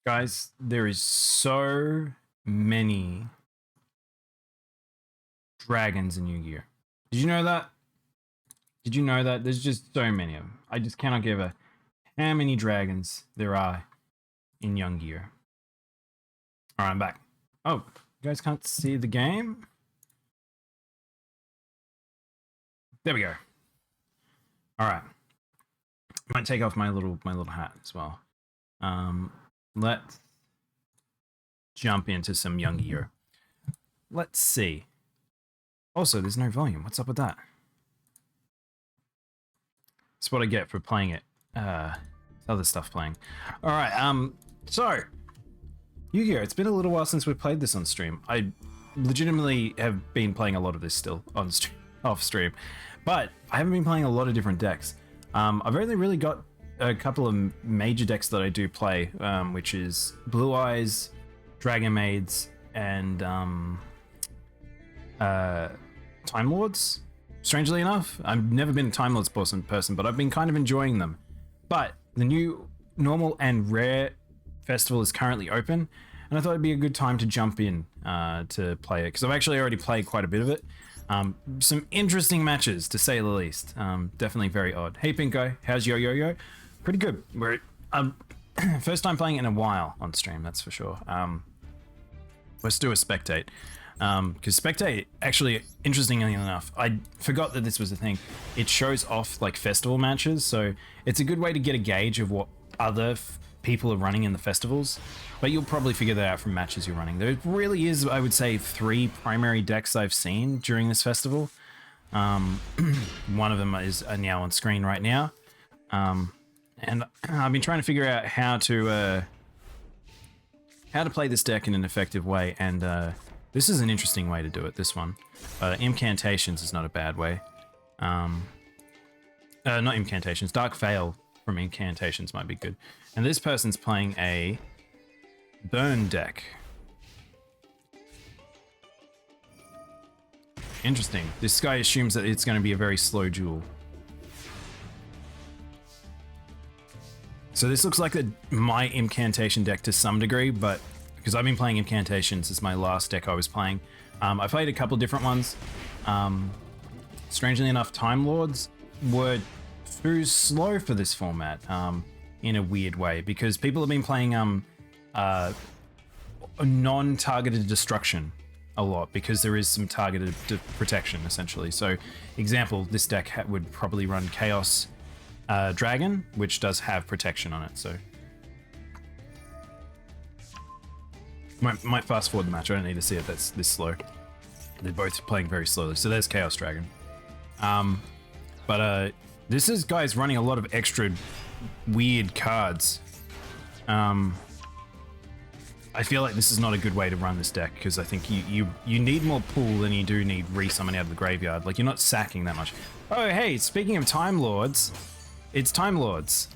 Guys, there is so many dragons in Yu-Gi-Oh! Did you know that? Did you know that? There's just so many of them. I just cannot give a how many dragons there are in Yu-Gi-Oh! Alright, I'm back. Oh, you guys can't see the game? There we go. Alright. Might take off my little hat as well. Let's jump into some Yu-Gi-Oh! Let's see. Also, there's no volume. What's up with that? That's what I get for playing it. Other stuff playing. Alright, so Yu-Gi-Oh! It's been a little while since we've played this on stream. I legitimately have been playing a lot of this still on stream, off stream, but I haven't been playing a lot of different decks. I've only really got a couple of major decks that I do play, which is Blue Eyes, Dragon Maids, and Time Lords. Strangely enough, I've never been a Time Lords person, but I've been kind of enjoying them. But the new normal and rare festival is currently open, and I thought it'd be a good time to jump in to play it, because I've actually already played quite a bit of it. Some interesting matches, to say the least. Definitely very odd. Hey Pinko, how's YuGiOh? Pretty good. We're first time playing it in a while on stream, that's for sure. Let's do a spectate. Because spectate, actually, interestingly enough, I forgot that this was a thing. It shows off like festival matches, so it's a good way to get a gauge of what other people are running in the festivals, but you'll probably figure that out from matches you're running. There really is, I would say, 3 primary decks I've seen during this festival. One of them is now on screen right now, and I've been trying to figure out how to play this deck in an effective way, and this is an interesting way to do it, this one. Incantations is not a bad way. Not Incantations, Dark Veil from Incantations might be good. And this person's playing a Burn deck. Interesting. This guy assumes that it's going to be a very slow duel. So this looks like my Incantation deck to some degree, but because I've been playing Incantations as my last deck I was playing. I played a couple different ones. Strangely enough, Time Lords were too slow for this format in a weird way, because people have been playing non-targeted destruction a lot, because there is some targeted protection essentially. So example, this deck would probably run Chaos Dragon, which does have protection on it. So might fast forward the match. I don't need to see it that's this slow. They're both playing very slowly. So there's Chaos Dragon. This is guys running a lot of extra weird cards. I feel like this is not a good way to run this deck, because I think you need more pool than you do need resummon out of the graveyard. Like, you're not sacking that much. Oh hey, speaking of Time Lords, it's Time Lords.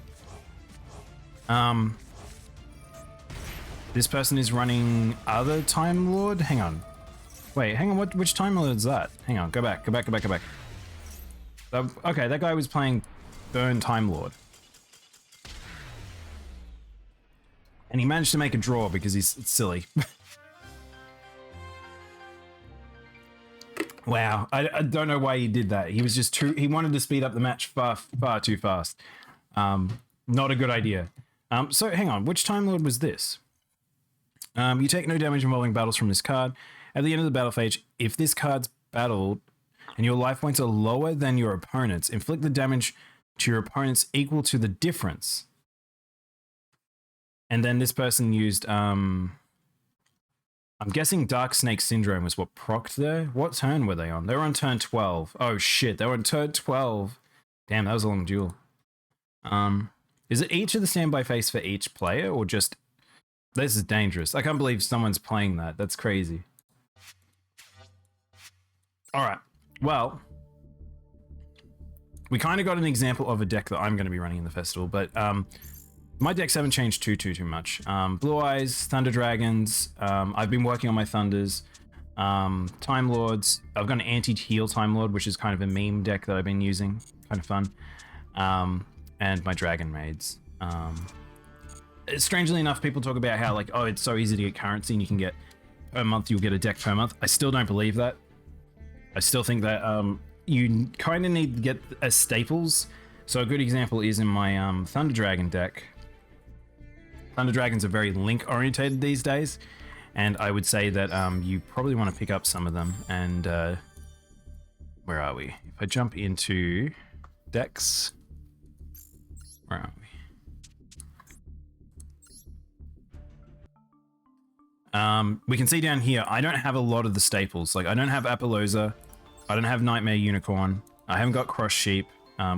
This person is running other Time Lord. Hang on. Wait, hang on. Which Time Lord is that? Hang on. Go back. Okay, that guy was playing Burn Time Lord. And he managed to make a draw because he's silly. Wow. I don't know why he did that. He was just he wanted to speed up the match far too fast. Not a good idea. So hang on. Which Time Lord was this? You take no damage involving battles from this card. At the end of the battle phase, if this card's battled and your life points are lower than your opponent's, inflict the damage to your opponent's equal to the difference. And then this person used, I'm guessing Dark Snake Syndrome was what procced there. What turn were they on? They were on turn 12. Oh shit, they were on turn 12. Damn, that was a long duel. Is it each of the standby phase for each player, or just... This is dangerous. I can't believe someone's playing that. That's crazy. Alright, well, we kind of got an example of a deck that I'm going to be running in the festival, but my decks haven't changed too much. Blue Eyes, Thunder Dragons, I've been working on my Thunders, Time Lords, I've got an anti-heal Time Lord, which is kind of a meme deck that I've been using, kind of fun, and my Dragon Maids. strangely enough, people talk about how like, oh, it's so easy to get currency and you can get per month, you'll get a deck per month. I still don't believe that. I still think that you kind of need to get as staples. So a good example is in my Thunder Dragon deck. Thunder Dragons are very link orientated these days, and I would say that you probably want to pick up some of them. And where are we? If I jump into decks, where are we? We can see down here, I don't have a lot of the staples. Like I don't have Apollousa, I don't have Nightmare Unicorn, I haven't got Cross Sheep,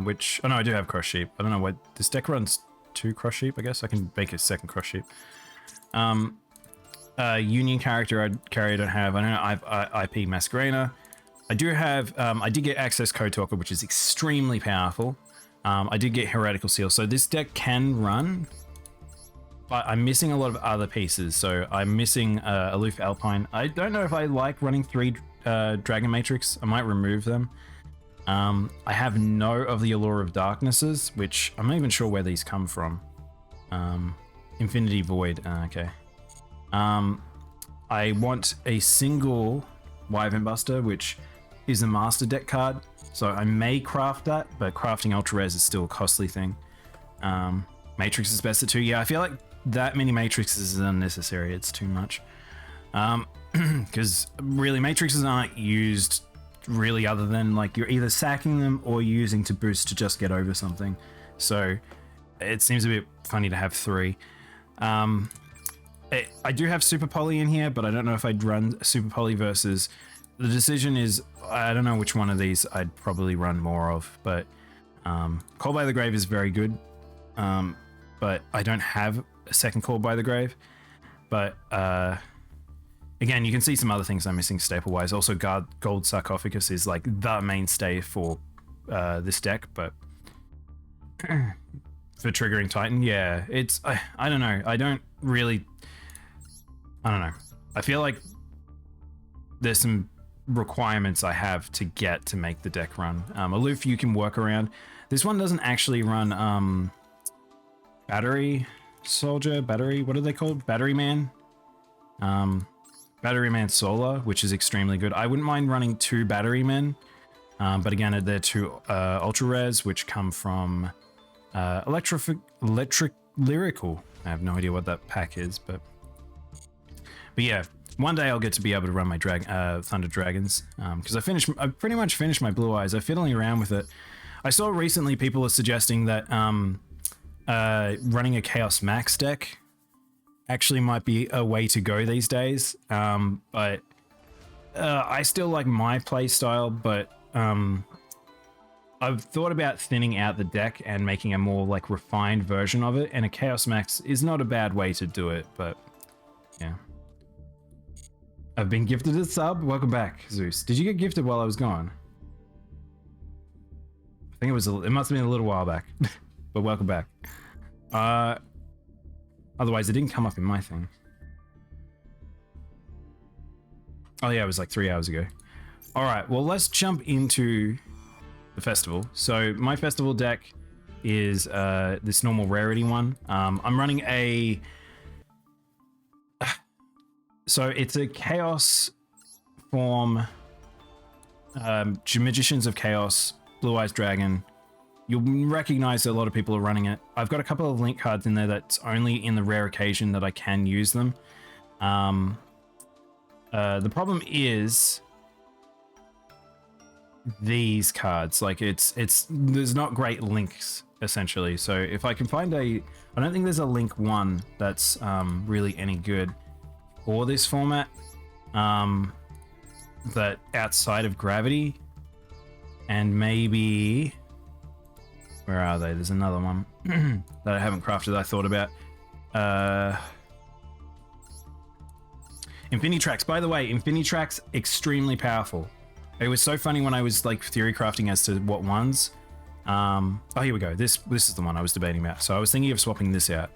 which, oh no, I do have Cross Sheep. I don't know what, this deck runs 2 Cross Sheep, I guess. I can make a second Cross Sheep. Union character I don't have. I don't know, I have IP Masquerader. I do have, I did get Access Code Talker, which is extremely powerful. I did get Heretical Seal, so this deck can run, but I'm missing a lot of other pieces. So I'm missing Aloof Alpine. I don't know if I like running 3 Dragon Matrix. I might remove them. I have no of the Allure of Darknesses, which I'm not even sure where these come from. Infinity Void, okay. I want a single Wyvern Buster, which is a master deck card. So I may craft that, but crafting Ultra Rares is still a costly thing. Matrix is best at 2. Yeah, I feel like that many Matrixes is unnecessary. It's too much. Because really, Matrixes aren't used really other than like you're either sacking them or using to boost to just get over something. So it seems a bit funny to have 3. I do have Super Poly in here, but I don't know if I'd run Super Poly versus... The decision is, I don't know which one of these I'd probably run more of, but Call by the Grave is very good, but I don't have a second Call by the Grave. But again, you can see some other things I'm missing staple-wise. Also, Gold Sarcophagus is like the mainstay for this deck, but for triggering Titan, yeah, it's, I don't know. I don't know. I feel like there's some requirements I have to get to make the deck run. Aloof you can work around. This one doesn't actually run Battery Soldier, what are they called? Battery Man? Battery Man Solar, which is extremely good. I wouldn't mind running 2 Battery Men, but again, they're 2 Ultra Rares, which come from Electric Lyrical. I have no idea what that pack is, but yeah, one day I'll get to be able to run my Thunder Dragons, because I pretty much finished my Blue Eyes. I'm fiddling around with it. I saw recently people are suggesting that running a Chaos Max deck actually might be a way to go these days, but I still like my play style, but I've thought about thinning out the deck and making a more like refined version of it, and a Chaos Max is not a bad way to do it, but yeah. I've been gifted a sub. Welcome back, Zeus. Did you get gifted while I was gone? I think it must have been a little while back, but welcome back. Otherwise it didn't come up in my thing. Oh yeah, it was like 3 hours ago. All right, well, let's jump into the festival. So my festival deck is this normal rarity one. I'm running a... So it's a Chaos form, Magicians of Chaos, Blue Eyes Dragon. You'll recognize that a lot of people are running it. I've got a couple of link cards in there that's only in the rare occasion that I can use them. The problem is these cards, like there's not great links essentially. So if I can find I don't think there's a link one that's really any good for this format, that outside of Gravity, and maybe, where are they? There's another one that I haven't crafted I thought about. Infinitrax, by the way, Infinitrax, extremely powerful. It was so funny when I was like theory crafting as to what ones. Oh, here we go. This is the one I was debating about. So I was thinking of swapping this out.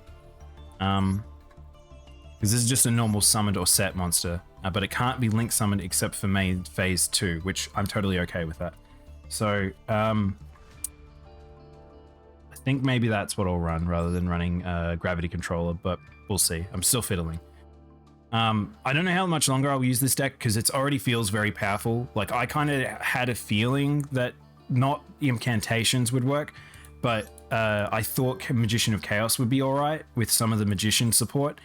Because this is just a normal summoned or set monster, but it can't be link summoned except for phase 2, which I'm totally okay with that. So I think maybe that's what I'll run rather than running Gravity Controller, but we'll see. I'm still fiddling. I don't know how much longer I'll use this deck because it already feels very powerful. Like, I kind of had a feeling that not incantations would work, but I thought Magician of Chaos would be all right with some of the Magician support.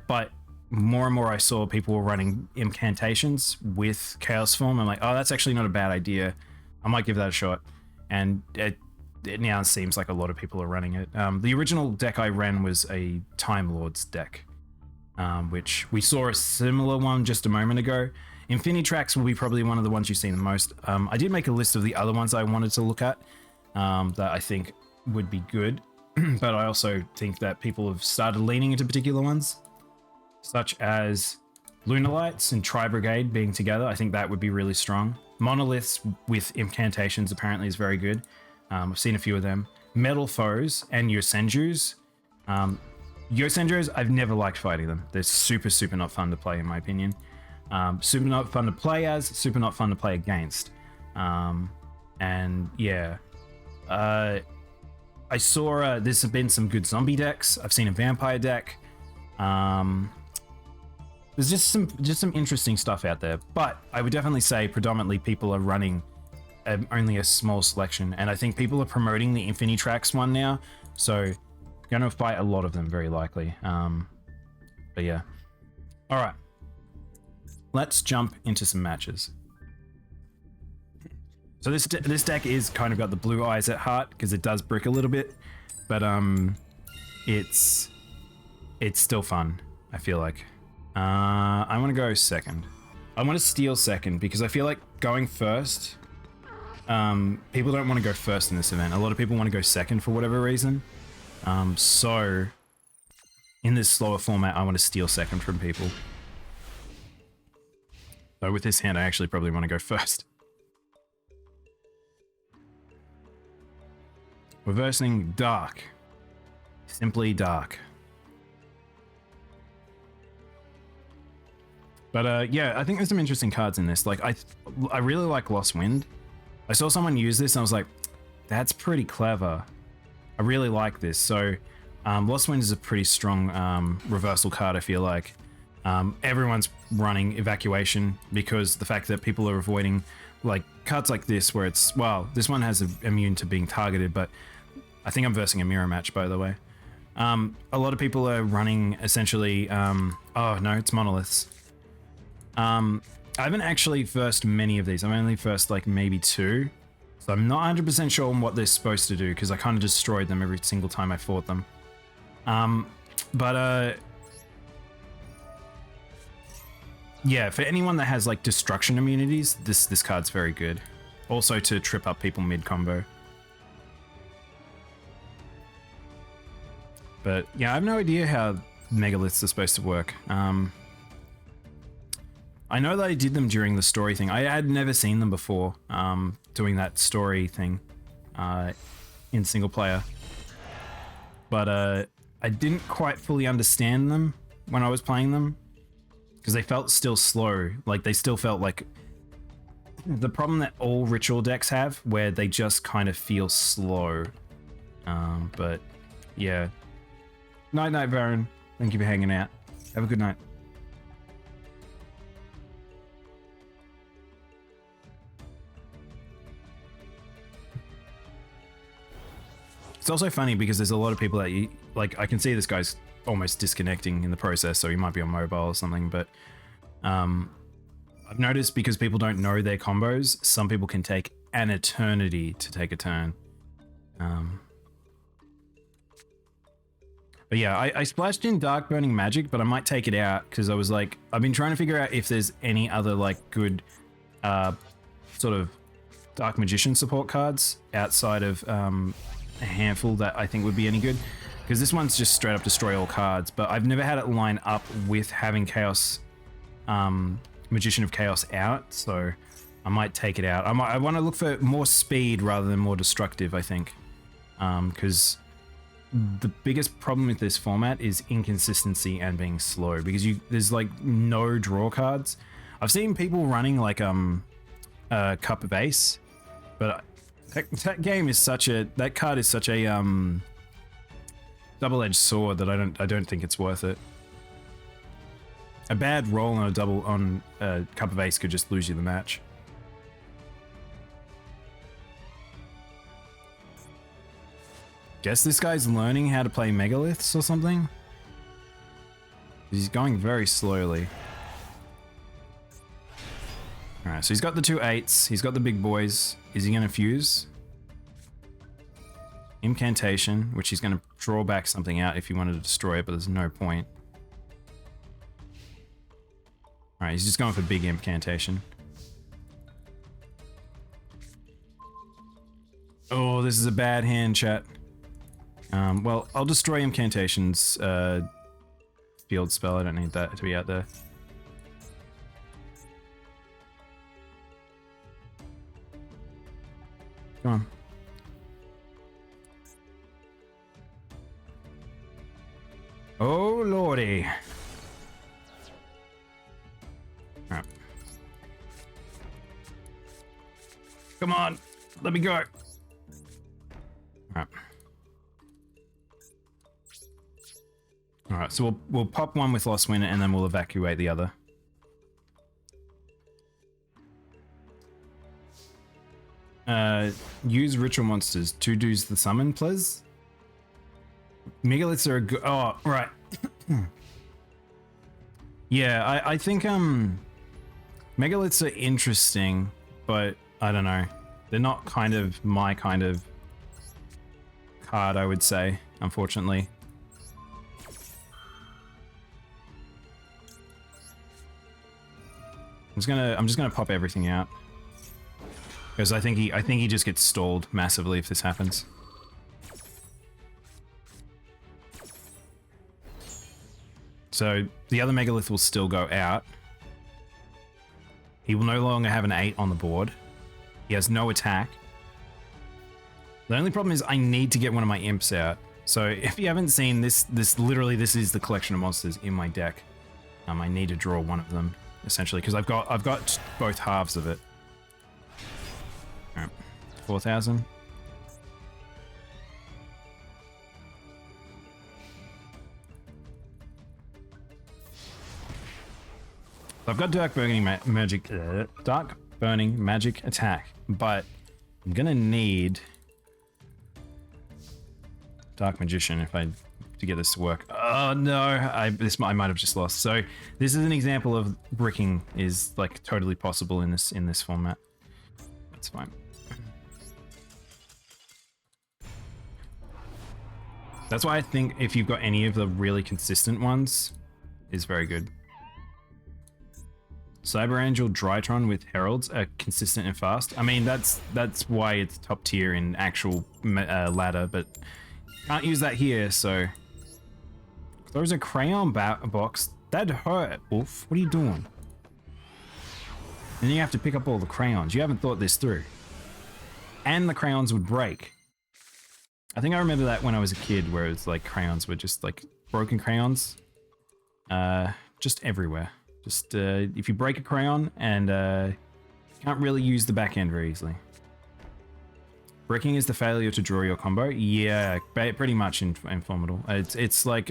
But more and more I saw people were running incantations with Chaos Form. I'm like, oh, that's actually not a bad idea. I might give that a shot. And it now seems like a lot of people are running it. The original deck I ran was a Time Lords deck, which we saw a similar one just a moment ago. Infinitrax will be probably one of the ones you've seen the most. I did make a list of the other ones I wanted to look at that I think would be good, but I also think that people have started leaning into particular ones, such as Lunalights and Tri-Brigade being together. I think that would be really strong. Monoliths with incantations apparently is very good. I've seen a few of them. Metal Foes and Yosenjus. Yosenjus, I've never liked fighting them. They're super, super not fun to play in my opinion. Super not fun to play as, super not fun to play against. And yeah. I saw there's been some good zombie decks. I've seen a vampire deck. There's just some interesting stuff out there, but I would definitely say predominantly people are running only a small selection, and I think people are promoting the Infinitrax one now, so gonna fight a lot of them very likely. But yeah, all right, let's jump into some matches. So this deck is kind of got the blue eyes at heart because it does brick a little bit, but it's still fun, I feel like. I want to go second. I want to steal second because I feel like going first, people don't want to go first in this event. A lot of people want to go second for whatever reason. So in this slower format, I want to steal second from people. So with this hand, I actually probably want to go first. We're versing Dark. Simply Dark. But yeah, I think there's some interesting cards in this. Like, I really like Lost Wind. I saw someone use this and I was like, that's pretty clever. I really like this. So Lost Wind is a pretty strong reversal card, I feel like. Everyone's running Evacuation because the fact that people are avoiding like cards like this where it's, well, this one has immune to being targeted, but I think I'm versing a mirror match, by the way. A lot of people are running essentially, oh no, it's monoliths. I haven't actually versed many of these. I've only versed like maybe 2. So I'm not 100% sure on what they're supposed to do because I kind of destroyed them every single time I fought them. Yeah, for anyone that has like destruction immunities, this card's very good. Also to trip up people mid-combo. But yeah, I have no idea how megaliths are supposed to work. I know that I did them during the story thing. I had never seen them before, doing that story thing in single player. But I didn't quite fully understand them when I was playing them because they felt still slow. Like they still felt like the problem that all ritual decks have where they just kind of feel slow. But yeah. Night night, Baron. Thank you for hanging out. Have a good night. It's also funny because there's a lot of people that you, like, I can see this guy's almost disconnecting in the process, so he might be on mobile or something, but I've noticed because people don't know their combos, some people can take an eternity to take a turn. But yeah, I splashed in Dark Burning Magic, but I might take it out because I was like, I've been trying to figure out if there's any other like good sort of Dark Magician support cards outside of a handful that I think would be any good. Because this one's just straight up destroy all cards, but I've never had it line up with having Chaos, Magician of Chaos out, so I might take it out. I want to look for more speed rather than more destructive, I think. Because the biggest problem with this format is inconsistency and being slow, because there's like no draw cards. I've seen people running like Cup of Ace, but that game is such a, that card is such a double-edged sword that I don't think it's worth it. A bad roll on a cup of ace could just lose you the match. Guess this guy's learning how to play megaliths or something. He's going very slowly. Alright, so he's got the 2 8s, he's got the big boys. Is he gonna fuse? Incantation, which he's gonna draw back something out if he wanted to destroy it, but there's no point. Alright, he's just going for big incantation. Oh, this is a bad hand, chat. Well, I'll destroy incantation's field spell. I don't need that to be out there. Come on. Oh, lordy. Alright. Come on. Let me go. Alright. Alright, so we'll pop one with Lost Winner and then we'll evacuate the other. Use ritual monsters. 2 do's the summon, please. Megaliths are a good... Oh, right. Yeah, I think megaliths are interesting, but I don't know. They're not kind of my kind of card, I would say, unfortunately. I'm just gonna pop everything out. Because I think he just gets stalled massively if this happens. So the other megalith will still go out. He will no longer have an 8 on the board. He has no attack. The only problem is I need to get one of my imps out. So if you haven't seen this, literally this is the collection of monsters in my deck. I need to draw one of them essentially because I've got both halves of it. All right, 4,000. I've got Dark Burning Magic attack, but I'm gonna need Dark Magician to get this to work. Oh no, I might have just lost. So this is an example of bricking is like totally possible in this format. That's fine. That's why I think if you've got any of the really consistent ones, is very good. Cyber Angel Drytron with Heralds are consistent and fast. I mean, that's why it's top tier in actual ladder, but can't use that here, so... There's a crayon box. That'd hurt, Wolf. What are you doing? Then you have to pick up all the crayons. You haven't thought this through. And the crayons would break. I think I remember that when I was a kid, where it's like crayons were just like broken crayons. Just everywhere. Just if you break a crayon and you can't really use the back end very easily. Bricking is the failure to draw your combo. Yeah, pretty much in Formidable. It's like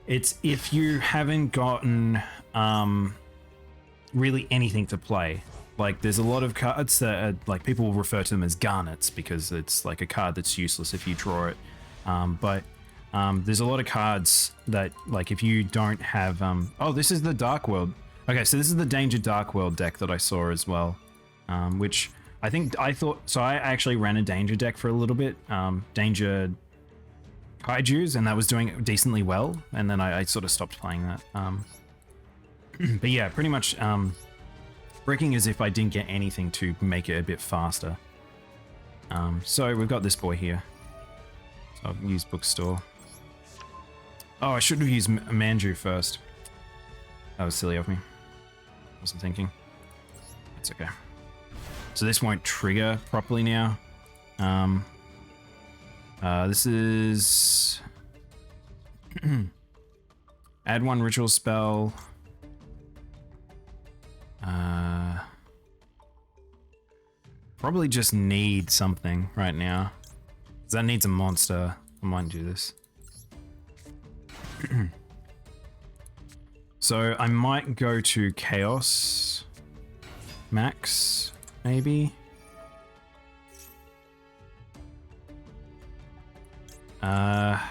it's if you haven't gotten really anything to play. Like there's a lot of cards that are, like people will refer to them as garnets because it's like a card that's useless if you draw it. But there's a lot of cards that like if you don't have oh, this is the Dark World. Okay, so this is the Danger Dark World deck that I saw as well, which I thought so. I actually ran a Danger deck for a little bit, Danger Kaijus, and that was doing decently well. And then I sort of stopped playing that. But yeah, pretty much bricking is if I didn't get anything to make it a bit faster. So we've got this boy here. So I'll use Bookstore. Oh, I should have used Manju first. That was silly of me. Wasn't thinking. It's okay. So this won't trigger properly now. This is... Add 1 ritual spell. Probably just need something right now. That needs a monster. I might do this. So I might go to Chaos Max, maybe. I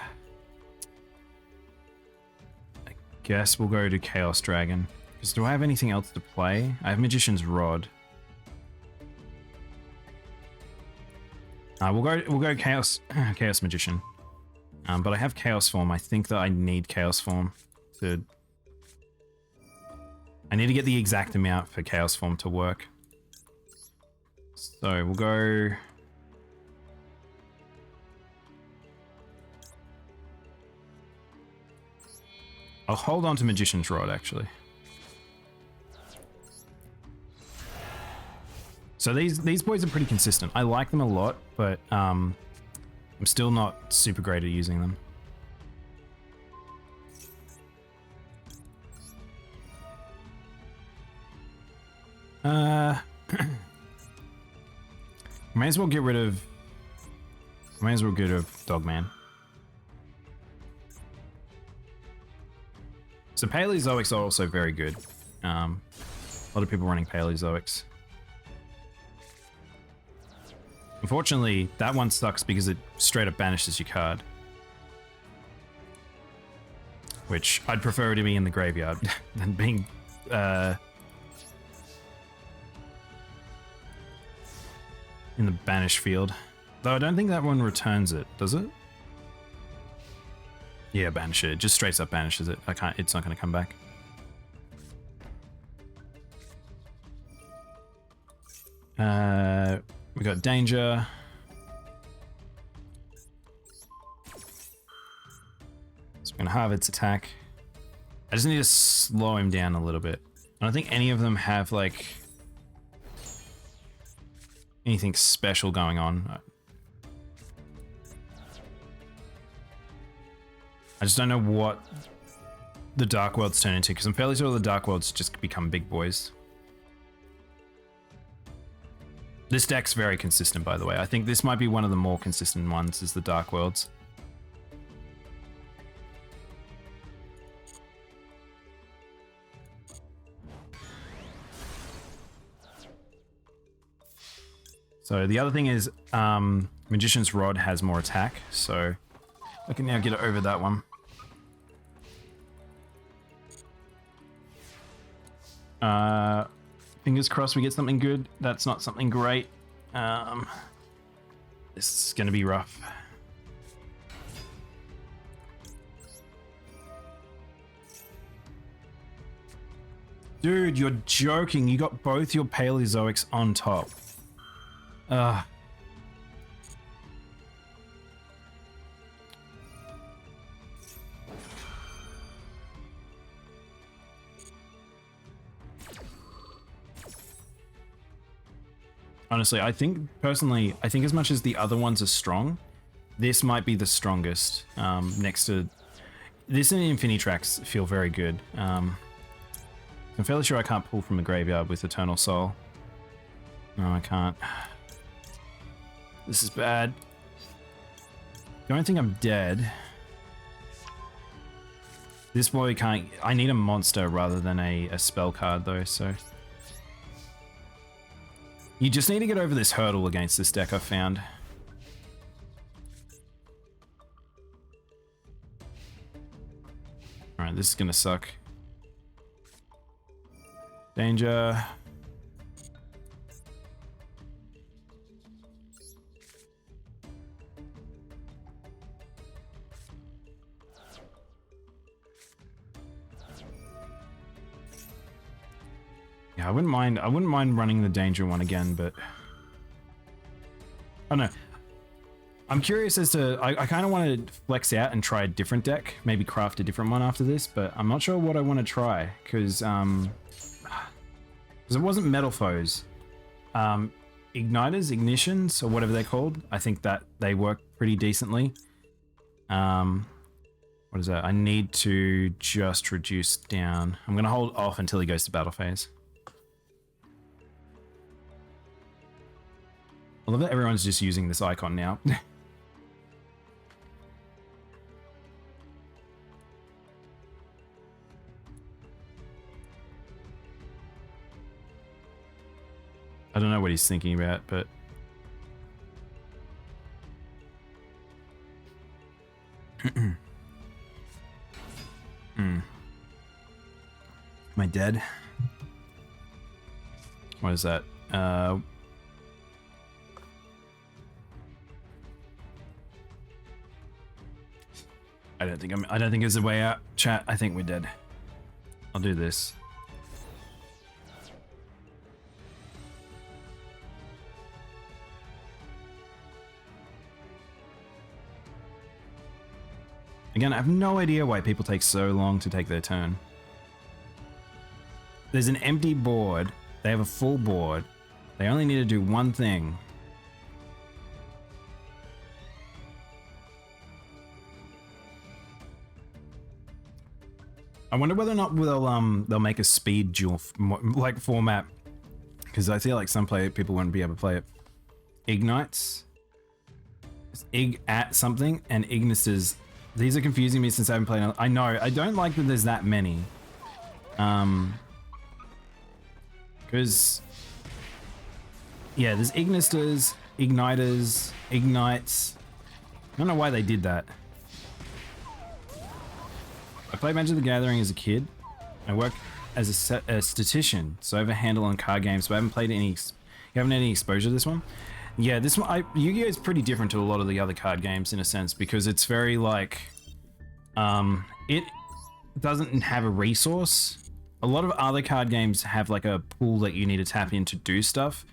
guess we'll go to Chaos Dragon. Because do I have anything else to play? I have Magician's Rod. We'll go Chaos Magician. But I have Chaos Form. I think that I need Chaos Form to... I need to get the exact amount for Chaos Form to work. So we'll go... I'll hold on to Magician's Rod, actually. So these boys are pretty consistent. I like them a lot, but I'm still not super great at using them. May as well get rid of Dogman. So Paleozoics are also very good. A lot of people running Paleozoics. Unfortunately, that one sucks because it straight up banishes your card. Which I'd prefer to be in the graveyard than being in the banish field. Though I don't think that one returns it, does it? Yeah, banish it. It just straight up banishes it. It's not going to come back. We got Danger. So we're going to halve its attack. I just need to slow him down a little bit. I don't think any of them have, like, anything special going on. I just don't know what the Dark Worlds turn into, because I'm fairly sure the Dark Worlds just become big boys. This deck's very consistent, by the way. I think this might be one of the more consistent ones, is the Dark Worlds. So the other thing is, Magician's Rod has more attack, so I can now get it over that one. Fingers crossed we get something good. That's not something great. This is gonna be rough. Dude, you're joking. You got both your Paleozoics on top. Honestly, I think as much as the other ones are strong, this might be the strongest. Next to this and Infinitrax feel very good. I'm fairly sure I can't pull from the graveyard with Eternal Soul. No, I can't. This is bad. Don't think I'm dead. This boy can't... I need a monster rather than a spell card though, so... You just need to get over this hurdle against this deck, I've found. Alright, this is gonna suck. Danger. Yeah, I wouldn't mind running the danger one again, but oh no. I'm curious as to I kind of want to flex out and try a different deck, maybe craft a different one after this, but I'm not sure what I want to try because it wasn't Metal Foes. Igniters, Ignitions, or whatever they're called. I think that they work pretty decently. What is that? I need to just reduce down. I'm gonna hold off until he goes to battle phase. I love that everyone's just using this icon now. I don't know what he's thinking about, but Am I dead? What is that? I don't think there's a way out. Chat, I think we're dead. I'll do this. Again, I have no idea why people take so long to take their turn. There's an empty board. They have a full board. They only need to do one thing. I wonder whether or not they'll make a speed duel like format, because I feel like some people wouldn't be able to play it. Ignites, it's Ig at something, and Ignises. These are confusing me since I haven't played. I know I don't like that there's that many. Because yeah, there's Ignisters, Igniters, Ignites. I don't know why they did that. I played Magic the Gathering as a kid. I work as a statistician, so I have a handle on card games, but I haven't played any. You haven't had any exposure to this one? Yeah, this one, Yu-Gi-Oh is pretty different to a lot of the other card games in a sense, because it's very like, it doesn't have a resource. A lot of other card games have like a pool that you need to tap in to do stuff.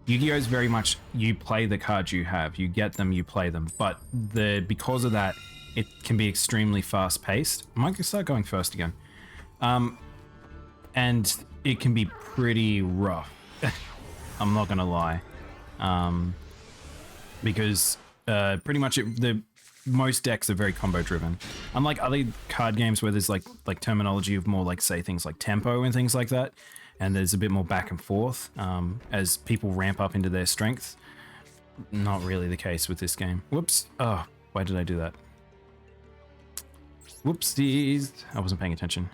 Yu-Gi-Oh is very much, you play the cards you have, you get them, you play them, but because of that, it can be extremely fast-paced. I might start going first again. And it can be pretty rough. I'm not gonna lie. Because pretty much most decks are very combo driven. Unlike other card games where there's like terminology of more like, say, things like tempo and things like that, and there's a bit more back and forth as people ramp up into their strength. Not really the case with this game. Whoops. Oh, why did I do that? Whoopsies. I wasn't paying attention.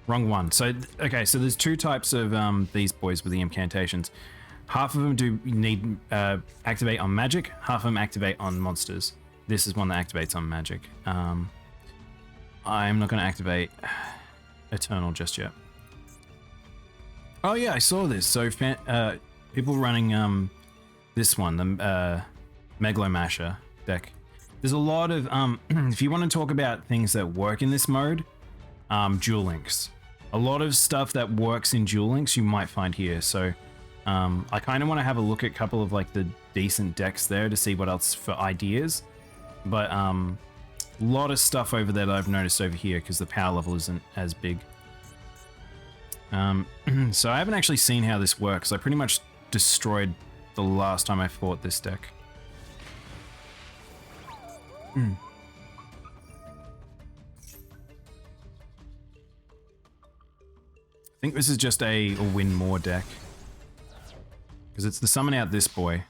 Wrong one. So, okay, so there's two types of these boys with the incantations. Half of them do need activate on magic, half of them activate on monsters. This is one that activates on magic. I'm not going to activate Eternal just yet. Oh yeah, I saw this. So people running this one, the Megalomasher deck. There's a lot of, if you want to talk about things that work in this mode, Duel Links. A lot of stuff that works in Duel Links you might find here. So I kind of want to have a look at a couple of like the decent decks there to see what else for ideas. But a lot of stuff over there that I've noticed over here because the power level isn't as big. So I haven't actually seen how this works. I pretty much destroyed the last time I fought this deck. I think this is just a win more deck. Because it's the summon out this boy.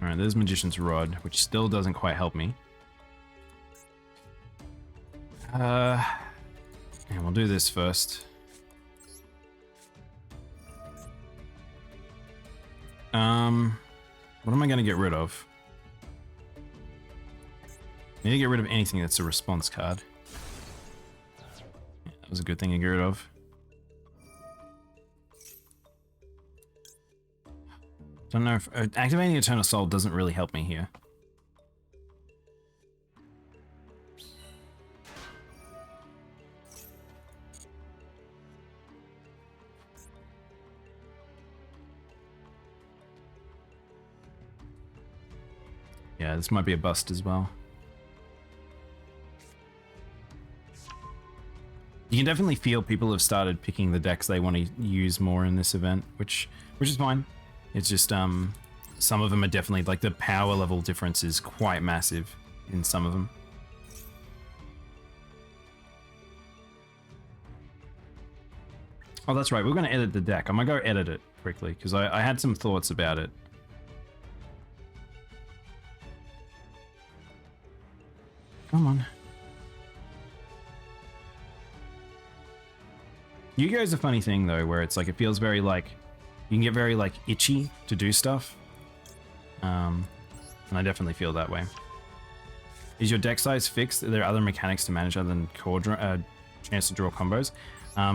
Alright, there's Magician's Rod, which still doesn't quite help me. And we'll do this first. What am I going to get rid of? I need to get rid of anything that's a response card. Yeah, that was a good thing to get rid of. Don't know if activating Eternal Soul doesn't really help me here. Yeah, this might be a bust as well. You can definitely feel people have started picking the decks they want to use more in this event, which is fine. It's just some of them are definitely like the power level difference is quite massive in some of them. Oh, that's right. We're going to edit the deck. I'm going to go edit it quickly because I had some thoughts about it. Come on. Yu-Gi-Oh is a funny thing though, where it's like it feels very like you can get very like itchy to do stuff. And I definitely feel that way. Is your deck size fixed? Are there other mechanics to manage other than chance to draw combos?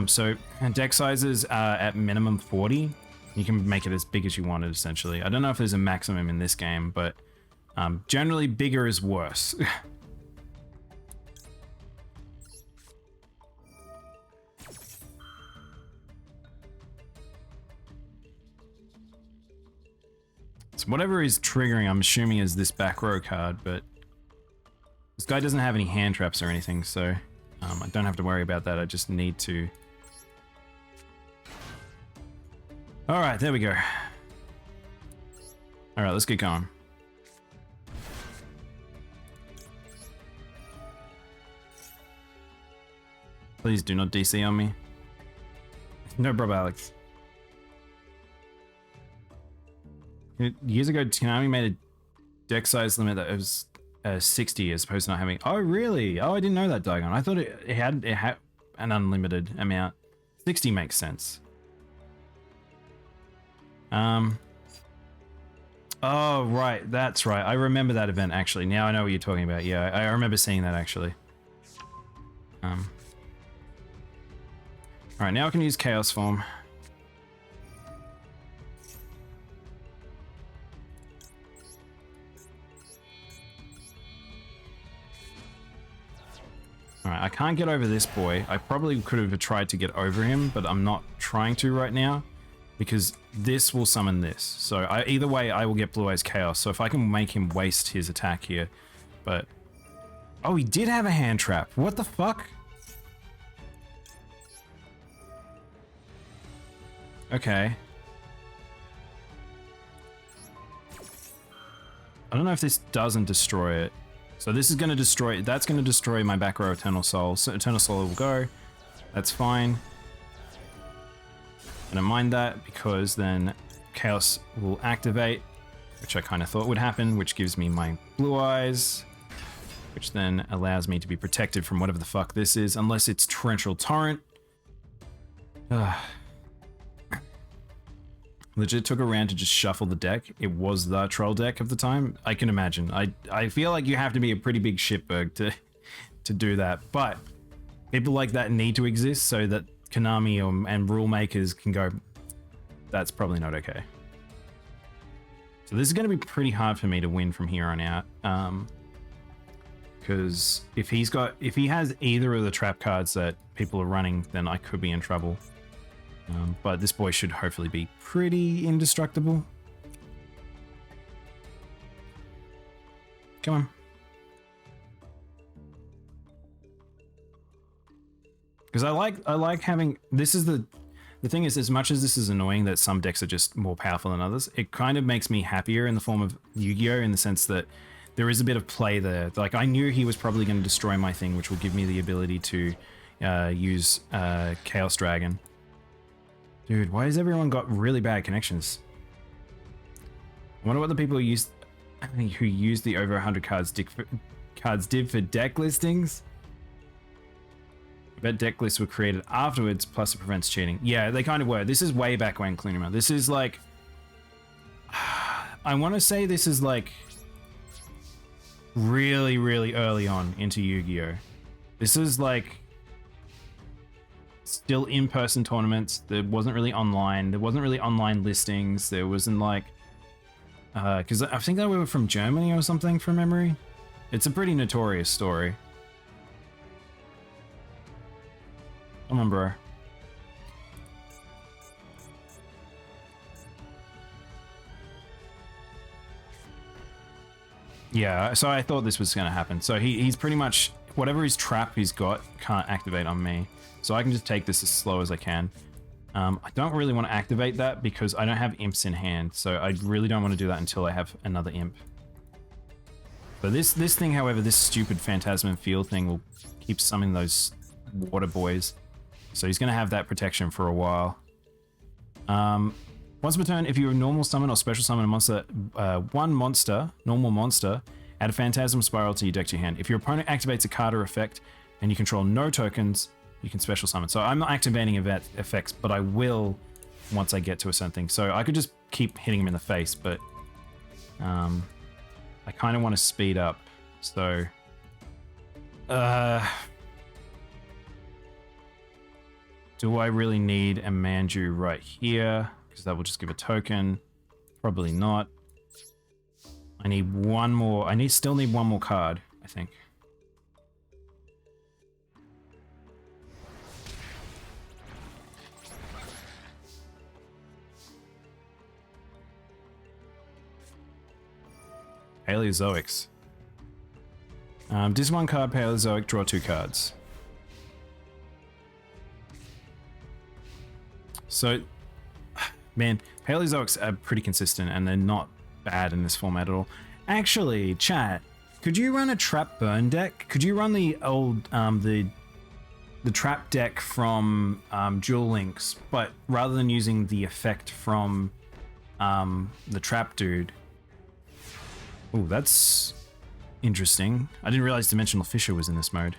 So deck sizes are at minimum 40. You can make it as big as you want it, essentially. I don't know if there's a maximum in this game, but generally bigger is worse. So whatever is triggering, I'm assuming is this back row card, but this guy doesn't have any hand traps or anything, so I don't have to worry about that. I just need to... Alright, there we go. Alright, let's get going. Please do not DC on me. No problem, Alex. Years ago, Konami made a deck size limit that was 60 as opposed to not having... Oh, really? Oh, I didn't know that, Dagon. I thought it had an unlimited amount. 60 makes sense. Oh, right. That's right. I remember that event, actually. Now I know what you're talking about. Yeah, I remember seeing that, actually. Alright, now I can use Chaos Form. Alright, I can't get over this boy. I probably could have tried to get over him, but I'm not trying to right now because this will summon this. So either way, I will get Blue Eyes Chaos. So if I can make him waste his attack here, but... Oh, he did have a hand trap. What the fuck? Okay. I don't know if this doesn't destroy it. So this is going to destroy, that's going to destroy my back row Eternal Soul. So Eternal Soul will go. That's fine. I don't mind that because then Chaos will activate, which I kind of thought would happen, which gives me my Blue Eyes, which then allows me to be protected from whatever the fuck this is, unless it's Torrential Torrent. Legit took a round to just shuffle the deck. It was the troll deck of the time. I can imagine. I feel like you have to be a pretty big shitberg to do that. But people like that need to exist so that Konami and rule makers can go, that's probably not okay. So this is going to be pretty hard for me to win from here on out. Because if he has either of the trap cards that people are running, then I could be in trouble. But this boy should hopefully be pretty indestructible. Come on. Because I like having, this is the thing is, as much as this is annoying that some decks are just more powerful than others, it kind of makes me happier in the form of Yu-Gi-Oh! In the sense that there is a bit of play there. Like, I knew he was probably going to destroy my thing, which will give me the ability to use Chaos Dragon. Dude, why has everyone got really bad connections? I wonder what the people who used the over 100 cards did for deck listings. I bet deck lists were created afterwards, plus it prevents cheating. Yeah, they kind of were. This is way back when, Clunima. This is like... I want to say this is like... really, really early on into Yu-Gi-Oh! This is like... still in-person tournaments. There wasn't really online. There wasn't really online listings. There wasn't like... because I think they were from Germany or something from memory. It's a pretty notorious story. Come on, bro. Yeah, so I thought this was going to happen. So he's pretty much... whatever his trap he's got can't activate on me. So I can just take this as slow as I can. I don't really want to activate that because I don't have imps in hand. So I really don't want to do that until I have another imp. But this thing, however, this stupid Phantasm and Field thing will keep summoning those water boys. So he's going to have that protection for a while. Once per turn, if you normal summon or special summon a monster, one monster, normal monster, Add a Phantasm Spiral to your deck to your hand. If your opponent activates a card or effect and you control no tokens, you can special summon. So I'm not activating effects, but I will once I get to a certain thing. So I could just keep hitting him in the face, but I kind of want to speed up. So do I really need a Manju right here? Because that will just give a token. Probably not. I need one more. Still need one more card, I think. Paleozoics. Discard one card, Paleozoic, draw 2 cards. So, man, Paleozoics are pretty consistent and they're not bad in this format at all. Actually, chat, could you run a trap burn deck? Could you run the old, the trap deck from Duel Links, but rather than using the effect from the trap dude? Oh, that's interesting. I didn't realize Dimensional Fissure was in this mode.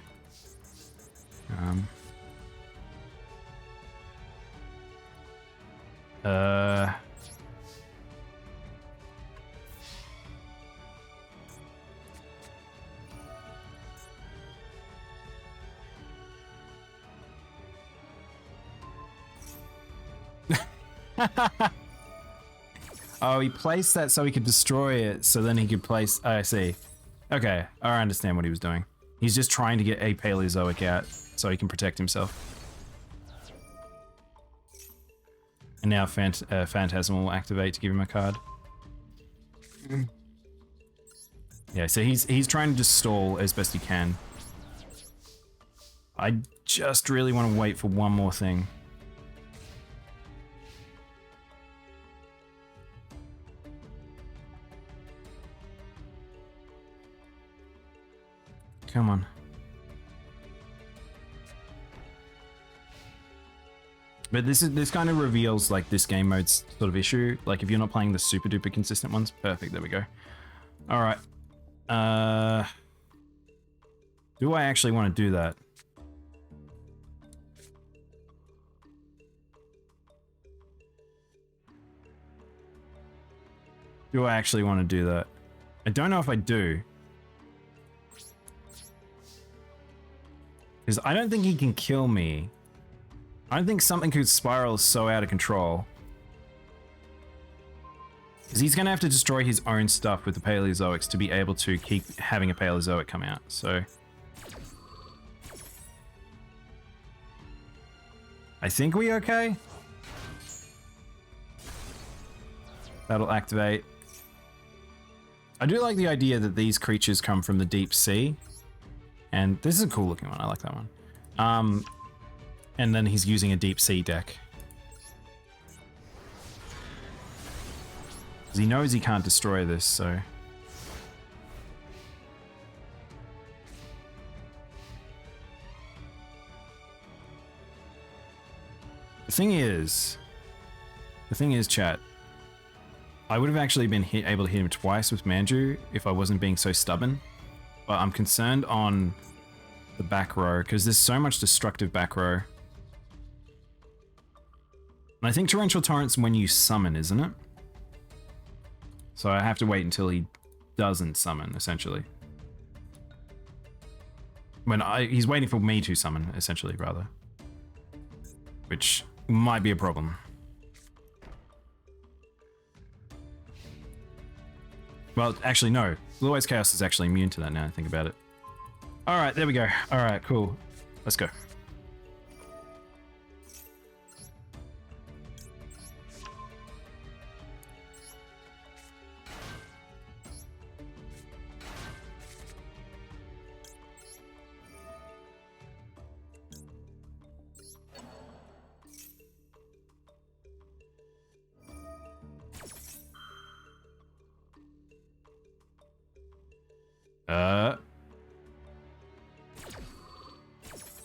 Oh, he placed that so he could destroy it, so then he could place... I see. Okay, I understand what he was doing. He's just trying to get a Paleozoic out so he can protect himself. And now Phantasm will activate to give him a card. Yeah, so he's trying to just stall as best he can. I just really want to wait for one more thing. Come on. But this kind of reveals like this game mode's sort of issue. Like if you're not playing the super duper consistent ones, perfect. There we go. All right. Do I actually want to do that? Do I actually want to do that? I don't know if I do. Because I don't think he can kill me. I don't think something could spiral so out of control. Because he's going to have to destroy his own stuff with the Paleozoics to be able to keep having a Paleozoic come out, so... I think we okay? That'll activate. I do like the idea that these creatures come from the deep sea. And this is a cool looking one, I like that one. And then he's using a deep sea deck. Because he knows he can't destroy this, so... The thing is, chat, I would have actually been able to hit him twice with Manju if I wasn't being so stubborn. But I'm concerned on the back row, because there's so much destructive back row. And I think Torrential Torrent's when you summon, isn't it? So I have to wait until he doesn't summon, essentially. He's waiting for me to summon, essentially, rather. Which might be a problem. Well, actually, no. Blue Eyes Chaos is actually immune to that now I think about it. Alright, there we go. Alright, cool. Let's go.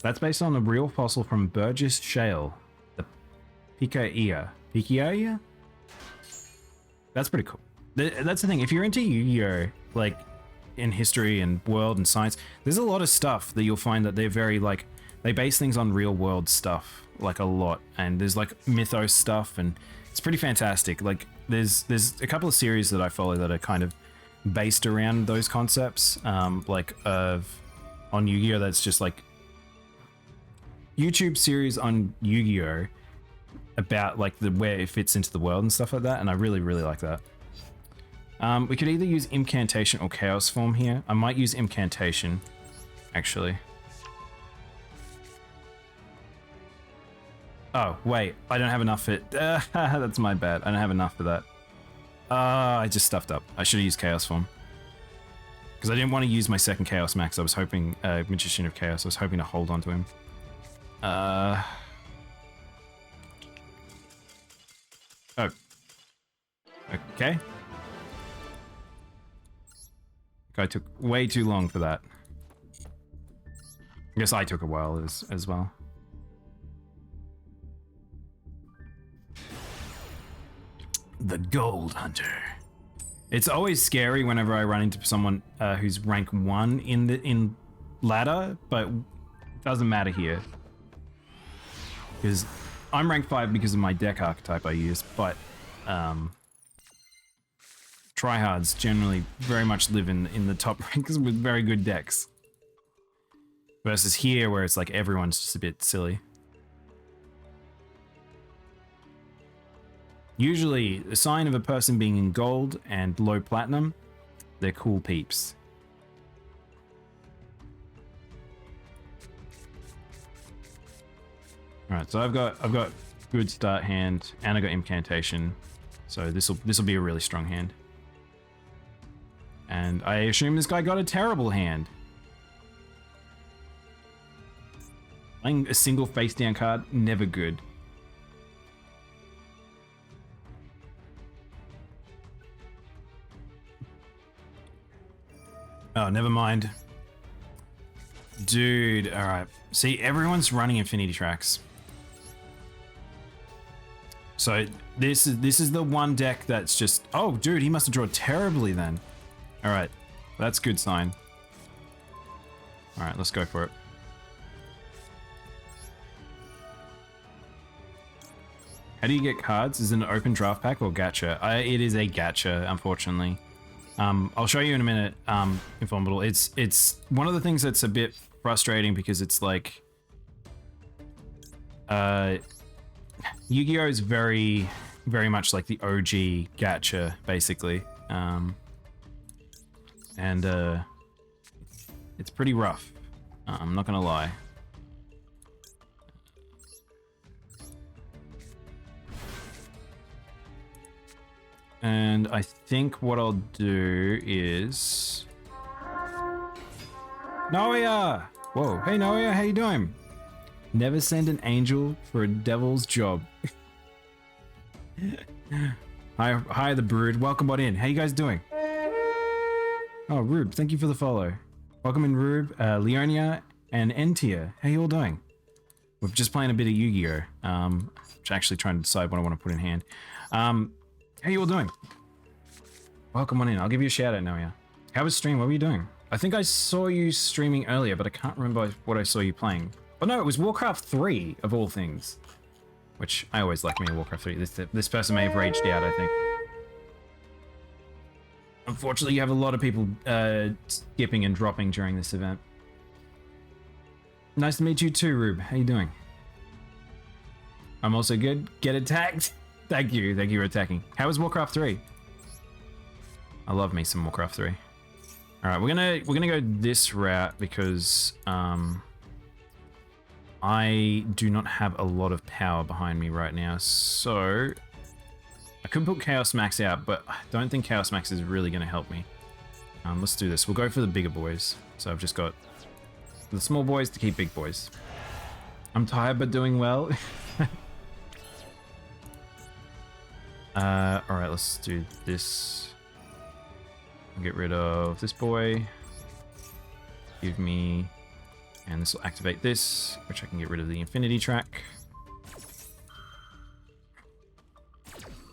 That's based on a real fossil from Burgess Shale, the Pikaia? That's pretty cool. That's the thing, if you're into YuGiOh, like, in history and world and science. There's a lot of stuff that you'll find that they're very like, they base things on real world stuff like a lot, and there's like mythos stuff, and it's pretty fantastic. Like there's a couple of series that I follow that are kind of based around those concepts, on YuGiOh. That's just like YouTube series on YuGiOh about like where it fits into the world and stuff like that, and I really like that. We could either use incantation or chaos form here. I might use incantation actually. Oh wait, I don't have enough for it. That's my bad. I don't have enough for that. I just stuffed up. I should have used chaos form because I didn't want to use my second chaos max. I was hoping Magician of Chaos. I was hoping to hold on to him. Oh. Okay. Guy took way too long for that. I guess I took a while as well. The Gold Hunter. It's always scary whenever I run into someone who's rank 1 in ladder, but it doesn't matter here. Because I'm rank 5 because of my deck archetype I use, but tryhards generally very much live in the top ranks with very good decks. Versus here where it's like everyone's just a bit silly. Usually, a sign of a person being in gold and low platinum, they're cool peeps. Alright, so I've got good start hand, and I got incantation. So this'll be a really strong hand. And I assume this guy got a terrible hand. Playing a single face down card, never good. Oh, never mind. Dude, alright. See, everyone's running Infinity Tracks. So this is the one deck that's just... Oh, dude, he must have drawn terribly then. Alright, that's a good sign. Alright, let's go for it. How do you get cards? Is it an open draft pack or gacha? It is a gacha, unfortunately. I'll show you in a minute, Informable. It's one of the things that's a bit frustrating because it's like... Yu-Gi-Oh! Is very much like the OG gacha, basically. It's pretty rough. I'm not gonna lie. And I think what I'll do is... Noia! Whoa, hey Noia, how you doing? Never send an angel for a devil's job. Hi the Brood, welcome on in. How you guys doing? Oh, Rube, thank you for the follow. Welcome in Rube, Leonia, and Entia. How you all doing? We're just playing a bit of Yu-Gi-Oh! Actually trying to decide what I want to put in hand. How you all doing? Welcome on in. I'll give you a shout out now, yeah. How was stream? What were you doing? I think I saw you streaming earlier, but I can't remember what I saw you playing. Oh no, it was Warcraft 3 of all things. Which I always like me in Warcraft 3. This person may have raged out, I think. Unfortunately, you have a lot of people skipping and dropping during this event. Nice to meet you too, Rube. How you doing? I'm also good. Get attacked. Thank you for attacking. How was Warcraft 3? I love me some Warcraft 3. All right, we're gonna go this route because I do not have a lot of power behind me right now. So I could put Chaos Max out, but I don't think Chaos Max is really gonna help me. Let's do this. We'll go for the bigger boys. So I've just got the small boys to keep big boys. I'm tired but doing well. Alright, let's do this. Get rid of this boy. Give me... And this will activate this, which I can get rid of the Infinity Track.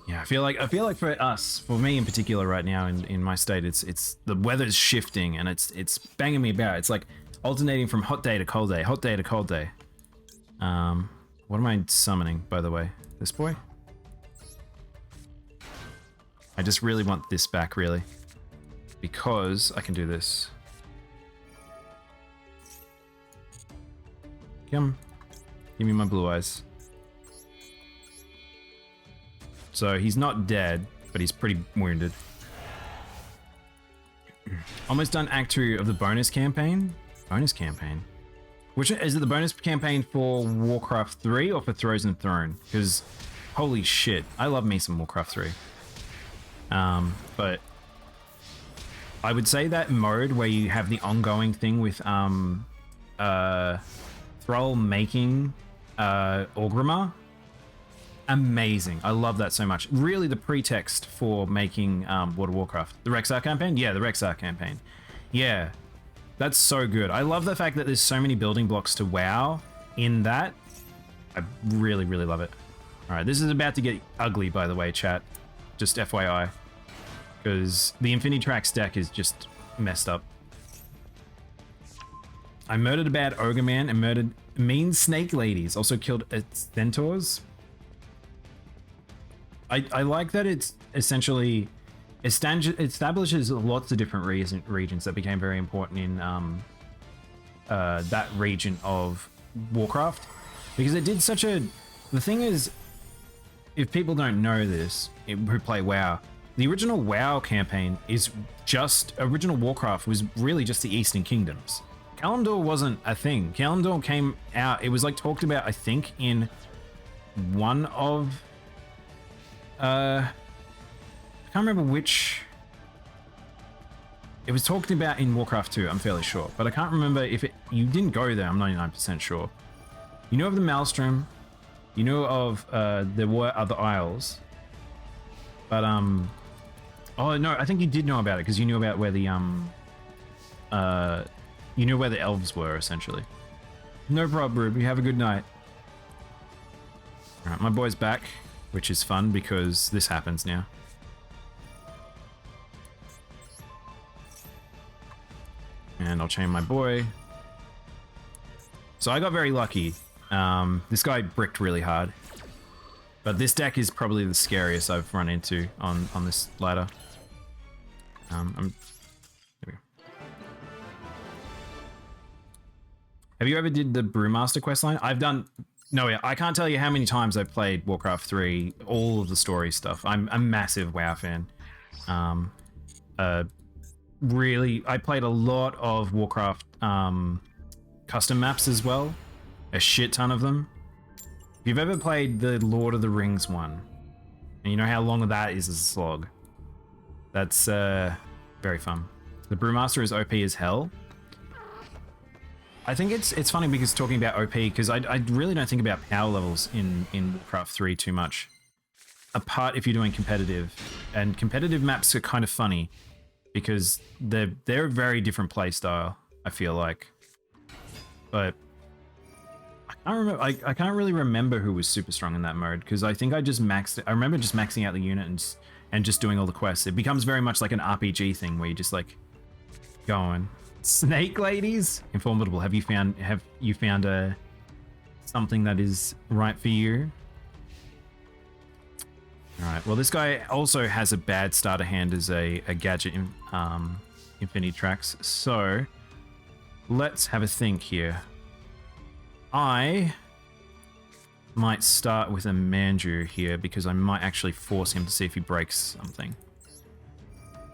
Yeah, Yeah, I feel like for us, for me in particular right now in my state, it's the weather's shifting and it's banging me about. It's like alternating from hot day to cold day, hot day to cold day. What am I summoning, by the way? This boy? I just really want this back, really. Because I can do this. Come. Give me my blue eyes. So he's not dead, but he's pretty wounded. Almost done Act 2 of the bonus campaign. Bonus campaign? Which is it, the bonus campaign for Warcraft 3 or for Thrones and Throne? Because holy shit, I love me some Warcraft 3. But I would say that mode where you have the ongoing thing with Thrall making Orgrimmar, amazing. I love that so much. Really the pretext for making World of Warcraft. The Rexxar campaign? Yeah, the Rexxar campaign. Yeah, that's so good. I love the fact that there's so many building blocks to WoW in that. I really, really love it. All right, this is about to get ugly, by the way, chat. Just FYI. Because the Infinitrax deck is just messed up. I murdered a bad ogre man and murdered mean snake ladies. Also killed centaurs. I like that it's essentially establishes lots of different regions that became very important in that region of Warcraft, because it did such a... The thing is, if people don't know this, who play WoW, the original WoW campaign is just... Original Warcraft was really just the Eastern Kingdoms. Kalimdor wasn't a thing. Kalimdor came out... It was like talked about, I think, in one of... I can't remember which... It was talked about in Warcraft 2, I'm fairly sure. But I can't remember if it... You didn't go there, I'm 99% sure. You know of the Maelstrom. You know of... there were other isles. But, oh, no, I think you did know about it, because you knew about where the, you knew where the elves were, essentially. No problem, Rube. You have a good night. Alright, my boy's back. Which is fun because this happens now. And I'll chain my boy. So I got very lucky. This guy bricked really hard. But this deck is probably the scariest I've run into on this ladder. Here we go. Have you ever did the Brewmaster questline? I've done... No, yeah, I can't tell you how many times I've played Warcraft 3, all of the story stuff. I'm a massive WoW fan. Really, I played a lot of Warcraft custom maps as well. A shit ton of them. If you've ever played the Lord of the Rings one, and you know how long that is as a slog, that's very fun. The Brewmaster is OP as hell. I think it's funny because talking about OP, because I really don't think about power levels in Warcraft 3 too much. Apart if you're doing competitive. And competitive maps are kind of funny because they're a very different play style, I feel like. But I can't really remember who was super strong in that mode, because I think I just maxed it. I remember just maxing out the unit and just doing all the quests. It becomes very much like an RPG thing where you just like going. Snake ladies? Informable. Have you found something that is right for you? Alright, well this guy also has a bad starter hand as a gadget in Infinitrax, so let's have a think here. I might start with a Manju here because I might actually force him to see if he breaks something.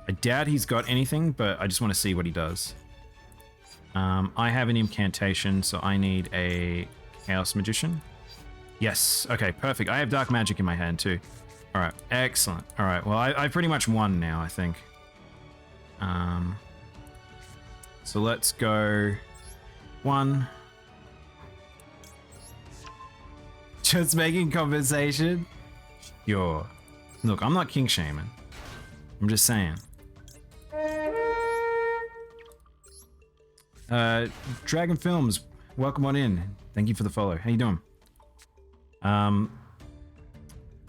I doubt he's got anything, but I just want to see what he does. I have an incantation, so I need a Chaos Magician. Yes, okay, perfect. I have Dark Magic in my hand too. Alright, excellent. Alright, well I pretty much won now, I think. So let's go 1. Just making compensation? Sure. Look, I'm not King Shaman. I'm just saying. Dragon Films, welcome on in. Thank you for the follow. How you doing?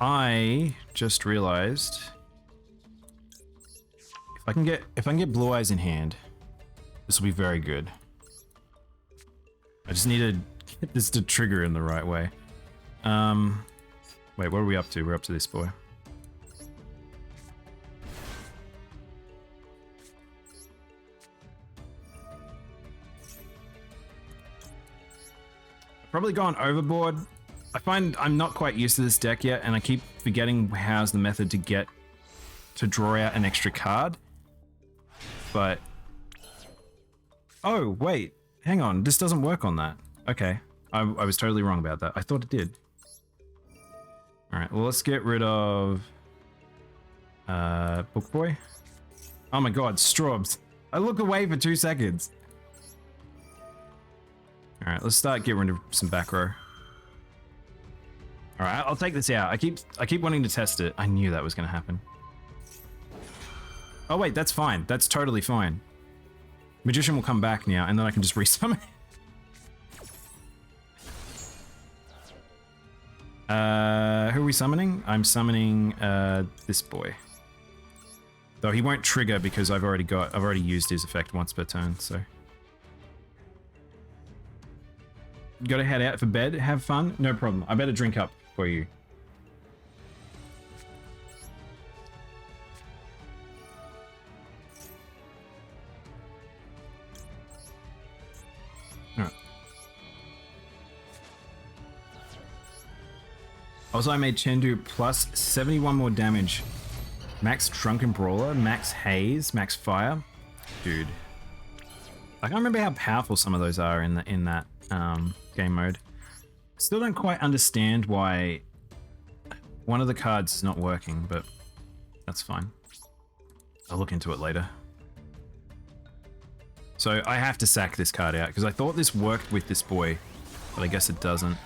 I just realized if I can get Blue Eyes in hand, this will be very good. I just need to get this to trigger in the right way. Wait, what are we up to? We're up to this boy. Probably gone overboard. I find I'm not quite used to this deck yet, and I keep forgetting how's the method to draw out an extra card. But oh wait, hang on, this doesn't work on that. Okay, I was totally wrong about that. I thought it did. All right, well let's get rid of Book Boy. Oh my God, Straubs. I look away for 2 seconds. All right, let's start getting rid of some back row. All right, I'll take this out. I keep wanting to test it. I knew that was going to happen. Oh wait, that's fine. That's totally fine. Magician will come back now, and then I can just resummon. Who are we summoning? I'm summoning this boy. Though he won't trigger because I've already used his effect once per turn, so. Gotta head out for bed, have fun? No problem. I better drink up for you. Alright. Also, I made Chen do plus 71 more damage. Max Drunken Brawler, Max Haze, Max Fire. Dude. I can't remember how powerful some of those are in that game mode. Still don't quite understand why one of the cards is not working, but that's fine. I'll look into it later. So I have to sack this card out because I thought this worked with this boy, but I guess it doesn't.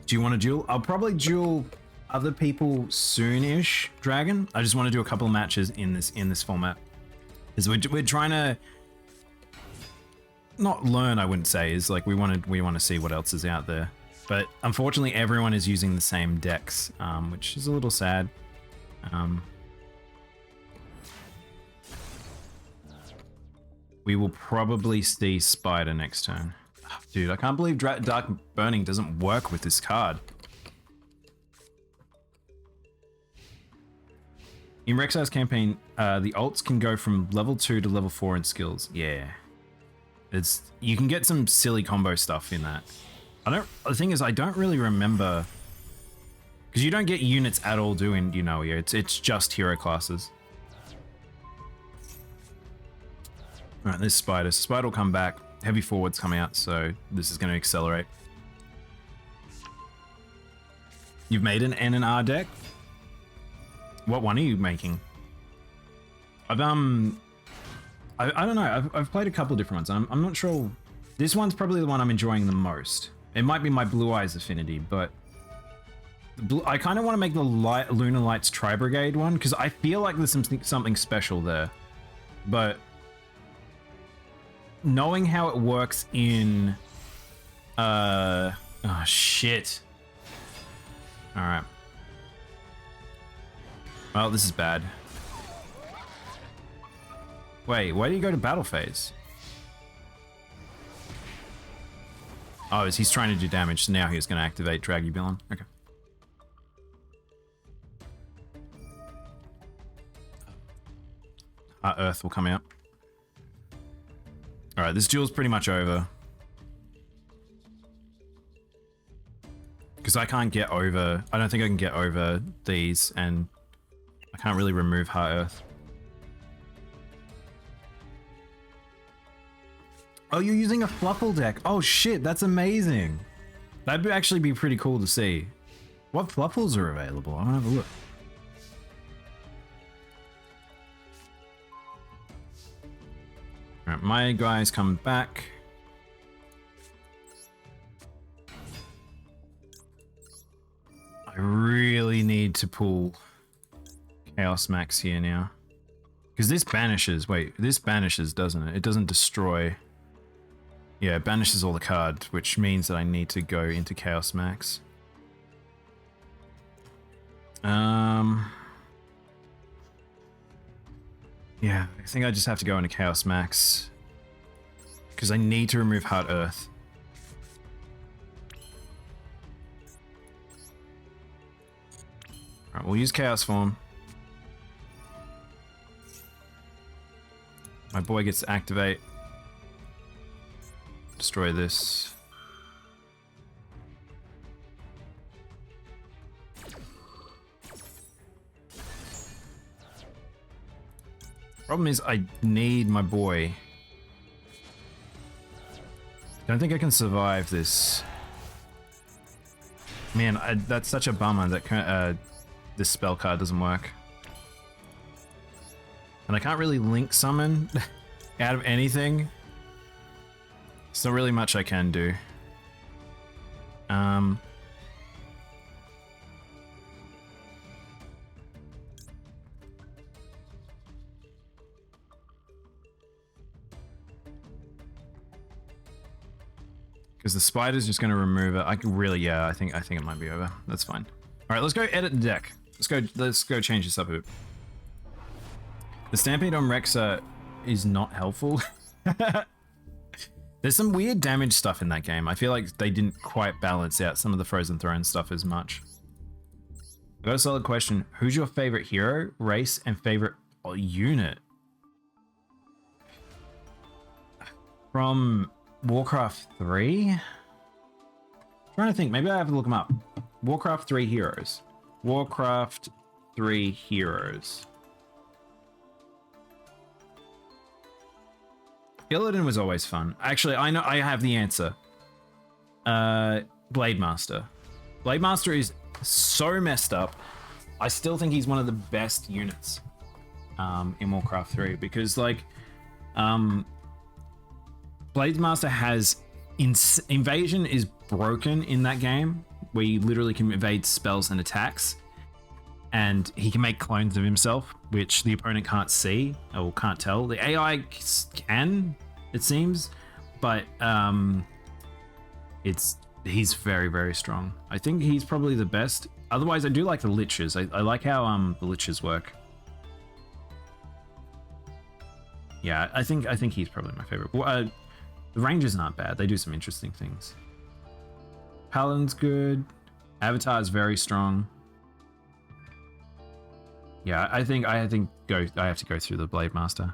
Do you want to duel? I'll probably duel other people soon-ish, Dragon. I just want to do a couple of matches in this format. Because we're trying to not learn, I wouldn't say, is like we want to see what else is out there. But unfortunately, everyone is using the same decks, which is a little sad. We will probably see Spider next turn. Oh, dude, I can't believe Dark Burning doesn't work with this card. In Rek'Sai's campaign, the ults can go from level 2 to level 4 in skills. Yeah. You can get some silly combo stuff in that. The thing is, I don't really remember, because you don't get units at all doing YuGiOh. It's just hero classes. Alright, this Spider. Spider will come back. Heavy forward's coming out, so this is going to accelerate. You've made an N and R deck? What one are you making? I don't know. I've played a couple of different ones. I'm not sure. This one's probably the one I'm enjoying the most. It might be my Blue Eyes affinity, but I kind of want to make the Lunar Lights Tri Brigade one because I feel like there's something special there. But knowing how it works in oh shit. All right. Well, this is bad. Wait, why do you go to battle phase? Oh, he's trying to do damage, so now he's going to activate Dragubillon. Okay. Earth will come out. Alright, this duel's pretty much over. Because I can't get over... I don't think I can get over these, and I can't really remove Heart Earth. Oh, you're using a Fluffle deck. Oh shit, that's amazing. That'd actually be pretty cool to see. What Fluffles are available? I want to have a look. Alright, my guys come back. I really need to pull Chaos Max here now. Because this banishes, wait, this banishes, doesn't it? It doesn't destroy. Yeah, it banishes all the cards, which means that I need to go into Chaos Max. Yeah, I think I just have to go into Chaos Max. Because I need to remove Heart Earth. Alright, we'll use Chaos Form. My boy gets to activate. Destroy this. Problem is, I need my boy. Don't think I can survive this. Man, that's such a bummer that this spell card doesn't work. And I can't really link summon out of anything. There's not really much I can do. Because the spider's just going to remove it. I can really, yeah, I think it might be over. That's fine. All right, let's go edit the deck. Let's go change this up a bit. The Stampede on Rexa is not helpful. There's some weird damage stuff in that game. I feel like they didn't quite balance out some of the Frozen Throne stuff as much. I got a solid question. Who's your favorite hero, race, and favorite unit? From Warcraft 3? Trying to think, maybe I have to look them up. Warcraft 3 heroes. Warcraft 3 heroes. Illidan was always fun. Actually, I know I have the answer. Blade Master. Blade Master is so messed up. I still think he's one of the best units in Warcraft 3 because like Blade Master has invasion is broken in that game where you literally can evade spells and attacks, and he can make clones of himself, which the opponent can't see or can't tell. The AI can, it seems, but he's very, very strong. I think he's probably the best. Otherwise, I do like the Liches. I like how the Liches work. Yeah, I think he's probably my favorite. Well, the Rangers aren't bad. They do some interesting things. Paladin's good. Avatar is very strong. Yeah, I think I have to go through the Blade Master. All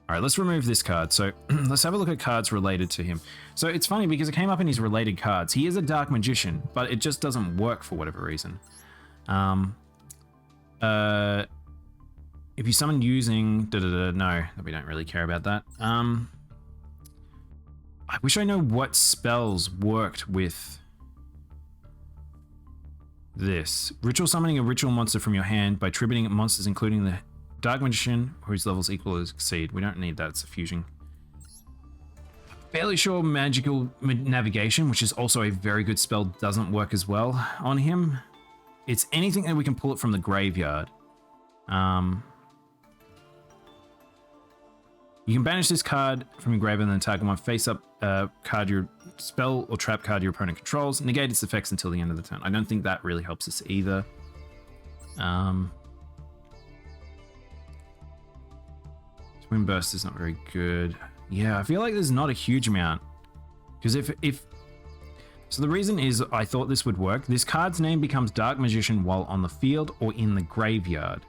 right, let's remove this card. So let's have a look at cards related to him. So it's funny because it came up in his related cards. He is a Dark Magician, but it just doesn't work for whatever reason. If you summon using no, we don't really care about that. I wish I know what spells worked with this. Ritual summoning a ritual monster from your hand by tributing monsters including the Dark Magician whose levels equal or exceed. We don't need that, it's a fusion. Fairly sure Magical Navigation, which is also a very good spell, doesn't work as well on him. It's anything that we can pull it from the graveyard. You can banish this card from your graveyard and then target one face-up card your spell or trap card your opponent controls. Negate its effects until the end of the turn. I don't think that really helps us either. Twin Burst is not very good. Yeah, I feel like there's not a huge amount. Because so the reason is I thought this would work. This card's name becomes Dark Magician while on the field or in the graveyard.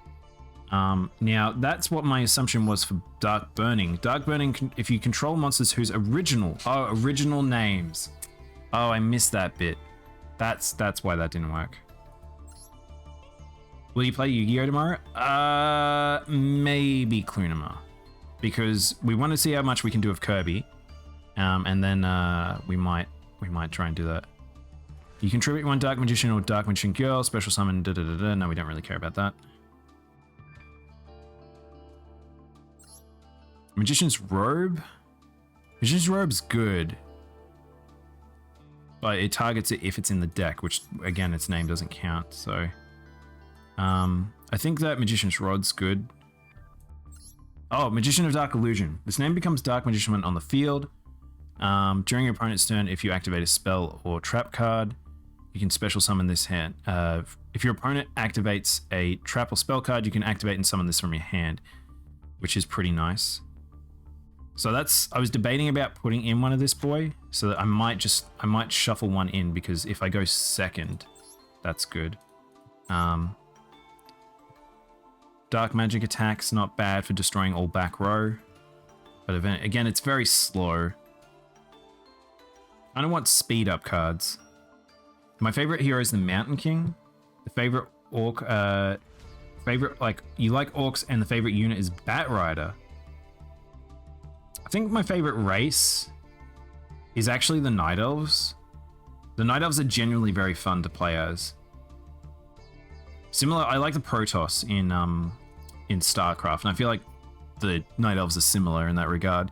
Now, that's what my assumption was for Dark Burning. Dark Burning, if you control monsters whose original names. Oh, I missed that bit. That's why that didn't work. Will you play YuGiOh tomorrow? Maybe Clunama. Because we want to see how much we can do of Kirby. And then we might try and do that. You contribute one Dark Magician or Dark Magician Girl, special summon, No, we don't really care about that. Magician's Robe? Magician's Robe's good. But it targets it if it's in the deck, which, again, its name doesn't count, so... I think that Magician's Rod's good. Oh, Magician of Dark Illusion. This name becomes Dark Magician when on the field. During your opponent's turn, if you activate a spell or trap card, you can special summon this hand. If your opponent activates a trap or spell card, you can activate and summon this from your hand, which is pretty nice. So that's, I was debating about putting in one of this boy, so that I might shuffle one in, because if I go second, that's good. Dark magic attack's not bad for destroying all back row, but again, it's very slow. I don't want speed up cards. My favorite hero is the Mountain King. The favorite orc, you like orcs, and the favorite unit is Bat Rider. I think my favorite race is actually the Night Elves. The Night Elves are genuinely very fun to play as. Similar, I like the Protoss in StarCraft, and I feel like the Night Elves are similar in that regard.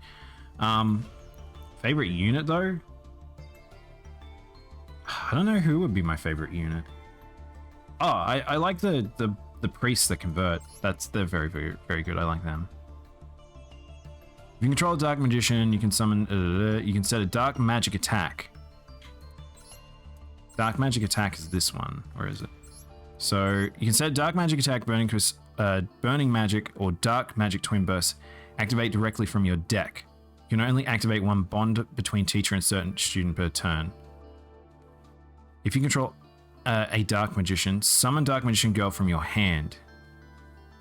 Favorite unit though? I don't know who would be my favorite unit. Oh, I like the priests that convert. They're very, very, very good. I like them. If you control a dark magician, you can summon. You can set a dark magic attack. Dark magic attack is this one, or is it? So you can set dark magic attack, burning magic, or dark magic twin burst. Activate directly from your deck. You can only activate one bond between teacher and certain student per turn. If you control a dark magician, summon dark magician girl from your hand.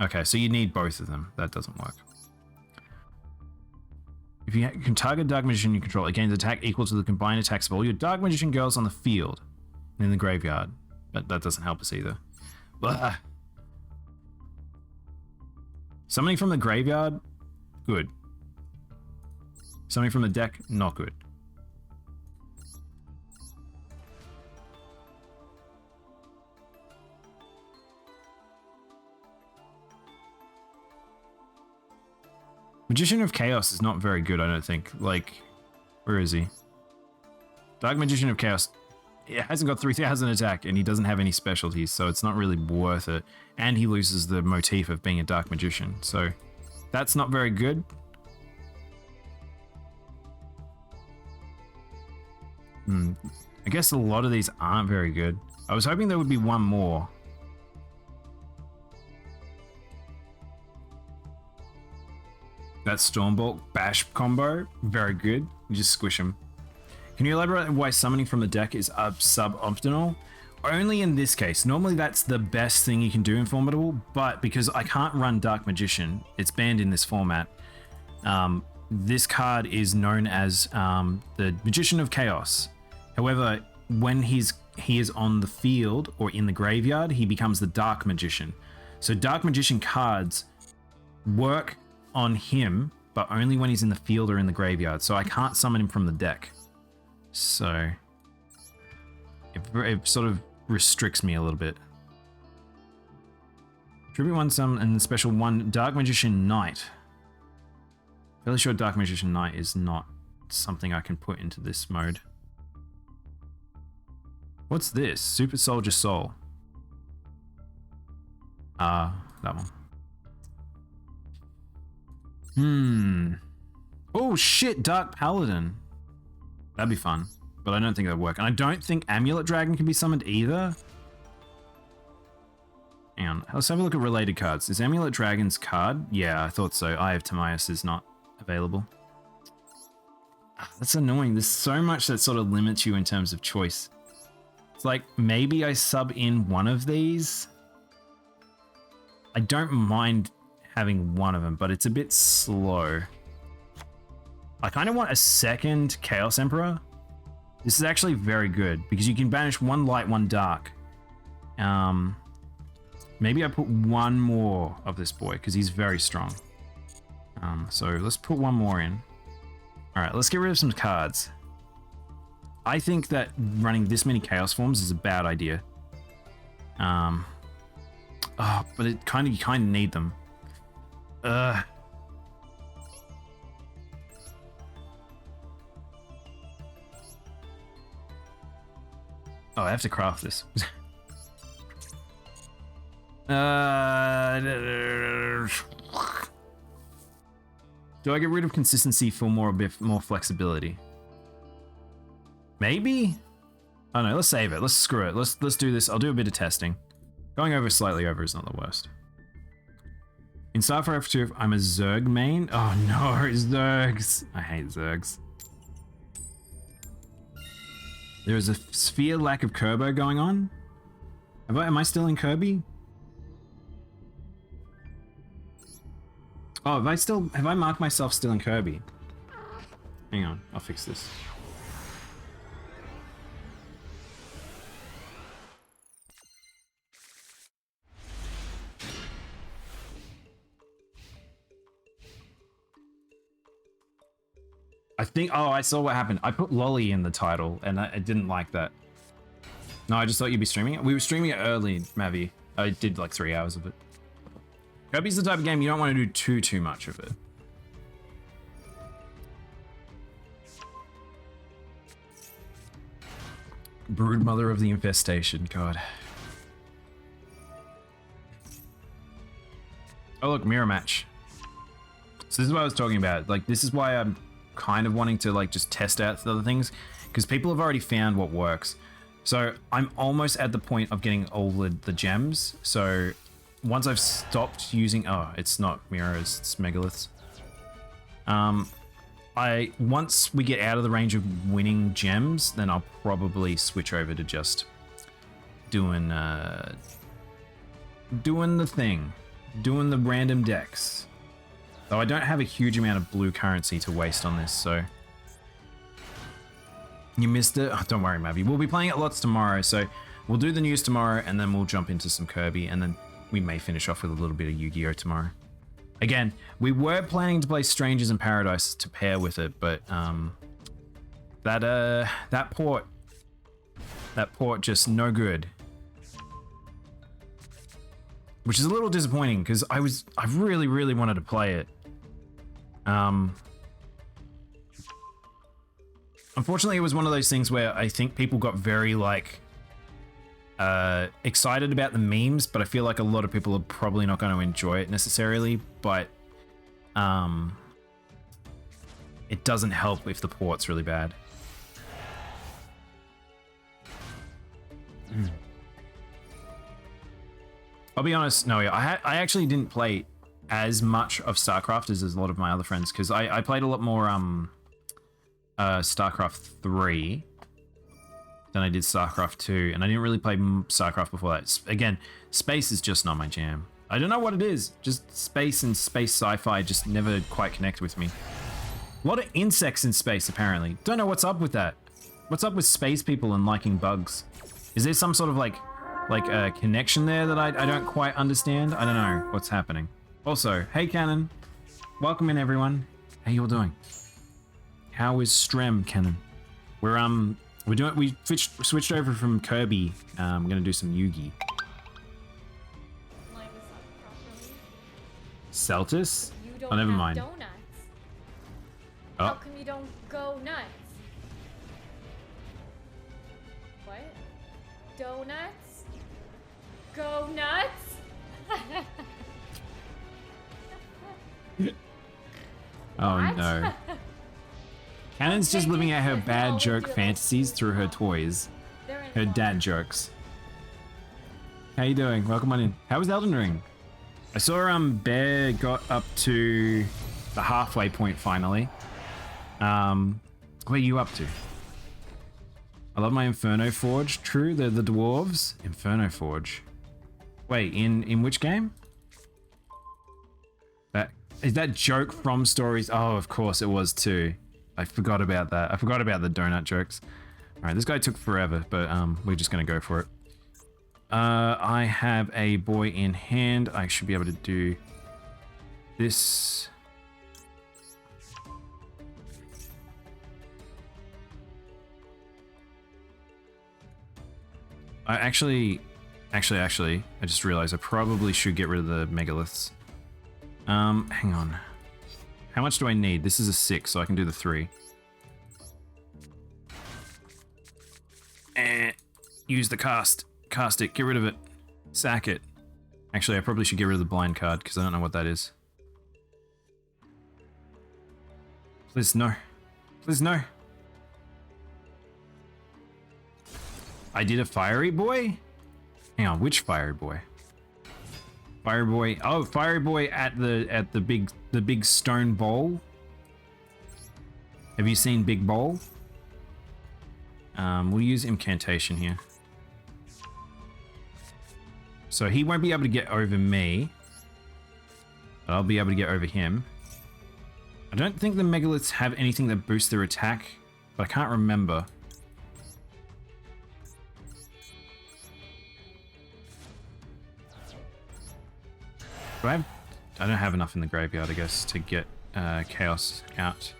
Okay, so you need both of them. That doesn't work. If you can target dark magician you control, it gains attack equal to the combined attacks of all your dark magician girls on the field and in the graveyard. But that doesn't help us either. Blah. Summoning from the graveyard, good. Summoning from the deck, not good. Magician of Chaos is not very good, I don't think. Like, where is he? Dark Magician of Chaos. It hasn't got 3000 attack, and he doesn't have any specialties, so it's not really worth it. And he loses the motif of being a Dark Magician, so that's not very good. I guess a lot of these aren't very good. I was hoping there would be one more. That Stormbolt Bash combo, very good. You just squish him. Can you elaborate on why summoning from the deck is suboptimal? Only in this case. Normally that's the best thing you can do in Formidable, but because I can't run Dark Magician, it's banned in this format. This card is known as the Magician of Chaos. However, when he is on the field or in the graveyard, he becomes the Dark Magician. So Dark Magician cards work on him, but only when he's in the field or in the graveyard. So I can't summon him from the deck. So it sort of restricts me a little bit. Tribute 1 summon and special 1 Dark Magician Knight. Fairly sure Dark Magician Knight is not something I can put into this mode. What's this? Super Soldier Soul. That one. Oh shit, Dark Paladin. That'd be fun, but I don't think that'd work. And I don't think Amulet Dragon can be summoned either. Hang on, let's have a look at related cards. Is Amulet Dragon's card? Yeah, I thought so. Eye of Timaeus is not available. That's annoying. There's so much that sort of limits you in terms of choice. It's like, maybe I sub in one of these. I don't mind having one of them, but it's a bit slow. I kind of want a second Chaos Emperor. This is actually very good because you can banish 1 light, 1 dark. Maybe I put 1 more of this boy because he's very strong. So let's put 1 more in. All right, let's get rid of some cards. I think that running this many Chaos forms is a bad idea. Oh, but you kind of need them. Oh, I have to craft this. Do I get rid of consistency for a bit more flexibility? Maybe? Oh no, let's save it. Let's screw it. Let's do this. I'll do a bit of testing. Going over slightly over is not the worst. In StarCraft 2, I'm a Zerg main. Oh no, Zergs. I hate Zergs. There is a sphere lack of Kerbo going on. Am I still in Kirby? Oh, have I marked myself still in Kirby? Hang on, I'll fix this. I think, oh, I saw what happened. I put Lolly in the title and I didn't like that. No, I just thought you'd be streaming it. We were streaming it early, Mavi. I did like 3 hours of it. Kirby's the type of game you don't want to do too much of it. Brood mother of the infestation, God. Oh look, mirror match. So this is what I was talking about. Like, this is why I'm kind of wanting to like just test out the other things, because people have already found what works. So I'm almost at the point of getting all the gems. So once I've stopped using, oh, it's not mirrors, it's megaliths. Once we get out of the range of winning gems, then I'll probably switch over to just doing the thing, doing the random decks. Though I don't have a huge amount of blue currency to waste on this, so... You missed it? Oh, don't worry, Mavi. We'll be playing it lots tomorrow, so we'll do the news tomorrow, and then we'll jump into some Kirby, and then we may finish off with a little bit of Yu-Gi-Oh! Tomorrow. Again, we were planning to play Strangers in Paradise to pair with it, but that port just no good. Which is a little disappointing, because I really, really wanted to play it. Unfortunately, it was one of those things where I think people got very like excited about the memes, but I feel like a lot of people are probably not going to enjoy it necessarily. But it doesn't help if the port's really bad. I'll be honest, no, I actually didn't play as much of StarCraft as a lot of my other friends, because I played a lot more StarCraft 3 than I did StarCraft 2, and I didn't really play StarCraft before that. Again, space is just not my jam. I don't know what it is, just space and space sci-fi just never quite connect with me. A lot of insects in space, apparently. Don't know what's up with that. What's up with space people and liking bugs? Is there some sort of like a connection there that I don't quite understand? I don't know what's happening. Also, hey Cannon, welcome in everyone. How you all doing? How is Strem, Cannon? We switched over from Kirby. I'm gonna do some Yugi. Celtis? Oh, never mind. Donuts. Oh. How come you don't go nuts? What? Donuts? Go nuts? Oh What? no. Cannon's just living out her bad joke fantasies through her toys. Her dad jokes. How you doing? Welcome on in. How was Elden Ring? I saw Bear got up to the halfway point finally. What are you up to? I love my Inferno Forge. True, they're the dwarves. Inferno Forge. Wait, in which game? Is that joke from Stories? Oh, of course it was too. I forgot about that. I forgot about the donut jokes. All right, this guy took forever, but we're just gonna go for it. I have a boy in hand. I should be able to do this. Actually, I just realized I probably should get rid of the megaliths. Hang on. How much do I need? This is a 6, so I can do the 3. Use the cast. Cast it. Get rid of it. Sack it. Actually, I probably should get rid of the blind card, because I don't know what that is. Please, no. Please, no. I did a fiery boy? Hang on, which fiery boy? Fiery boy. Oh, fiery boy at the big stone bowl. Have you seen Big Bowl? We'll use incantation here. So he won't be able to get over me, but I'll be able to get over him. I don't think the megaliths have anything that boosts their attack, but I can't remember. I don't have enough in the graveyard, I guess, to get chaos out.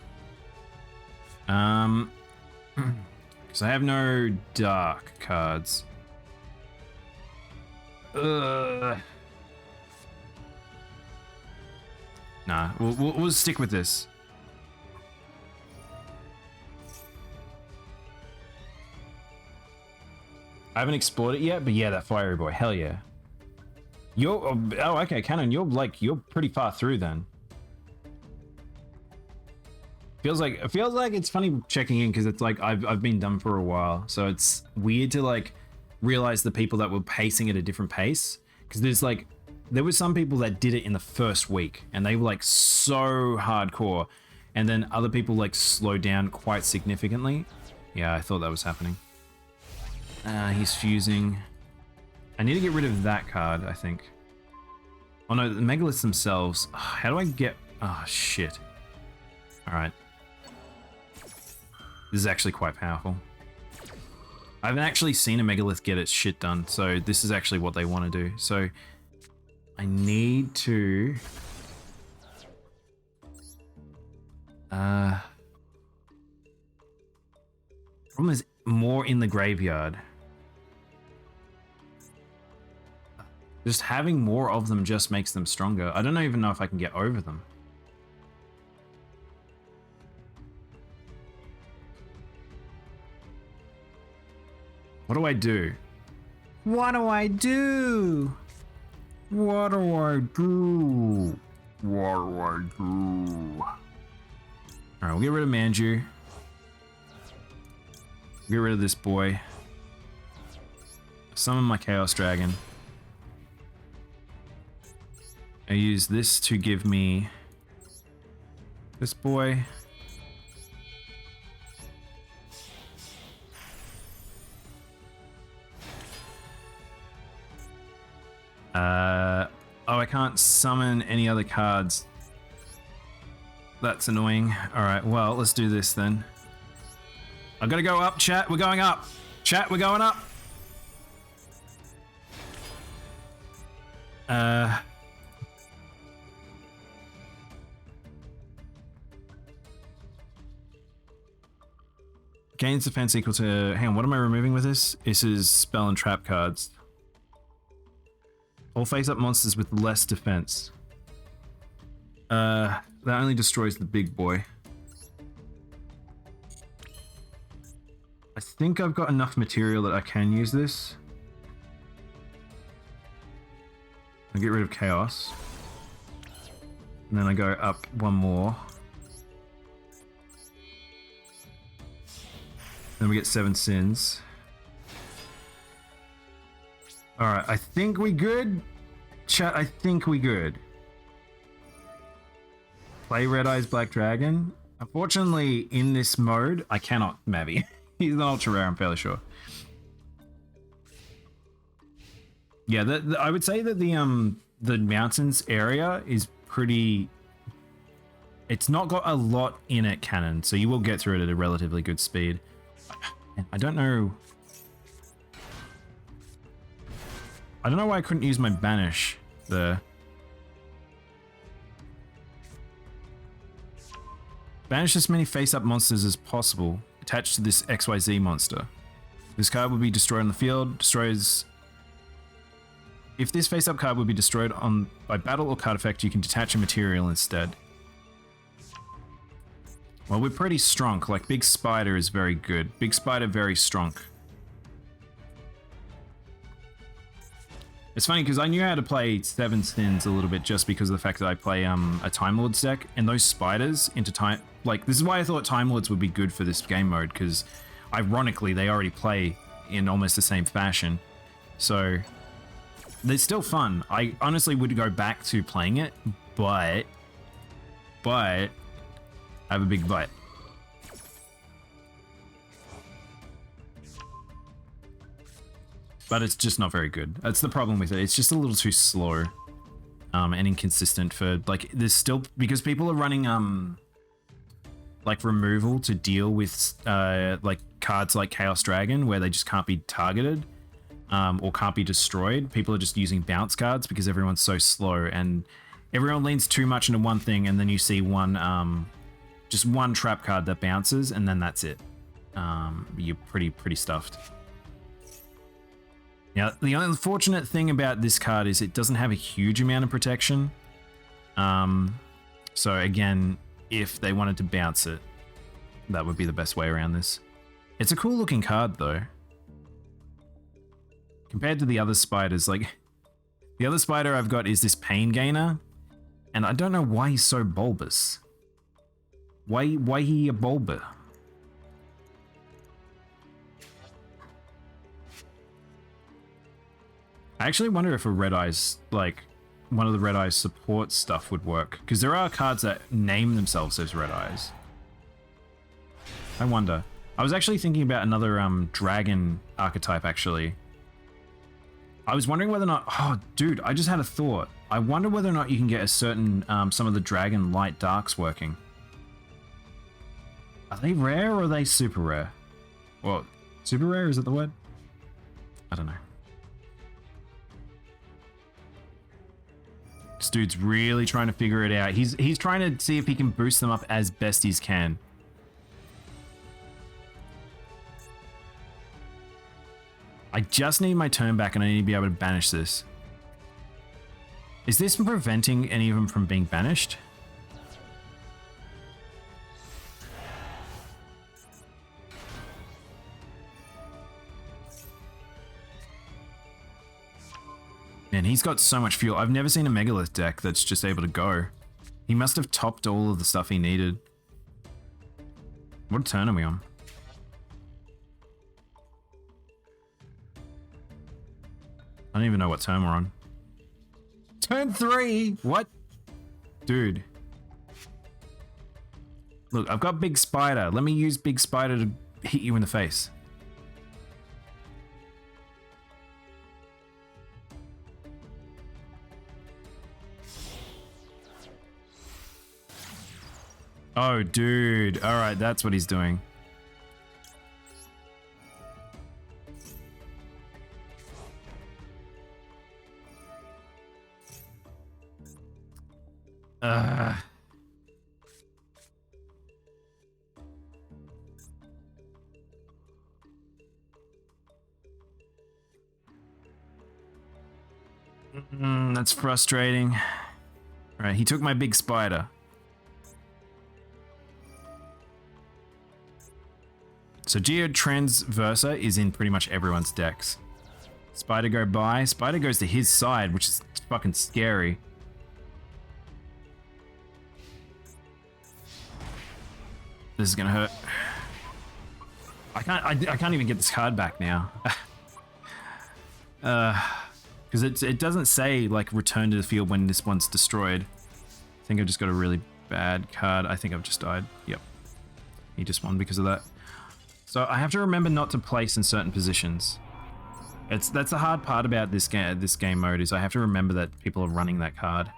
Because I have no dark cards. Nah, we'll stick with this. I haven't explored it yet, but yeah, that fiery boy, hell yeah. You're oh okay, Cannon, you're pretty far through then. Feels like it's funny checking in because it's like I've been done for a while, so it's weird to like realize the people that were pacing at a different pace, because there were some people that did it in the first week and they were like so hardcore, and then other people like slowed down quite significantly. Yeah, I thought that was happening. He's fusing. I need to get rid of that card, I think. Oh no, the megaliths themselves. How do I get... Oh shit. Alright. This is actually quite powerful. I haven't actually seen a megalith get its shit done, so this is actually what they want to do. So I need to... Problem is more in the graveyard. Just having more of them just makes them stronger. I don't even know if I can get over them. What do I do? What do I do? What do I do? What do I do? Alright, we'll get rid of Manju. Get rid of this boy. Summon my Chaos Dragon. I use this to give me this boy. Oh, I can't summon any other cards. That's annoying. Alright, well, let's do this then. I gotta go up, chat. We're going up. Chat, we're going up. Gains defense equal to... Hang on, what am I removing with this? This is spell and trap cards. All face-up monsters with less defense. That only destroys the big boy. I think I've got enough material that I can use this. I get rid of chaos. And then I go up one more. Then we get 7 sins. Alright, I think we good. Chat, I think we good. Play Red Eyes Black Dragon. Unfortunately, in this mode, I cannot Mavi. He's an ultra rare, I'm fairly sure. Yeah, I would say that the mountains area is pretty... It's not got a lot in it, Cannon, so you will get through it at a relatively good speed. I don't know... I don't know why I couldn't use my banish there. Banish as many face-up monsters as possible attached to this XYZ monster. This card will be destroyed on the field. Destroys... If this face-up card will be destroyed by battle or card effect, you can detach a material instead. Well, we're pretty strong. Like, Big Spider is very good. Big Spider, very strong. It's funny because I knew how to play 7 Sins a little bit just because of the fact that I play a Time Lords deck, and those spiders into time... Like, this is why I thought Time Lords would be good for this game mode, because ironically they already play in almost the same fashion. So they're still fun. I honestly would go back to playing it, but I have a big but. But it's just not very good. That's the problem with it. It's just a little too slow and inconsistent for, like, there's still, because people are running like removal to deal with like cards like Chaos Dragon where they just can't be targeted or can't be destroyed. People are just using bounce cards because everyone's so slow and everyone leans too much into one thing, and then you see one just one trap card that bounces, and then that's it. You're pretty stuffed. Now, the unfortunate thing about this card is it doesn't have a huge amount of protection. So again, if they wanted to bounce it, that would be the best way around this. It's a cool looking card though. Compared to the other spiders, like the other spider I've got is this Pain Gainer, and I don't know why he's so bulbous. Why he a bulber? I actually wonder if a Red Eyes, like one of the Red Eyes support stuff would work, because there are cards that name themselves as Red Eyes. I wonder. I was actually thinking about another dragon archetype actually. I was wondering whether or not, oh dude, I just had a thought. I wonder whether or not you can get a certain, some of the dragon light darks working. Are they rare or are they super rare? Well, super rare, is that the word? I don't know. This dude's really trying to figure it out. He's trying to see if he can boost them up as best he can. I just need my turn back and I need to be able to banish this. Is this preventing any of them from being banished? Man, he's got so much fuel. I've never seen a Megalith deck that's just able to go. He must have topped all of the stuff he needed. What turn are we on? I don't even know what turn we're on. Turn 3! What? Dude. Look, I've got Big Spider. Let me use Big Spider to hit you in the face. Oh, dude. All right, that's what he's doing. That's frustrating. All right, he took my Big Spider. So Geotransversa is in pretty much everyone's decks. Spider go by. Spider goes to his side, which is fucking scary. This is gonna hurt. I can't even get this card back now. Because it doesn't say like return to the field when this one's destroyed. I think I've just got a really bad card. I think I've just died. Yep. He just won because of that. So I have to remember not to place in certain positions. That's the hard part about this game mode, is I have to remember that people are running that card.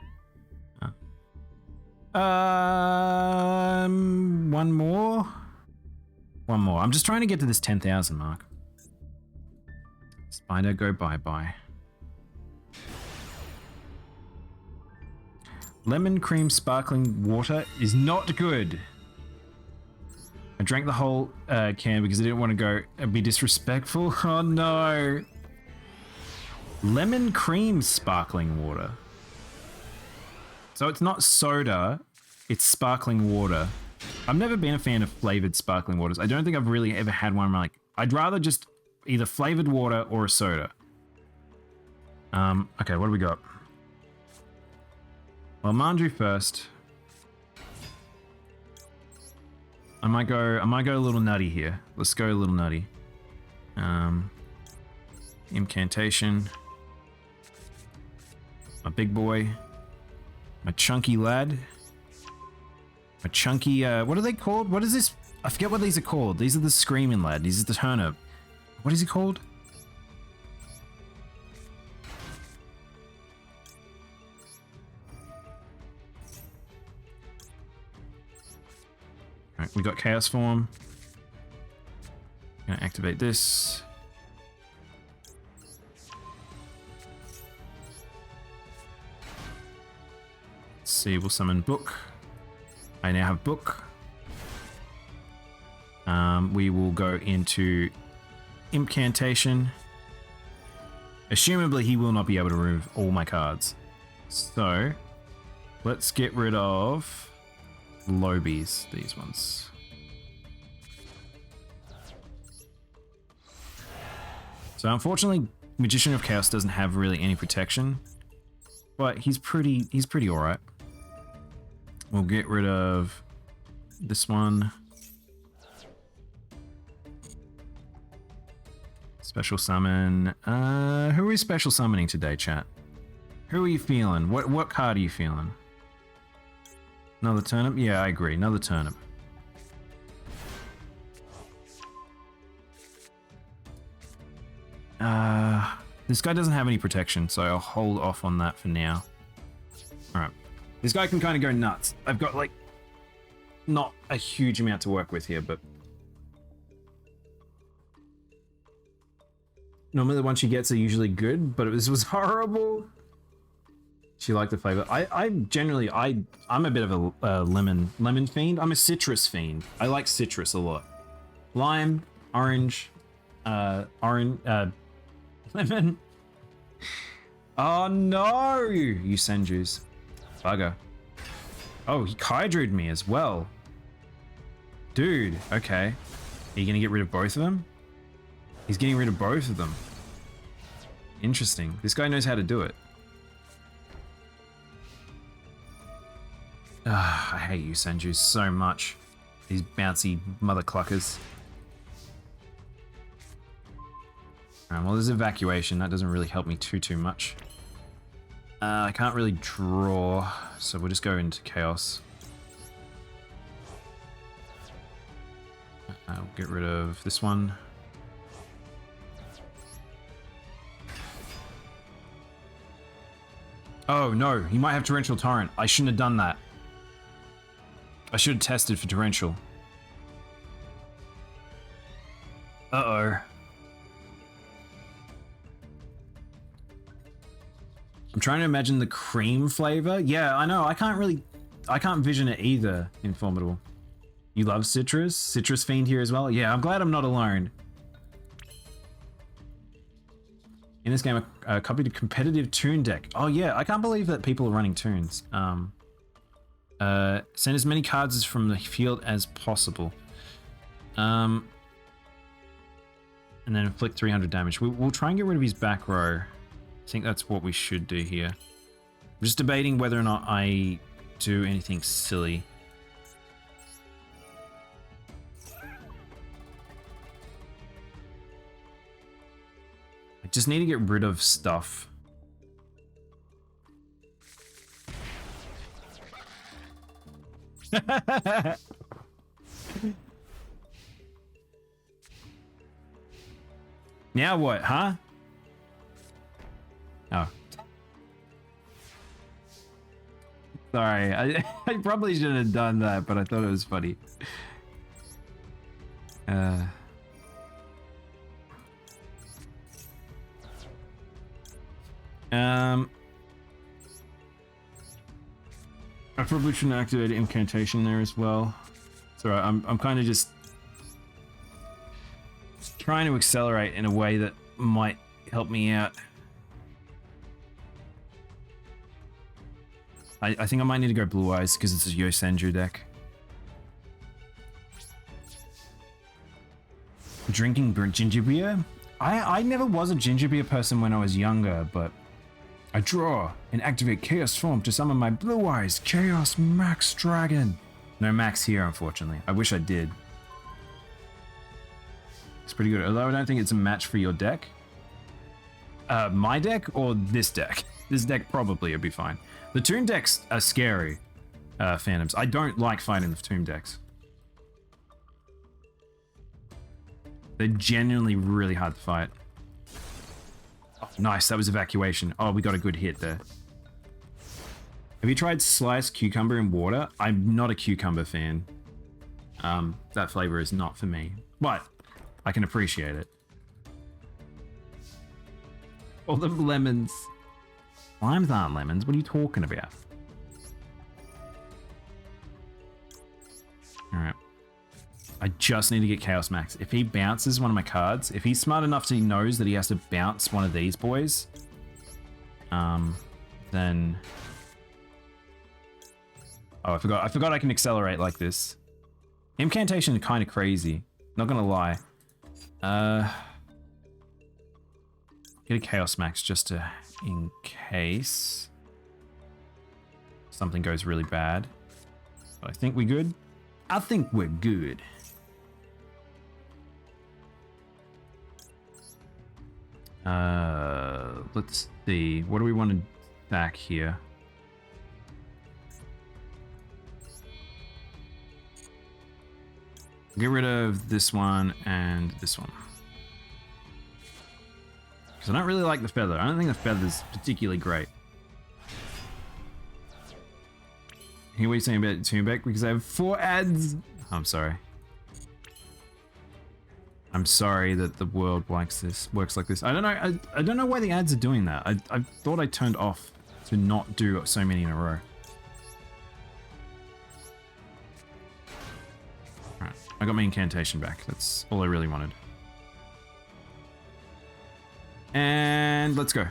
One more. I'm just trying to get to this 10,000 mark. Spider go bye-bye. Lemon cream sparkling water is not good. I drank the whole can because I didn't want to go and be disrespectful. Oh no. Lemon cream sparkling water. So it's not soda, it's sparkling water. I've never been a fan of flavored sparkling waters. I don't think I've really ever had one where I'm like, I'd rather just either flavored water or a soda. Okay, what do we got? Well, Manju first. I might go a little nutty here. Let's go a little nutty. Incantation. My big boy. My chunky lad. My chunky, what are they called? What is this? I forget what these are called. These are the screaming lad. These are the turnip. What is he called? Alright, we got Chaos Form. Gonna activate this. Let's see, we'll summon Book. I now have Book. We will go into Incantation. Assumably, he will not be able to remove all my cards. So, let's get rid of Lobies, these ones. So unfortunately, Magician of Chaos doesn't have really any protection, but he's pretty alright. We'll get rid of this one. Special summon. Who are we special summoning today, chat? Who are you feeling? What card are you feeling? Another turnip? Yeah, I agree. Another turnip. This guy doesn't have any protection, so I'll hold off on that for now. Alright. This guy can kind of go nuts. I've got, like, not a huge amount to work with here, but... Normally the ones she gets are usually good, but this was horrible. She liked the flavor. I'm a bit of a lemon fiend. I'm a citrus fiend. I like citrus a lot. Lime, orange, lemon. Oh no, you Senjus. Bugger. Oh, he Kydroed me as well. Dude, okay. Are you gonna get rid of both of them? He's getting rid of both of them. Interesting. This guy knows how to do it. I hate you, Senju, so much. These bouncy mother cluckers. Well, there's evacuation. That doesn't really help me too much. I can't really draw, so we'll just go into chaos. I'll get rid of this one. Oh no, he might have Torrential Torrent. I shouldn't have done that. I should have tested for Torrential. Uh-oh. I'm trying to imagine the cream flavor. Yeah, I know. I can't vision it either, Informable. You love citrus? Citrus fiend here as well? Yeah, I'm glad I'm not alone. In this game, I copied a competitive toon deck. Oh yeah, I can't believe that people are running toons. Send as many cards as from the field as possible. And then inflict 300 damage. We'll try and get rid of his back row. I think that's what we should do here. I'm just debating whether or not I do anything silly. I just need to get rid of stuff. Now what, huh? Oh. Sorry, I probably shouldn't have done that, but I thought it was funny. I probably shouldn't activate incantation there as well. It's alright, I'm kind of just trying to accelerate in a way that might help me out. I think I might need to go Blue Eyes because it's a YuGiOh Senju deck. Drinking ginger beer? I never was a ginger beer person when I was younger, but I draw and activate Chaos Form to summon my Blue Eyes Chaos Max Dragon. No Max here, unfortunately. I wish I did. It's pretty good, although I don't think it's a match for your deck. My deck or this deck? This deck probably would be fine. The Tomb decks are scary, Phantoms. I don't like fighting the Tomb decks. They're genuinely really hard to fight. Oh, nice, that was evacuation. Oh, we got a good hit there. Have you tried sliced cucumber in water? I'm not a cucumber fan. That flavor is not for me, but I can appreciate it. All the lemons. Limes aren't lemons. What are you talking about? Alright. I just need to get Chaos Max. If he bounces one of my cards, if he's smart enough to knows that he has to bounce one of these boys, then... Oh, I forgot I can accelerate like this. Incantation is kind of crazy. Not gonna lie. Get a Chaos Max just to, in case something goes really bad. But I think we're good. I think we're good. Let's see. What do we want to stack here? Get rid of this one and this one. Because I don't really like the feather. I don't think the feather's particularly great. Hear what you're saying about Toonbeck? Because I have 4 ads. I'm sorry. I'm sorry that the world likes this, works like this. I don't know. I don't know why the ads are doing that. I thought I turned off to not do so many in a row. Alright, I got my incantation back. That's all I really wanted. And let's go.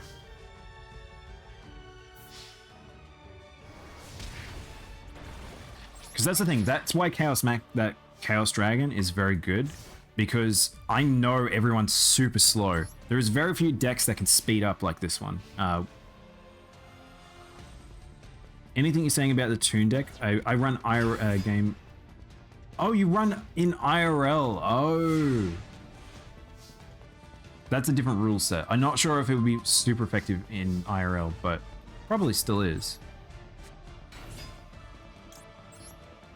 Because that's the thing. That's why that Chaos Dragon is very good. Because I know everyone's super slow. There is very few decks that can speed up like this one. Anything you're saying about the Toon deck? I run game. Oh, you run in IRL. Oh. That's a different rule set. I'm not sure if it would be super effective in IRL, but probably still is.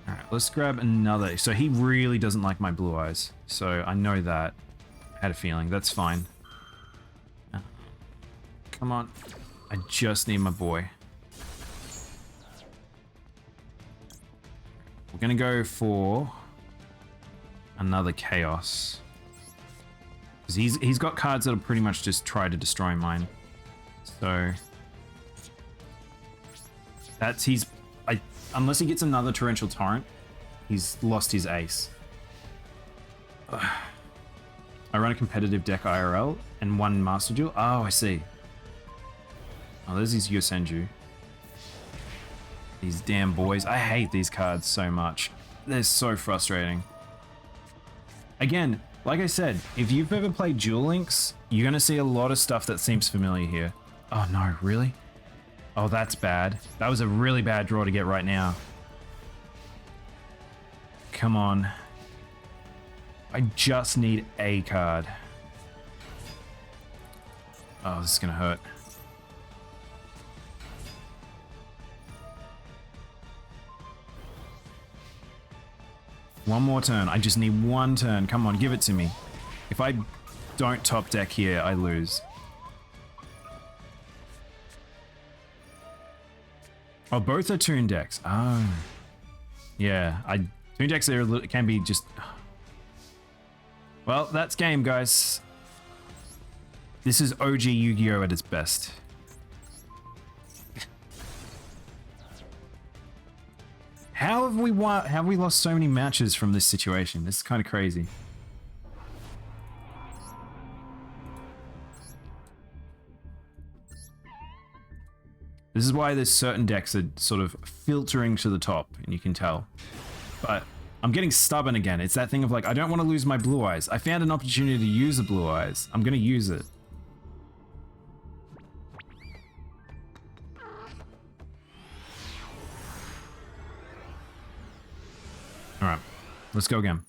Alright, let's grab another. So he really doesn't like my blue eyes. So I know that. I had a feeling. That's fine. Come on. I just need my boy. We're gonna go for another Chaos. Because he's got cards that'll pretty much just try to destroy mine. So that's unless he gets another Torrential Torrent, he's lost his ace. Ugh. I run a competitive deck IRL and 1 MasterDuel. Oh, I see. Oh, there's his Yosenju. These damn boys. I hate these cards so much. They're so frustrating. Again, like I said, if you've ever played Duel Links, you're going to see a lot of stuff that seems familiar here. Oh no, really? Oh, that's bad. That was a really bad draw to get right now. Come on. I just need a card. Oh, this is gonna hurt. One more turn. I just need 1 turn. Come on, give it to me. If I don't top deck here, I lose. Oh, both are Toon decks. Oh. Yeah, Toon decks can be just... Well, that's game, guys. This is OG Yu-Gi-Oh! At its best. How have we won? How have we lost so many matches from this situation? This is kind of crazy. This is why there's certain decks that sort of filtering to the top, and you can tell. But I'm getting stubborn again. It's that thing of like, I don't want to lose my blue eyes. I found an opportunity to use the blue eyes. I'm going to use it. All right, let's go again.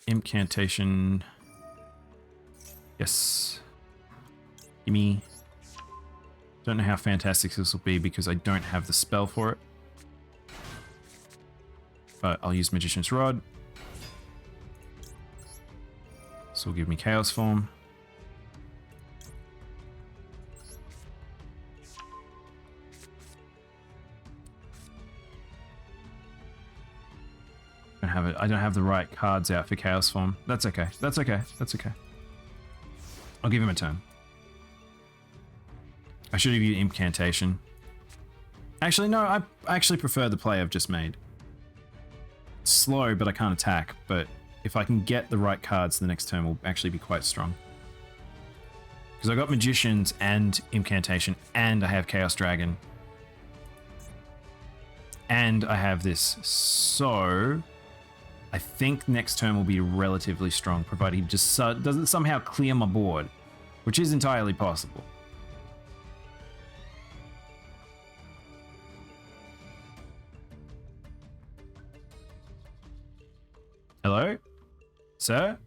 Incantation. Yes. Gimme. Don't know how fantastic this will be because I don't have the spell for it. But I'll use Magician's Rod. This will give me Chaos Form. I don't have the right cards out for Chaos Form. That's okay. That's okay. That's okay. I'll give him a turn. I should have used Incantation. Actually, no, I actually prefer the play I've just made. It's slow, but I can't attack. But if I can get the right cards, the next turn will actually be quite strong. Because I got Magicians and Incantation, and I have Chaos Dragon. And I have this, so I think next turn will be relatively strong, provided he just doesn't somehow clear my board, which is entirely possible. Hello? Sir?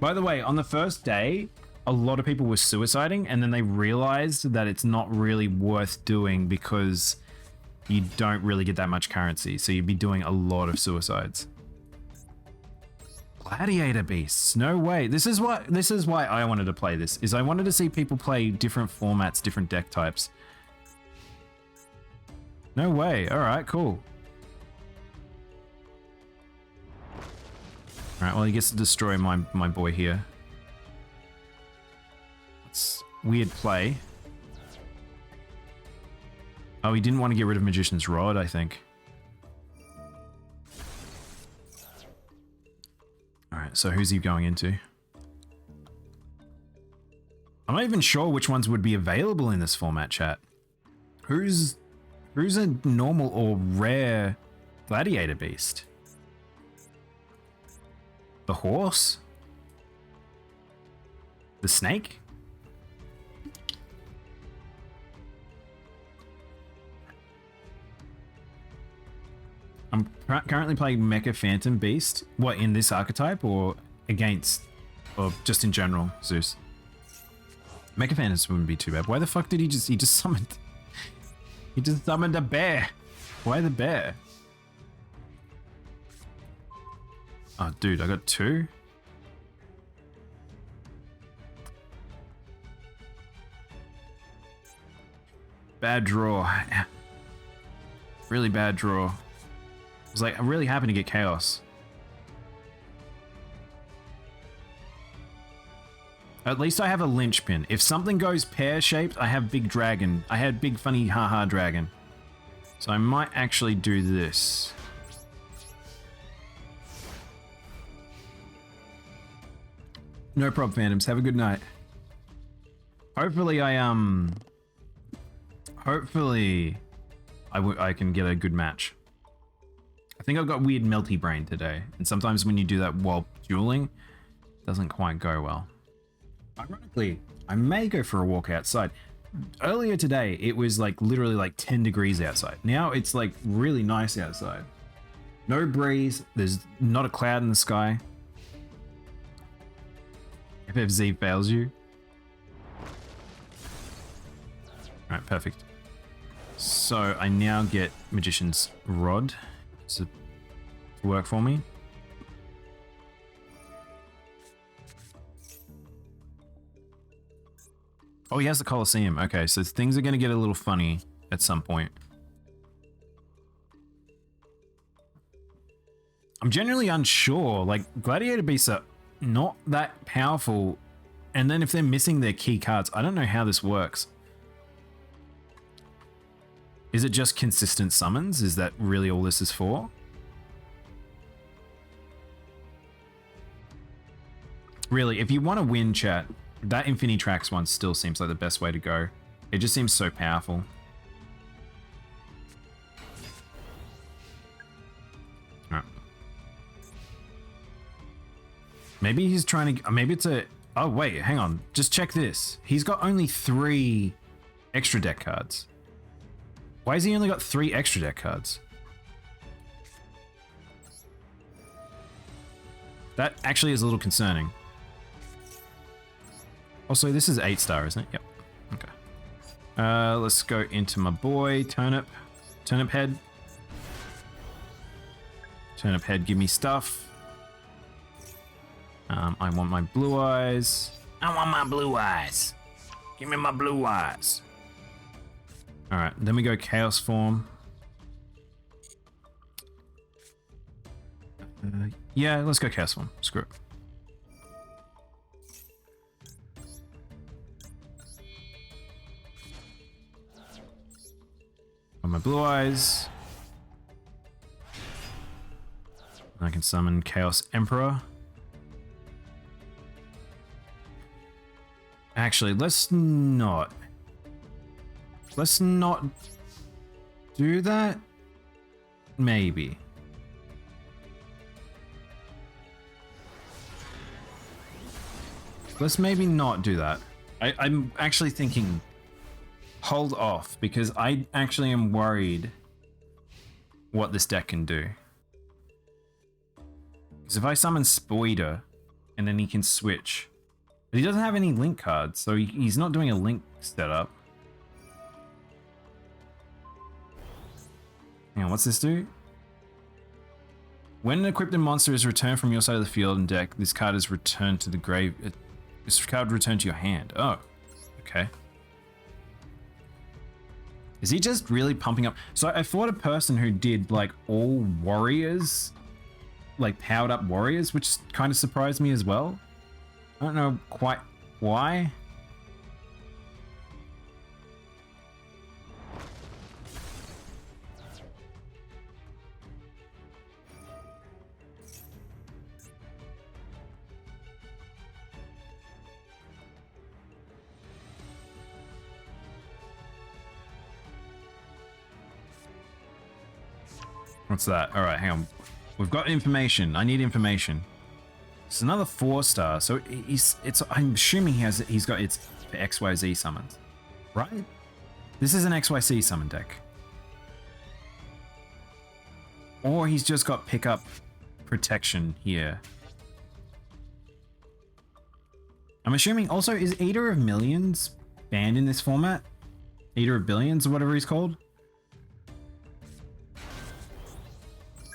By the way, on the first day, a lot of people were suiciding, and then they realized that it's not really worth doing because you don't really get that much currency, so you'd be doing a lot of suicides. Gladiator Beasts, no way. This is why I wanted to play this, is I wanted to see people play different formats, different deck types. No way. All right, cool. All right, well, he gets to destroy my boy here. It's weird play. Oh, he didn't want to get rid of Magician's Rod, I think. Alright, so who's he going into? I'm not even sure which ones would be available in this format, chat. Who's a normal or rare Gladiator Beast? The horse? The snake? I'm currently playing Mecha Phantom Beast. What, in this archetype or against, or just in general, Zeus? Mecha Phantoms wouldn't be too bad. Why the fuck did he just summoned? He just summoned a bear. Why the bear? Oh, dude, I got two? Bad draw. Really bad draw. I was like, I'm really happy to get Chaos. At least I have a linchpin. If something goes pear-shaped, I have Big Dragon. I had Big Funny Haha Dragon. So I might actually do this. No problem, Phantoms. Have a good night. Hopefully I can get a good match. I think I've got weird melty brain today, and sometimes when you do that while dueling, it doesn't quite go well. Ironically, I may go for a walk outside. Earlier today, it was like literally like 10 degrees outside. Now it's like really nice outside. No breeze, there's not a cloud in the sky. FFZ fails you. Alright, perfect. So I now get Magician's Rod to work for me. Oh, he has the Colosseum. Okay, so things are going to get a little funny at some point. I'm generally unsure. Like, Gladiator Beasts are not that powerful. And then if they're missing their key cards, I don't know how this works. Is it just consistent summons? Is that really all this is for? Really, if you want to win, chat, that Infinitrax one still seems like the best way to go. It just seems so powerful. Alright. Maybe he's trying to... Maybe it's a... Oh, wait, hang on. Just check this. He's got only 3 extra deck cards. Why has he only got 3 extra deck cards? That actually is a little concerning. Also, this is 8-star, isn't it? Yep. Okay. Let's go into my boy, Turnip. Turnip Head. Turnip Head, give me stuff. I want my blue eyes. I want my blue eyes. Give me my blue eyes. Alright, then we go Chaos Form. Yeah, let's go Chaos Form. Screw it. On my blue eyes. I can summon Chaos Emperor. Actually, let's not do that. Maybe. Let's maybe not do that. I'm actually thinking hold off because I actually am worried what this deck can do. Because if I summon Spoider and then he can switch, but he doesn't have any link cards, so he's not doing a link setup. Hang on, what's this do? When an equipped monster is returned from your side of the field and deck, this card is returned to the grave. This card returned to your hand. Oh, okay. Is he just really pumping up? So I fought a person who did like all warriors, like powered up warriors, which kind of surprised me as well. I don't know quite why. What's that? All right, hang on. We've got information. I need information. It's another 4-star. So I'm assuming he's got its XYZ summons, right? This is an XYZ summon deck. Or he's just got pickup protection here. I'm assuming also, is Eater of Millions banned in this format? Eater of Billions or whatever he's called?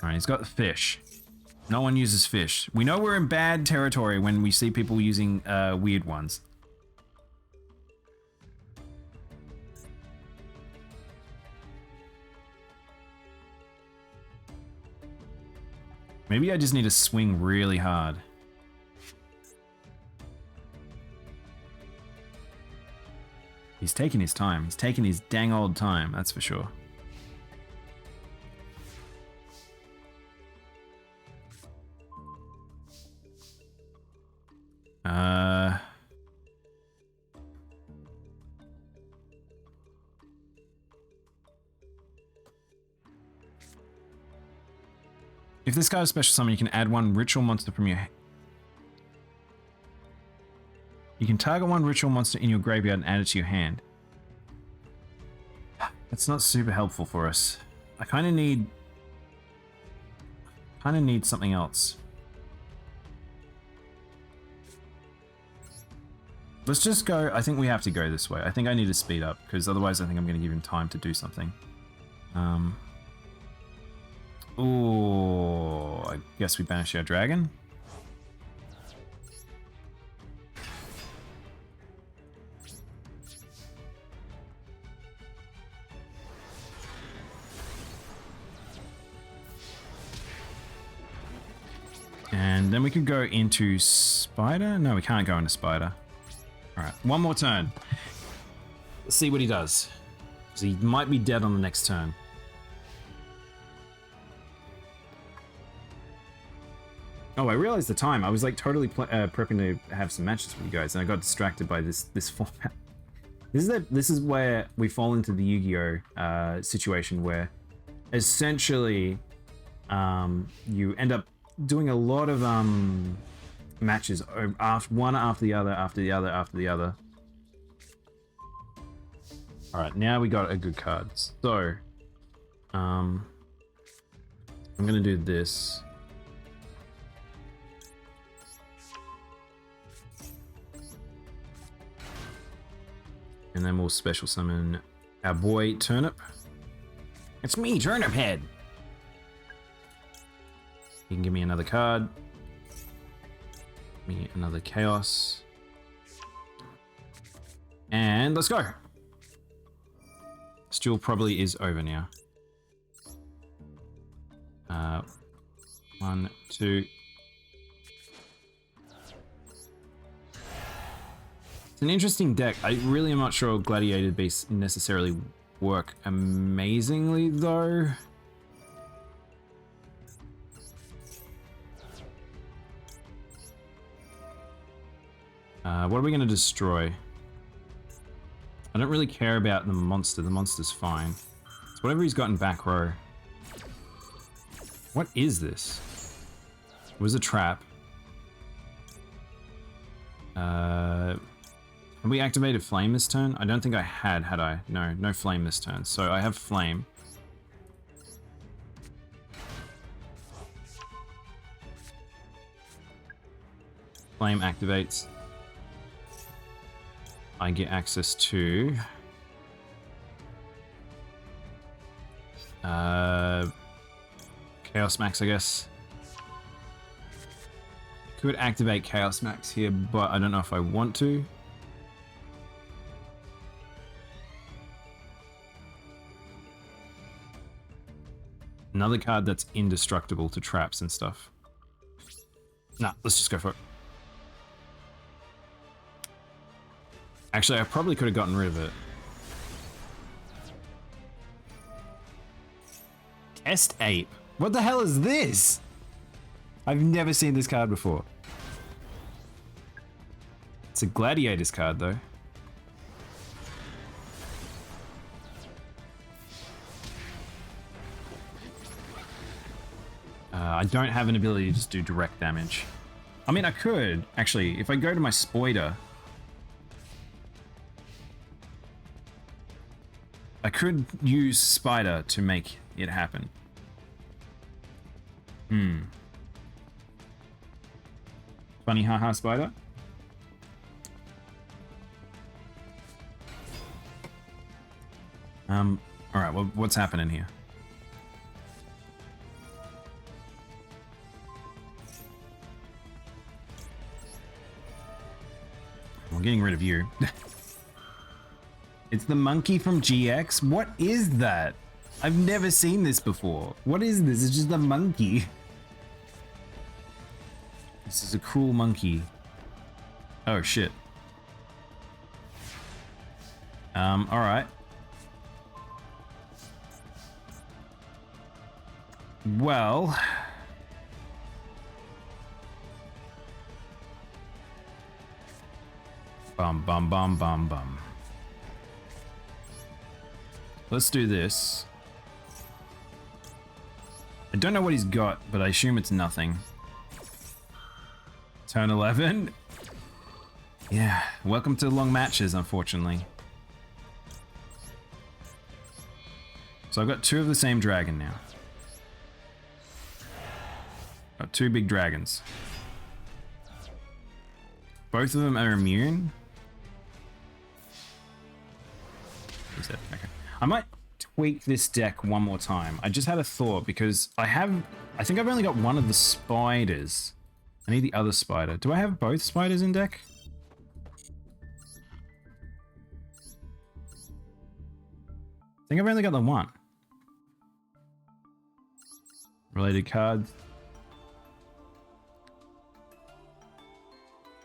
Alright, he's got the fish. No one uses fish. We know we're in bad territory when we see people using weird ones. Maybe I just need to swing really hard. He's taking his time. He's taking his dang old time, that's for sure. If this card is special summon, you can add one ritual monster from your... You can target one ritual monster in your graveyard and add it to your hand. That's not super helpful for us. I kind of need something else. Let's just go. I think we have to go this way. I think I need to speed up because otherwise I think I'm going to give him time to do something. Oh, I guess we banish our dragon. And then we could go into Spider. No, we can't go into Spider. All right, one more turn. Let's see what he does. So he might be dead on the next turn. Oh, I realized the time. I was like totally prepping to have some matches with you guys, and I got distracted by this format. This is where we fall into the Yu-Gi-Oh situation where essentially you end up doing a lot of matches one after the other, after the other, after the other. All right, now we got a good card. So, I'm gonna do this. And then we'll special summon our boy Turnip. It's me, Turnip Head. You can give me another card. Give me another Chaos. And let's go. This duel probably is over now. 1, 2. It's an interesting deck. I really am not sure Gladiator Beasts necessarily work amazingly though. What are we going to destroy? I don't really care about the monster. The monster's fine. It's whatever he's got in back row. What is this? It was a trap. Have we activated flame this turn? I don't think I had I? No, no flame this turn. So I have flame. Flame activates. I get access to Chaos Max, I guess. Could activate Chaos Max here, but I don't know if I want to. Another card that's indestructible to traps and stuff. Nah, let's just go for it. Actually, I probably could have gotten rid of it. Test Ape. What the hell is this? I've never seen this card before. It's a Gladiators card, though. I don't have an ability to just do direct damage. I mean, I could, actually, if I go to my Spoider, I could use Spider to make it happen. Funny haha Spider. Alright, well, what's happening here? We're getting rid of you. It's the monkey from GX? What is that? I've never seen this before. What is this? It's just a monkey. This is a cruel monkey. Oh shit. Alright. Well... Bum bum bum bum bum. Let's do this. I don't know what he's got, but I assume it's nothing. Turn 11? Yeah, welcome to long matches, unfortunately. So I've got two of the same dragon now. Got two big dragons. Both of them are immune. Is that okay? I might tweak this deck one more time. I just had a thought because I think I've only got one of the spiders. I need the other spider. Do I have both spiders in deck? I think I've only got the one. Related cards.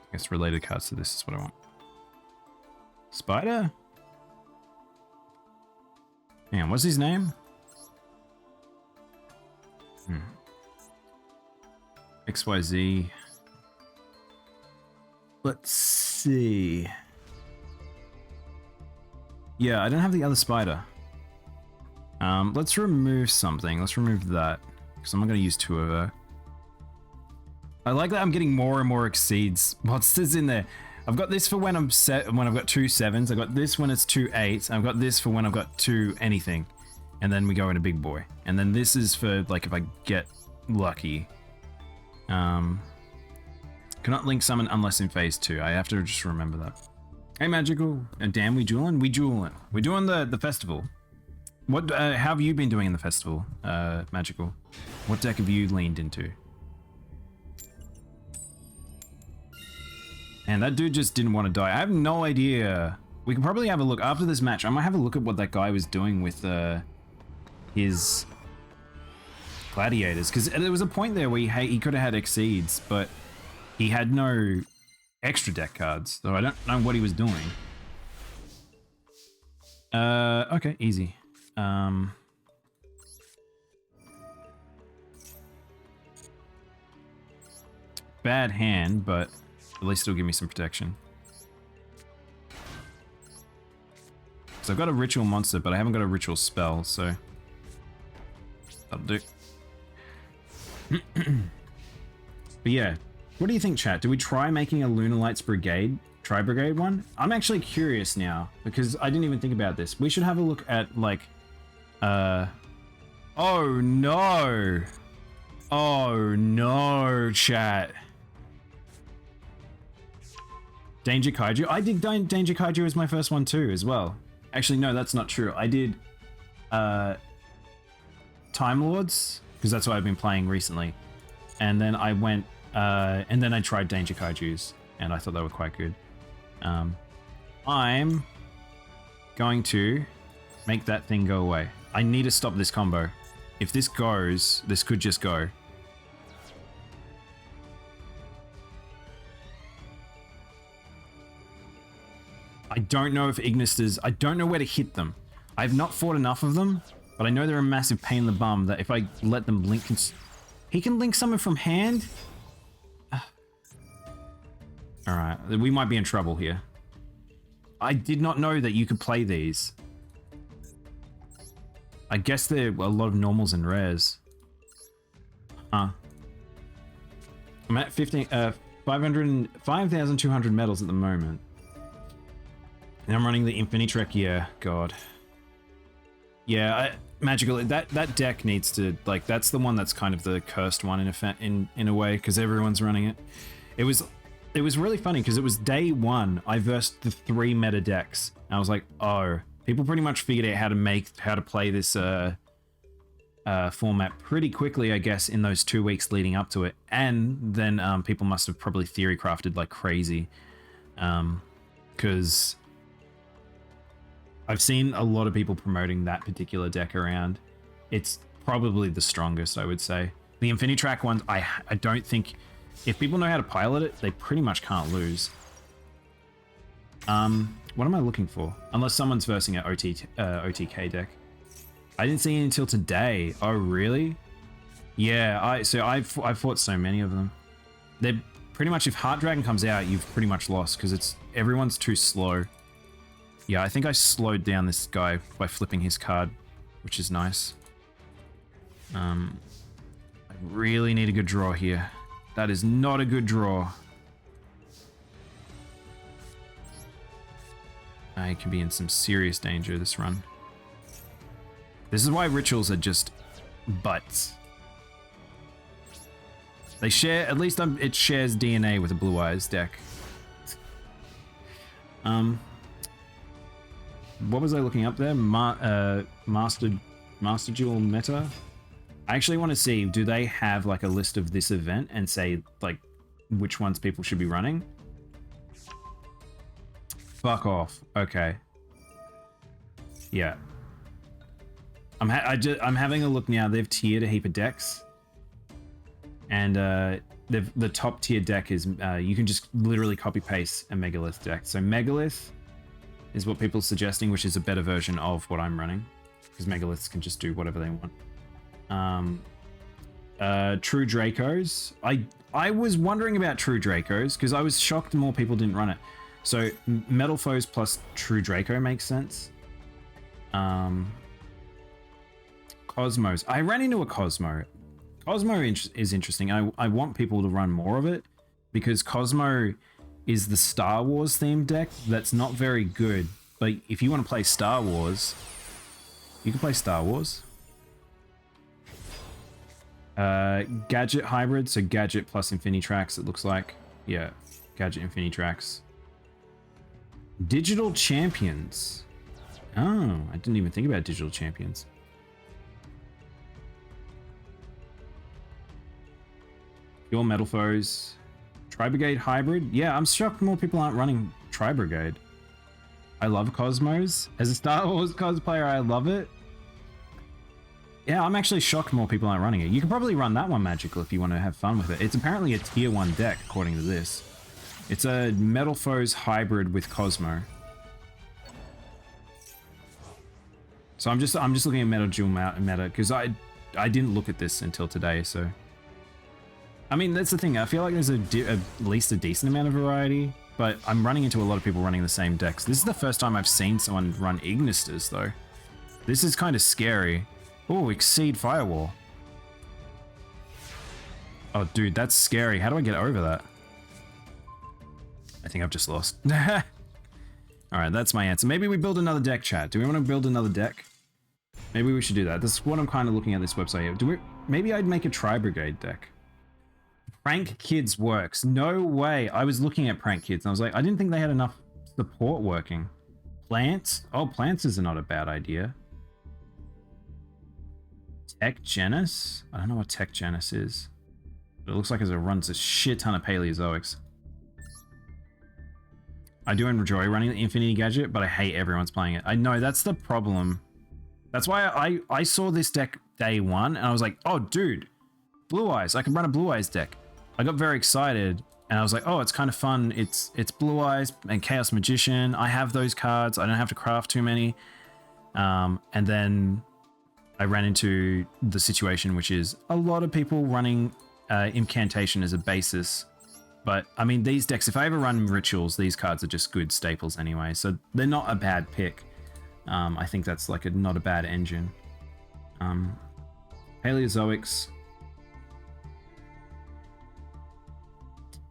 I guess related cards to this is what I want. Spider? Hang on, what's his name? XYZ. Let's see. Yeah, I don't have the other spider. Let's remove something. Let's remove that. Because I'm not going to use two of her. I like that I'm getting more and more exceeds monsters in there. I've got this for when I'm when I've got 2 7s. I've got this when it's 2 8s. I've got this for when I've got 2 anything. And then we go into big boy. And then this is for like if I get lucky. Cannot link summon unless in phase 2. I have to just remember that. Hey, Magical. Damn, we dueling? We dueling. We're doing the festival. What? How have you been doing in the festival, Magical? What deck have you leaned into? And that dude just didn't want to die. I have no idea. We can probably have a look after this match. I might have a look at what that guy was doing with his gladiators, because there was a point there where he could have had exceeds, but he had no extra deck cards, so I don't know what he was doing. Okay, easy. Bad hand, but at least it'll give me some protection. So I've got a ritual monster, but I haven't got a ritual spell, so that'll do. But yeah, what do you think, chat? Do we try making a Lunar Lights Brigade, Tri-Brigade one? I'm actually curious now, because I didn't even think about this. We should have a look at, like, oh no! Oh no, chat. Danger Kaiju? I did Danger Kaiju as my first one too, as well. Actually, no, that's not true. I did, Time Lords, because that's what I've been playing recently. And then I went, and then I tried Danger Kaijus, and I thought they were quite good. I'm going to make that thing go away. I need to stop this combo. If this goes, this could just go. I don't know if Ignis is... I don't know where to hit them. I've not fought enough of them, but I know they're a massive pain in the bum that if I let them link... He can link someone from hand? Alright, we might be in trouble here. I did not know that you could play these. I guess there are a lot of normals and rares. Huh. I'm at 5,200 medals at the moment. And I'm running the Infinitrek, yeah, god. Yeah, Magical, that deck needs to, like, that's the one that's kind of the cursed one in a way, because everyone's running it. It was really funny, because it was day one, I versed the 3 meta decks. And I was like, oh, people pretty much figured out how to play this format pretty quickly, I guess, in those 2 weeks leading up to it. And then people must have probably theory crafted like crazy. Because I've seen a lot of people promoting that particular deck around. It's probably the strongest, I would say. The Infinitrack ones, I don't think... If people know how to pilot it, they pretty much can't lose. What am I looking for? Unless someone's versing an OTK deck. I didn't see it until today. Oh, really? Yeah, I've fought so many of them. They're pretty much, if Heart Dragon comes out, you've pretty much lost, because everyone's too slow. Yeah, I think I slowed down this guy by flipping his card, which is nice. I really need a good draw here. That is not a good draw. I can be in some serious danger this run. This is why rituals are just butts. They share, at least it shares DNA with a Blue Eyes deck. What was I looking up there? MasterDuel meta? I actually want to see, do they have like a list of this event and say like which ones people should be running? Fuck off. Okay. Yeah. I'm having a look now. They've tiered a heap of decks. And the top tier deck is you can just literally copy paste a Megalith deck. So Megalith is what people are suggesting, which is a better version of what I'm running, because Megaliths can just do whatever they want. True Dracos. I was wondering about True Dracos because I was shocked more people didn't run it. So Metal Foes plus True Draco makes sense. Cosmos. I ran into a Cosmo. Cosmo is interesting. I want people to run more of it because Cosmo is the Star Wars themed deck that's not very good. But if you want to play Star Wars, you can play Star Wars. Gadget hybrid, so Gadget plus Infinitracks, it looks like. Yeah, Gadget Infinitracks. Digital champions. Oh, I didn't even think about digital champions. Pure metal foes. Tri-Brigade hybrid. Yeah, I'm shocked more people aren't running Tri-Brigade. I love Cosmos. As a Star Wars cosplayer, I love it. Yeah, I'm actually shocked more people aren't running it. You can probably run that one magical if you want to have fun with it. It's apparently a tier 1 deck, according to this. It's a Metal Foes hybrid with Cosmo. So I'm just looking at MasterDuel meta because I didn't look at this until today. So I mean, that's the thing. I feel like there's at least a decent amount of variety, but I'm running into a lot of people running the same decks. This is the first time I've seen someone run Ignisters though. This is kind of scary. Oh, Exceed Firewall. Oh, dude, that's scary. How do I get over that? I think I've just lost. Alright, that's my answer. Maybe we build another deck, chat. Do we want to build another deck? Maybe we should do that. That's what I'm kind of looking at this website here. Maybe I'd make a Tri-Brigade deck. Prank Kids works. No way. I was looking at Prank Kids and I was like, I didn't think they had enough support working. Plants? Oh, Plants is not a bad idea. Tech Genis? I don't know what Tech Genis is. But it looks like it runs a shit ton of Paleozoics. I do enjoy running the Infinity Gadget, but I hate everyone's playing it. I know, that's the problem. That's why I saw this deck day one, and I was like, oh, dude, Blue Eyes. I can run a Blue Eyes deck. I got very excited, and I was like, oh, it's kind of fun. It's Blue Eyes and Chaos Magician. I have those cards. I don't have to craft too many. And then I ran into the situation, which is a lot of people running Incantation as a basis. But, I mean, these decks, if I ever run Rituals, these cards are just good staples anyway. So they're not a bad pick. I think that's like not a bad engine. Paleozoics.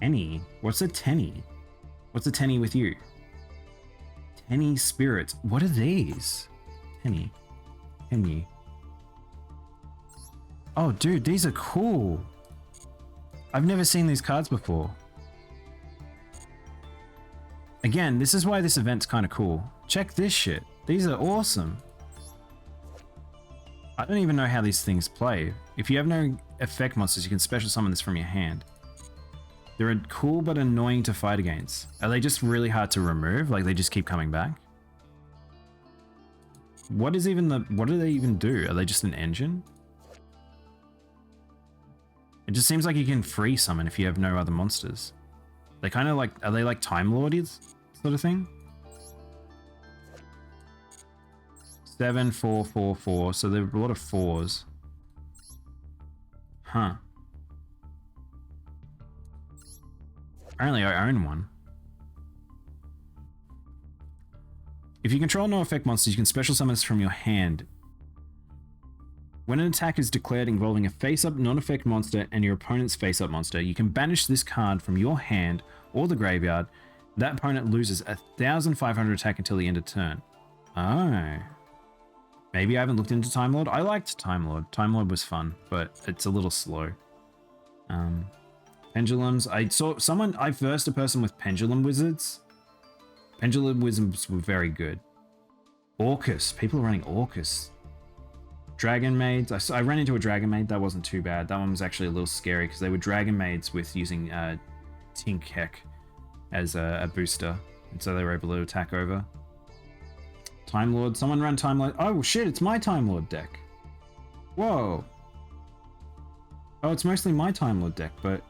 Tenny? What's a Tenny? What's a Tenny with you? Tenny Spirits. What are these? Tenny. Tenny. Oh, dude, these are cool. I've never seen these cards before. Again, this is why this event's kind of cool. Check this shit. These are awesome. I don't even know how these things play. If you have no effect monsters, you can special summon this from your hand. They're cool but annoying to fight against. Are they just really hard to remove? Like they just keep coming back? What do they even do? Are they just an engine? It just seems like you can free summon if you have no other monsters. They kind of like, are they like Time Lordies sort of thing? 7, 4, 4, 4. So there are a lot of 4s. Huh. Apparently I own one. If you control no effect monsters, you can special summon this from your hand. When an attack is declared involving a face-up non-effect monster and your opponent's face-up monster, you can banish this card from your hand or the graveyard. That opponent loses 1,500 attack until the end of turn. Oh. Maybe I haven't looked into Time Lord. I liked Time Lord. Time Lord was fun, but it's a little slow. Pendulums. I versed a person with Pendulum Wizards. Pendulum Wizards were very good. Orcus. People are running Orcus. Dragon Maids. I ran into a Dragon Maid. That wasn't too bad. That one was actually a little scary because they were Dragon Maids with using Tink Heck as a booster. And so they were able to attack over. Time Lord. Someone ran Time Lord. Oh shit, it's my Time Lord deck. Whoa. Oh, it's mostly my Time Lord deck, but...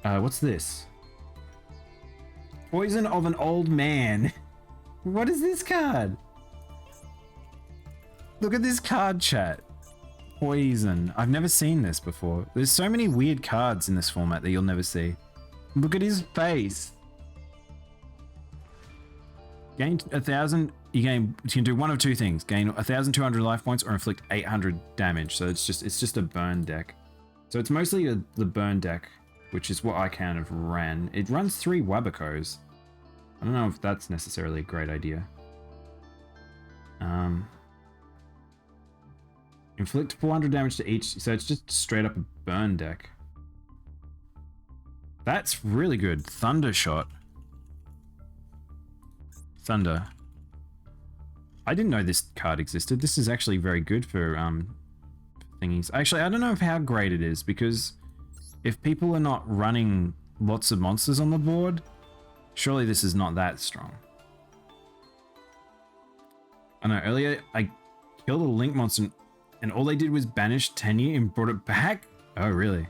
what's this? Poison of an Old Man. What is this card? Look at this card, chat. Poison. I've never seen this before. There's so many weird cards in this format that you'll never see. Look at his face. Gain 1,000. You can do one of two things: gain 1,200 life points or inflict 800 damage. So it's just a burn deck. So it's mostly the burn deck, which is what I kind of ran. It runs 3 Wabakos. I don't know if that's necessarily a great idea. Inflict 400 damage to each, so it's just straight up a burn deck. That's really good. Thundershot. Thunder. I didn't know this card existed. This is actually very good for thingies. Actually, I don't know how great it is, because if people are not running lots of monsters on the board, surely this is not that strong. I know, earlier I killed a Link monster and all they did was banish Tenyi and brought it back? Oh, really?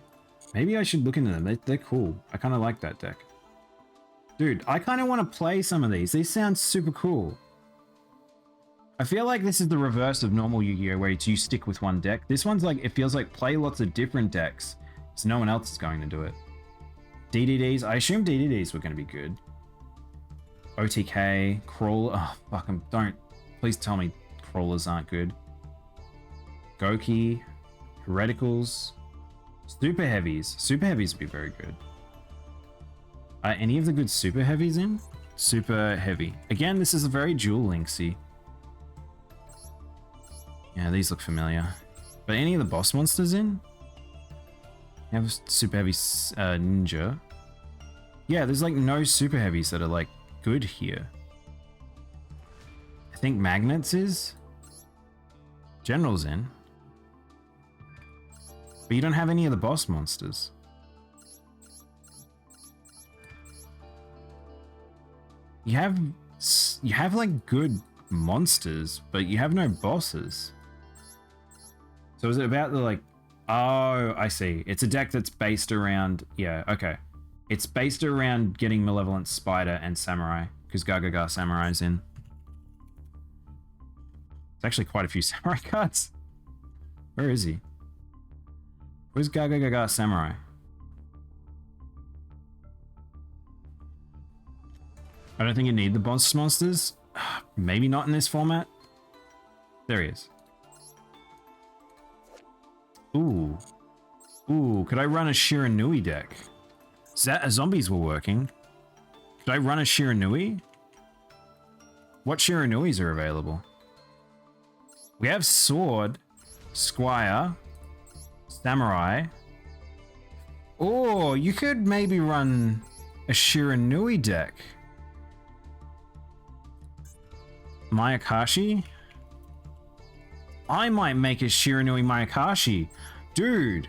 Maybe I should look into them. They're cool. I kind of like that deck. Dude, I kind of want to play some of these. These sound super cool. I feel like this is the reverse of normal Yu-Gi-Oh! Where it's you stick with one deck. This one's like, it feels like play lots of different decks, so no one else is going to do it. DDDs, I assume DDDs were going to be good. OTK, Crawler, oh fuck, don't, please tell me Crawlers aren't good. Goki, Hereticals, Super Heavies. Super Heavies would be very good. Are any of the good Super Heavies in? Super Heavy. Again, this is a very Duel Linksy. Yeah, these look familiar. But any of the boss monsters in? You have Super Heavy Ninja. Yeah, there's like no Super Heavies that are like good here. I think Magnets is. General's in. But you don't have any of the boss monsters. You have like good monsters, but you have no bosses. So is it about the like, oh, I see. It's a deck that's based around, yeah, okay. It's based around getting Malevolent Spider and Samurai, because Gagaga Samurai's in. It's actually quite a few Samurai cards. Where is he? Where's Gagaga Samurai? I don't think you need the boss monsters. Maybe not in this format. There he is. Ooh. Ooh, could I run a Shiranui deck? Zombies were working. Could I run a Shiranui? What Shiranuis are available? We have Sword, Squire, Samurai. Oh, you could maybe run a Shiranui deck. Mayakashi? I might make a Shiranui Mayakashi. Dude.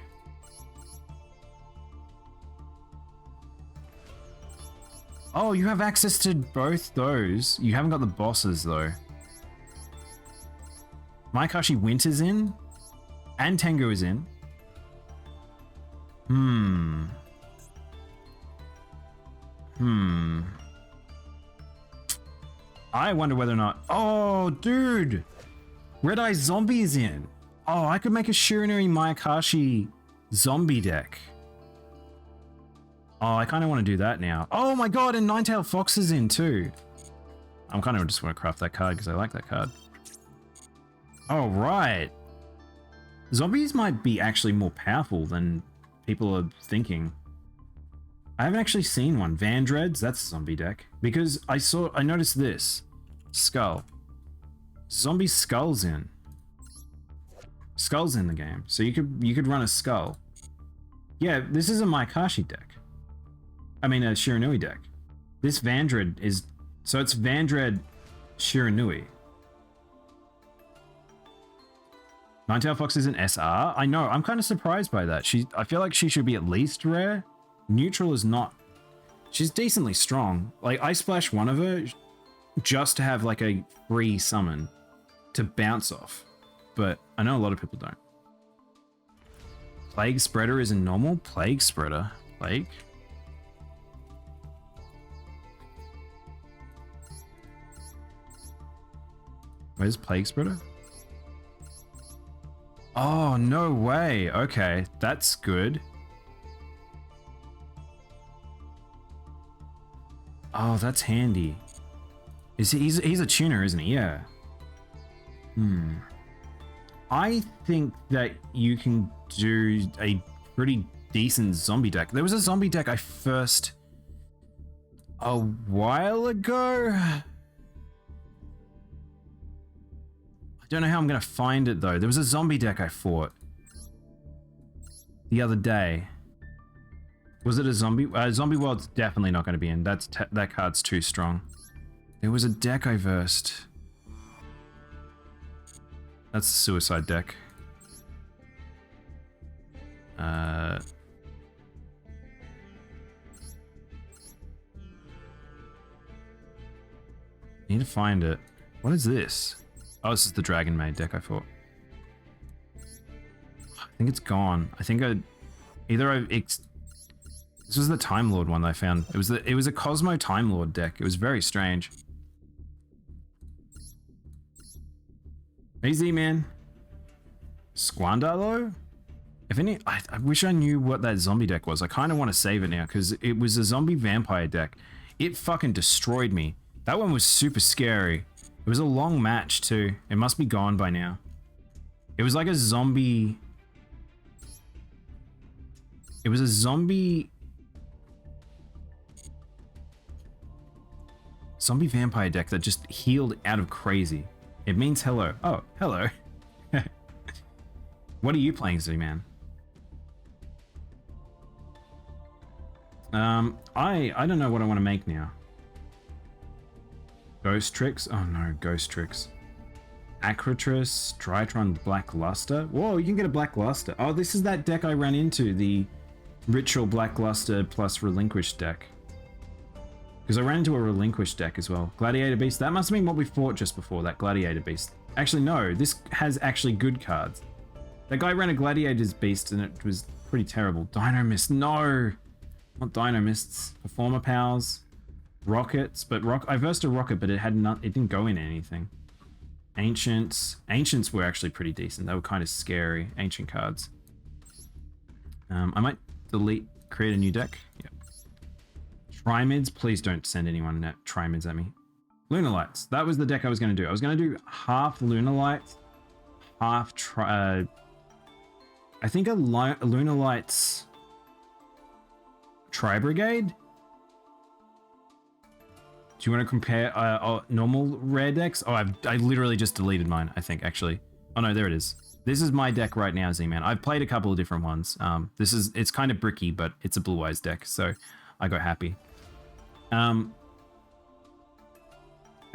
Oh, you have access to both those. You haven't got the bosses though. Mayakashi Winter's in. And Tengu is in. I wonder whether or not... Oh, dude! Red Eye Zombie is in. Oh, I could make a Shiranui Mayakashi zombie deck. Oh, I kind of want to do that now. Oh my god, and Ninetail Fox is in too. I'm kind of just want to craft that card because I like that card. Oh, right. Zombies might be actually more powerful than people are thinking. I haven't actually seen one. Vandreads, that's a zombie deck. Because I noticed this. Skull. Zombie Skull's in. Skull's in the game. So you could run a Skull. Yeah, this is a Mayakashi deck. I mean a Shiranui deck. This Vandred is... So it's Vandred Shiranui. Ninetail Fox is an SR? I know, I'm kind of surprised by that. I feel like she should be at least rare. Neutral is not... She's decently strong. Like, I splash one of her just to have like a free summon to bounce off. But I know a lot of people don't. Plague Spreader is a normal? Plague Spreader? Plague? Where's Plague Spreader? Oh, no way. Okay, that's good. Oh, that's handy. He's a tuner, isn't he? Yeah. I think that you can do a pretty decent zombie deck. There was a zombie deck I first... a while ago? I don't know how I'm going to find it, though. There was a zombie deck I fought the other day. Was it a zombie? Zombie World's definitely not going to be in. That card's too strong. There was a deck I versed. That's the suicide deck. Need to find it. What is this? Oh, this is the Dragon Maid deck, I thought. I think it's gone. I think this was the Time Lord one that I found. It was a Cosmo Time Lord deck. It was very strange. Easy, man. Squander though? If any, I wish I knew what that zombie deck was. I kind of want to save it now because it was a zombie vampire deck. It fucking destroyed me. That one was super scary. It was a long match too. It must be gone by now. It was like a zombie. It was a zombie vampire deck that just healed out of crazy. It means hello. Oh, hello. What are you playing, Z-Man? I don't know what I want to make now. Ghost Tricks? Oh no, Ghost Tricks. Acrotrice, Drytron, Black Luster. Whoa, you can get a Black Luster. Oh, this is that deck I ran into, the Ritual Black Luster plus Relinquished deck. Because I ran into a Relinquished deck as well. Gladiator Beast, that must have been what we fought just before, that Gladiator Beast. Actually, no, this has actually good cards. That guy ran a Gladiator's Beast and it was pretty terrible. Dino Mist, no! Not Dino Mists. Performer Powers. Rockets, but I versed a Rocket, but it didn't go in anything. Ancients were actually pretty decent. They were kind of scary, ancient cards. I might create a new deck. Yep. Trimids, please don't send anyone Trimids at me. Lunar Lights, that was the deck I was going to do. I was going to do half Lunar Lights, half I think a Lunar Lights Tri-Brigade? Do you want to compare normal rare decks? Oh, I literally just deleted mine, I think, actually. Oh no, there it is. This is my deck right now, Z-Man. I've played a couple of different ones. It's kind of bricky, but it's a Blue Eyes deck, so I got happy. That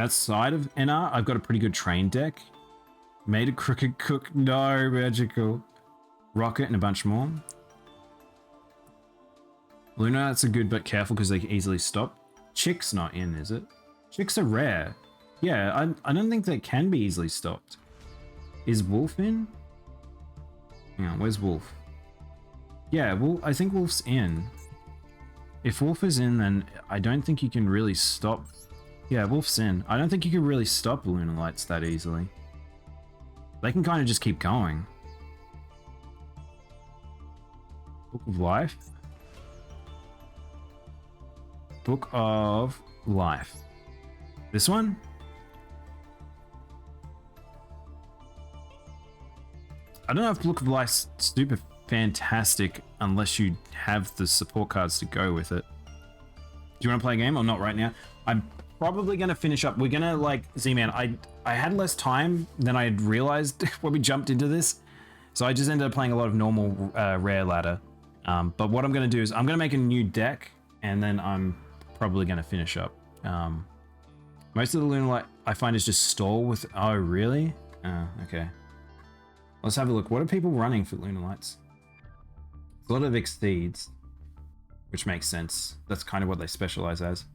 side of NR, I've got a pretty good train deck. Made a Crooked Cook, no, magical. Rocket and a bunch more. Luna, that's a good, but careful because they can easily stop. Chick's not in, is it? Chicks are rare. Yeah, I don't think they can be easily stopped. Is Wolf in? Hang on, where's Wolf? Yeah, I think Wolf's in. If Wolf is in, then I don't think you can really stop. Yeah, Wolf's in. I don't think you can really stop Lunar Lights that easily. They can kind of just keep going. Book of Life. Book of Life. This one? I don't know if Book of Life's super fantastic unless you have the support cards to go with it. Do you want to play a game or not right now? I'm probably going to finish up. We're going to, like, Z-Man, I had less time than I had realized when we jumped into this. So I just ended up playing a lot of normal rare ladder. But what I'm going to do is I'm going to make a new deck and then I'm probably going to finish up. Most of the Lunar Light I find is just stall with... Oh, really? Okay. Let's have a look. What are people running for Lunar Lights? It's a lot of Exceeds, which makes sense. That's kind of what they specialize as.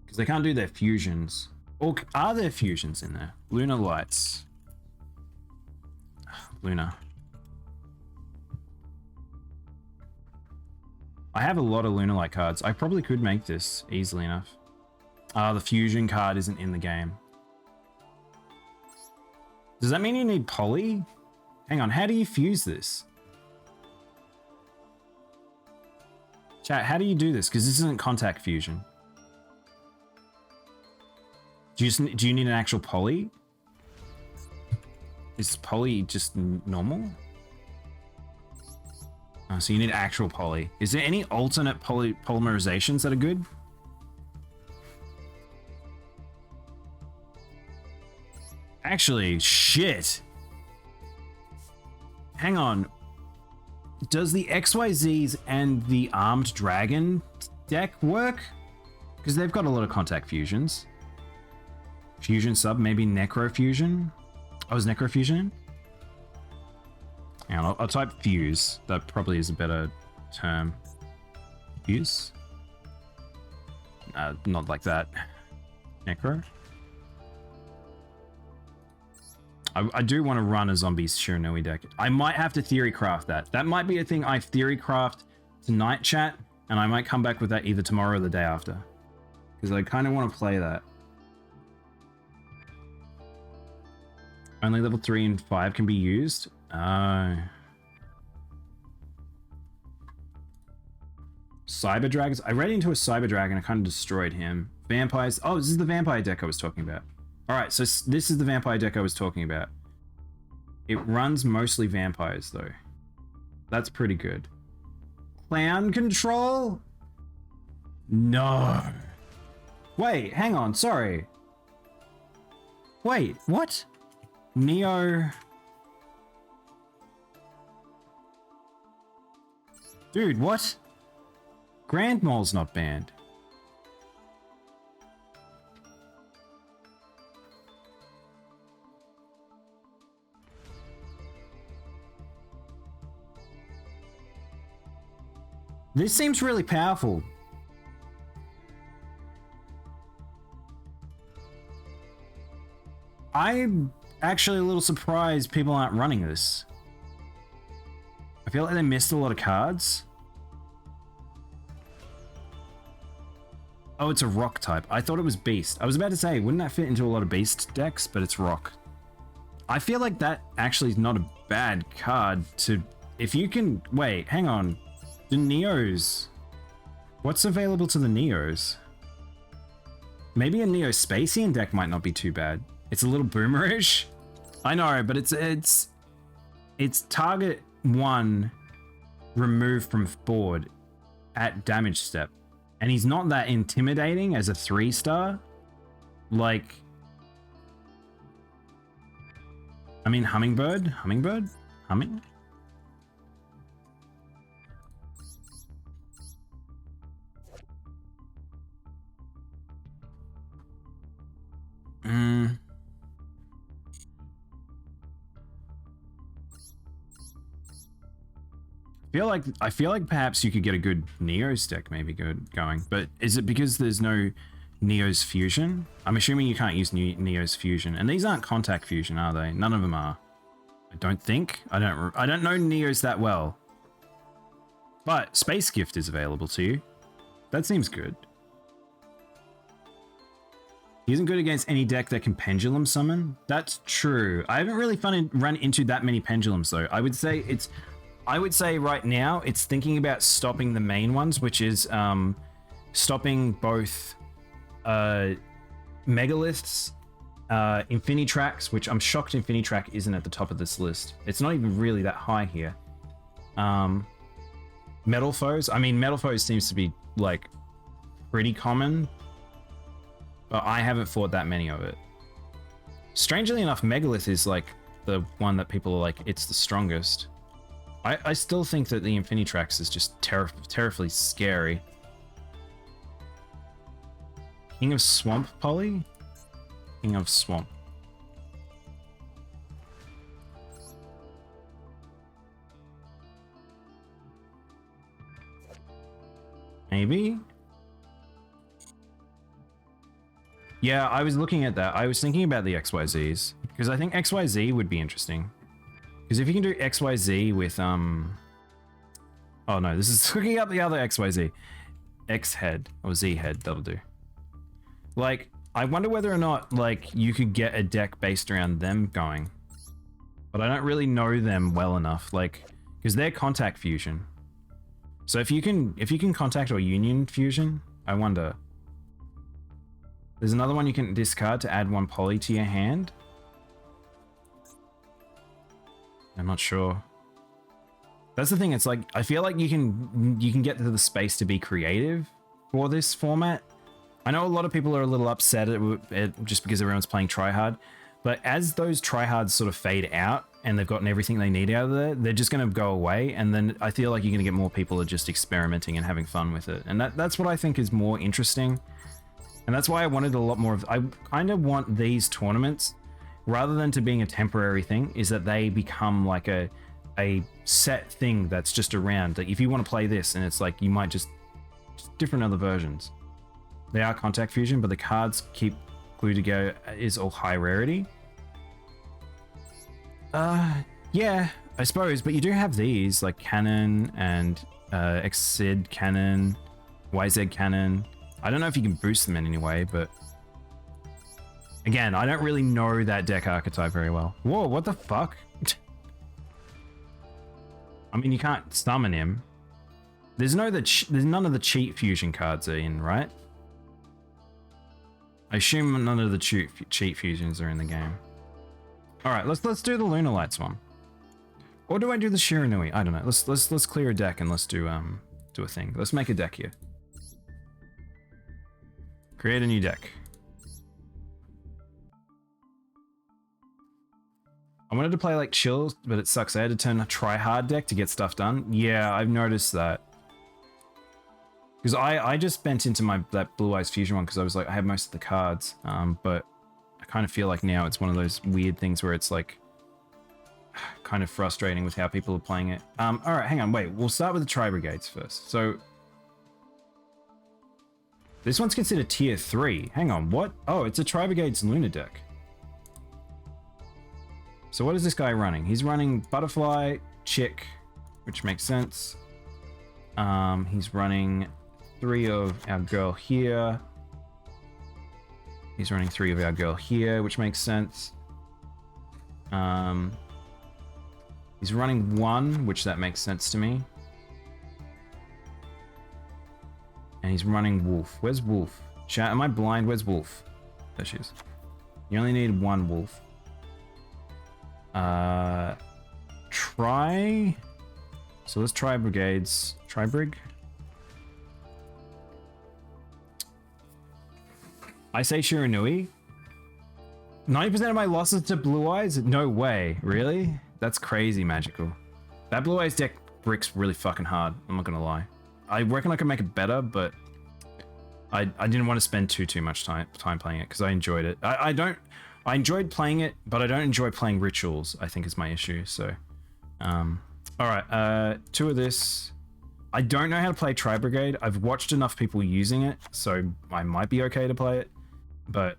Because they can't do their fusions. Or are there fusions in there? Lunar Lights. Luna. I have a lot of Lunar Light cards. I probably could make this easily enough. The fusion card isn't in the game. Does that mean you need poly? Hang on, how do you fuse this? Chat, how do you do this? Because this isn't contact fusion. Do you need an actual poly? Is poly just normal? Oh, so you need actual poly. Is there any alternate polymerizations that are good? Actually, shit. Hang on. Does the XYZs and the Armed Dragon deck work? Because they've got a lot of contact fusions. Fusion sub, maybe Necro Fusion. Oh, is Necro Fusion in? Hang on, I'll type fuse. That probably is a better term. Fuse? Not like that. Necro? I do want to run a Zombies Shiranui deck. I might have to theory craft that. That might be a thing I theory craft tonight, chat, and I might come back with that either tomorrow or the day after. Because I kind of want to play that. Only level 3 and 5 can be used? Cyber Dragons? I ran into a Cyber Dragon, I kind of destroyed him. Vampires? Oh, this is the Vampire deck I was talking about. Alright, so this is the Vampire deck I was talking about. It runs mostly vampires, though. That's pretty good. Clown control? No. Wait, hang on, sorry. Wait, what? Neo... Dude, what? Grand Mole's not banned. This seems really powerful. I'm actually a little surprised people aren't running this. I feel like they missed a lot of cards. Oh, it's a rock type. I thought it was beast. I was about to say, wouldn't that fit into a lot of beast decks? But it's rock. I feel like that actually is not a bad card to... If you can... Wait, hang on. The Neos. What's available to the Neos? Maybe a Neo Spacian deck might not be too bad. It's a little boomerish. I know, but it's target 1 removed from board at damage step. And he's not that intimidating as a 3-star. Like... I mean, Hummingbird? Hummingbird? Humming? I feel like perhaps you could get a good Neos deck maybe going, but is it because there's no Neos Fusion? I'm assuming you can't use Neos Fusion, and these aren't contact fusion, are they? None of them are. I don't think. I don't know Neos that well. But Space Gift is available to you. That seems good. He isn't good against any deck that can Pendulum Summon. That's true. I haven't really run into that many Pendulums though. I would say right now it's thinking about stopping the main ones, which is stopping both Megaliths, Infinitrax, which I'm shocked Infinitrax isn't at the top of this list. It's not even really that high here. Metal Foes. I mean, Metal Foes seems to be like pretty common, but I haven't fought that many of it. Strangely enough, Megalith is like the one that people are like, it's the strongest. I still think that the Infinitrax is just terribly scary. King of Swamp Poly? King of Swamp. Maybe? Yeah, I was looking at that. I was thinking about the XYZs, because I think XYZ would be interesting. Because if you can do XYZ with, oh no, this is hooking up the other XYZ. X head, or Z head, that'll do. Like, I wonder whether or not, like, you could get a deck based around them going. But I don't really know them well enough, like, because they're contact fusion. So if you can contact or union fusion, I wonder. There's another one you can discard to add 1 poly to your hand. I'm not sure. That's the thing, it's like, I feel like you can get to the space to be creative for this format. I know a lot of people are a little upset at just because everyone's playing tryhard, but as those tryhards sort of fade out and they've gotten everything they need out of there, they're just going to go away, and then I feel like you're going to get more people that are just experimenting and having fun with it. And that's what I think is more interesting And that's why I wanted a lot more of... I kind of want these tournaments, rather than to being a temporary thing, is that they become like a set thing that's just around. Like if you want to play this, and it's like you might just different other versions. They are contact fusion, but the cards keep glued together is all high rarity. Yeah, I suppose, but you do have these like cannon and XZ cannon, YZ cannon. I don't know if you can boost them in any way, but again, I don't really know that deck archetype very well. Whoa, what the fuck? I mean, you can't summon him. There's none of the cheat fusion cards are in, right? I assume none of the cheat fusions are in the game. All right, let's do the Lunar Lights one. Or do I do the Shiranui? I don't know. Let's clear a deck and let's do a thing. Let's make a deck here. Create a new deck. I wanted to play like chill, but it sucks. I had to turn a try hard deck to get stuff done. Yeah, I've noticed that. Because I just bent into that Blue Eyes Fusion one because I was like, I have most of the cards. But I kind of feel like now it's one of those weird things where it's like kind of frustrating with how people are playing it. All right, hang on, wait. We'll start with the Tri Brigades first. So this one's considered tier 3. Hang on, what? Oh, it's a Tri Brigades Lunar deck. So what is this guy running? He's running Butterfly, Chick, which makes sense. He's running 3 of our girl here. He's running 3 of our girl here, which makes sense. He's running 1, which that makes sense to me. And he's running Wolf. Where's Wolf? Chat, am I blind? Where's Wolf? There she is. You only need 1 Wolf. Try. So let's try brigades. Try brig. I say Shiranui. 90% of my losses to Blue Eyes? No way. Really? That's crazy magical. That Blue Eyes deck bricks really fucking hard. I'm not gonna lie. I reckon I could make it better, but I didn't want to spend too much time playing it because I enjoyed it. I enjoyed playing it, but I don't enjoy playing rituals, I think is my issue. So, all right, 2 of this. I don't know how to play Tri Brigade. I've watched enough people using it, so I might be okay to play it, but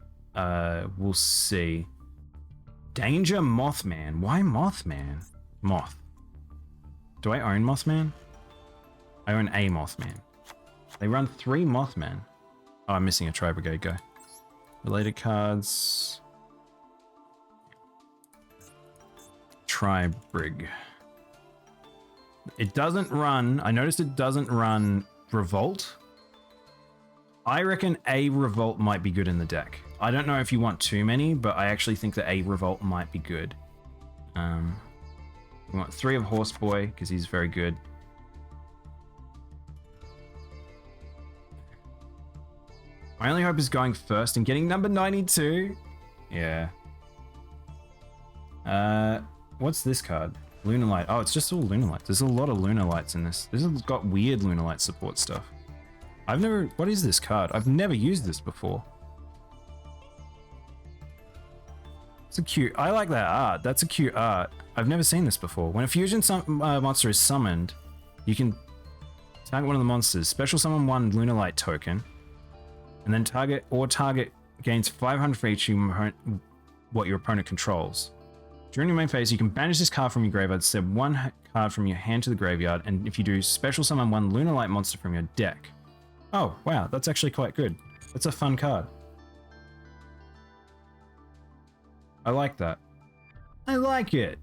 we'll see. Danger Mothman. Why Mothman? Moth. Do I own Mothman? I own a Mothman. They run 3 Mothman. Oh, I'm missing a Tri Brigade guy. Related cards. Tri-Brig. It doesn't run... I noticed it doesn't run Revolt. I reckon a Revolt might be good in the deck. I don't know if you want too many, but I actually think that a Revolt might be good. We want 3 of Horseboy, because he's very good. My only hope is going first and getting number 92. Yeah. What's this card? Lunar Light. Oh, it's just all Lunar Lights. There's a lot of Lunar Lights in this. This has got weird Lunar Light support stuff. I've never... What is this card? I've never used this before. It's a cute... I like that art. That's a cute art. I've never seen this before. When a fusion monster is summoned, you can target one of the monsters. Special summon 1 Lunar Light token. And then target gains 500 for each what your opponent controls. During your main phase, you can banish this card from your graveyard, send 1 card from your hand to the graveyard, and if you do, special summon 1 Lunar Light monster from your deck. Oh, wow, that's actually quite good. That's a fun card. I like that. I like it.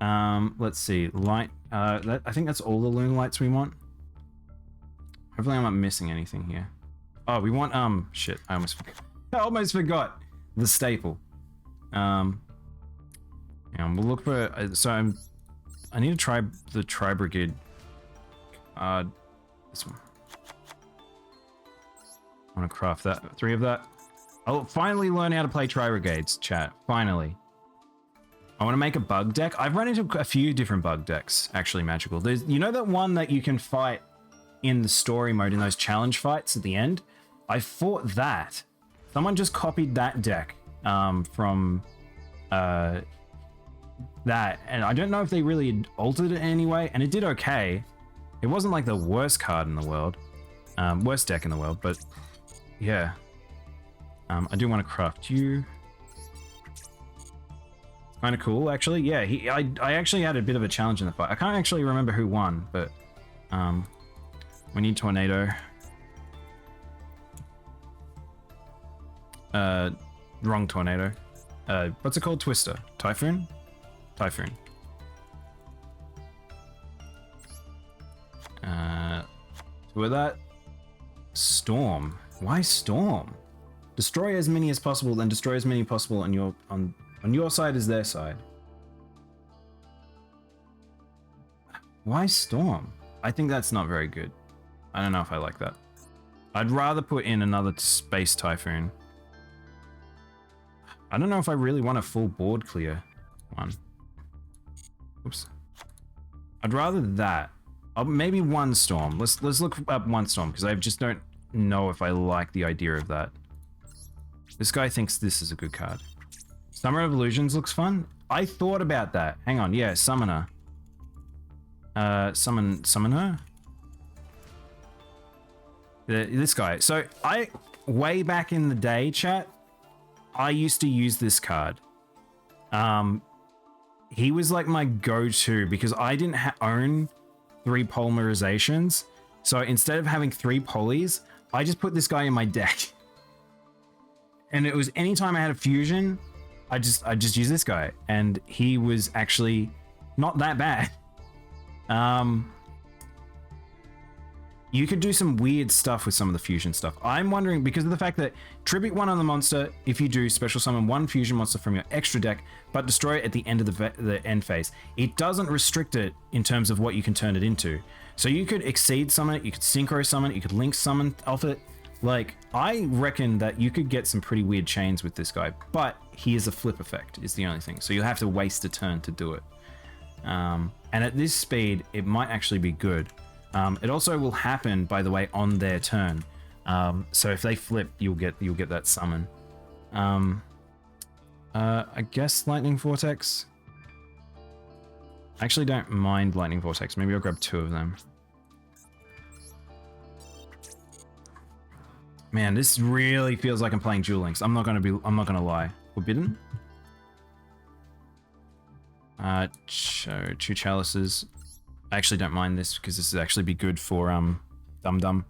Let's see. Light. I think that's all the Lunar Lights we want. Hopefully I'm not missing anything here. Oh, we want, shit, I almost forgot the staple. Yeah, we'll look for, I need to try the Tri Brigade. This one. I want to craft that, 3 of that. I'll finally learn how to play Tri Brigades, chat, finally. I want to make a bug deck. I've run into a few different bug decks, actually magical. There's, you know that one that you can fight in the story mode in those challenge fights at the end. I fought that. Someone just copied that deck from that, and I don't know if they really altered it in any way, and it did okay. It wasn't like the worst card in the world, worst deck in the world, but yeah. I do want to craft you. Kind of cool, actually. Yeah, I actually had a bit of a challenge in the fight. I can't actually remember who won, but we need Tornado. Wrong Tornado. What's it called? Twister. Typhoon? Typhoon. With that, Storm. Why Storm? Destroy as many as possible, then destroy as many possible on your side as their side. Why Storm? I think that's not very good. I don't know if I like that. I'd rather put in another Space Typhoon. I don't know if I really want a full board clear one. Oops. I'd rather that. Maybe one Storm. Let's look up one Storm, because I just don't know if I like the idea of that. This guy thinks this is a good card. Summer of Illusions looks fun. I thought about that. Hang on, yeah, Summoner. Summoner? This guy. So way back in the day, chat, I used to use this card. He was like my go-to because I didn't own 3 polymerizations. So instead of having 3 polys, I just put this guy in my deck. And it was anytime I had a fusion, I just use this guy, and he was actually not that bad. You could do some weird stuff with some of the fusion stuff. I'm wondering, because of the fact that tribute 1 on the monster, if you do special summon 1 fusion monster from your extra deck, but destroy it at the end of the end phase, it doesn't restrict it in terms of what you can turn it into. So you could exceed summon it, you could synchro summon it, you could link summon off it. Like, I reckon that you could get some pretty weird chains with this guy, but he is a flip effect, is the only thing. So you'll have to waste a turn to do it. And at this speed, it might actually be good. It also will happen, by the way, on their turn. So if they flip, you'll get that summon. I guess Lightning Vortex. I actually don't mind Lightning Vortex. Maybe I'll grab 2 of them. Man, this really feels like I'm playing Duel Links. I'm not gonna lie. Forbidden? 2 chalices. I actually don't mind this because this would actually be good for Dum Dum.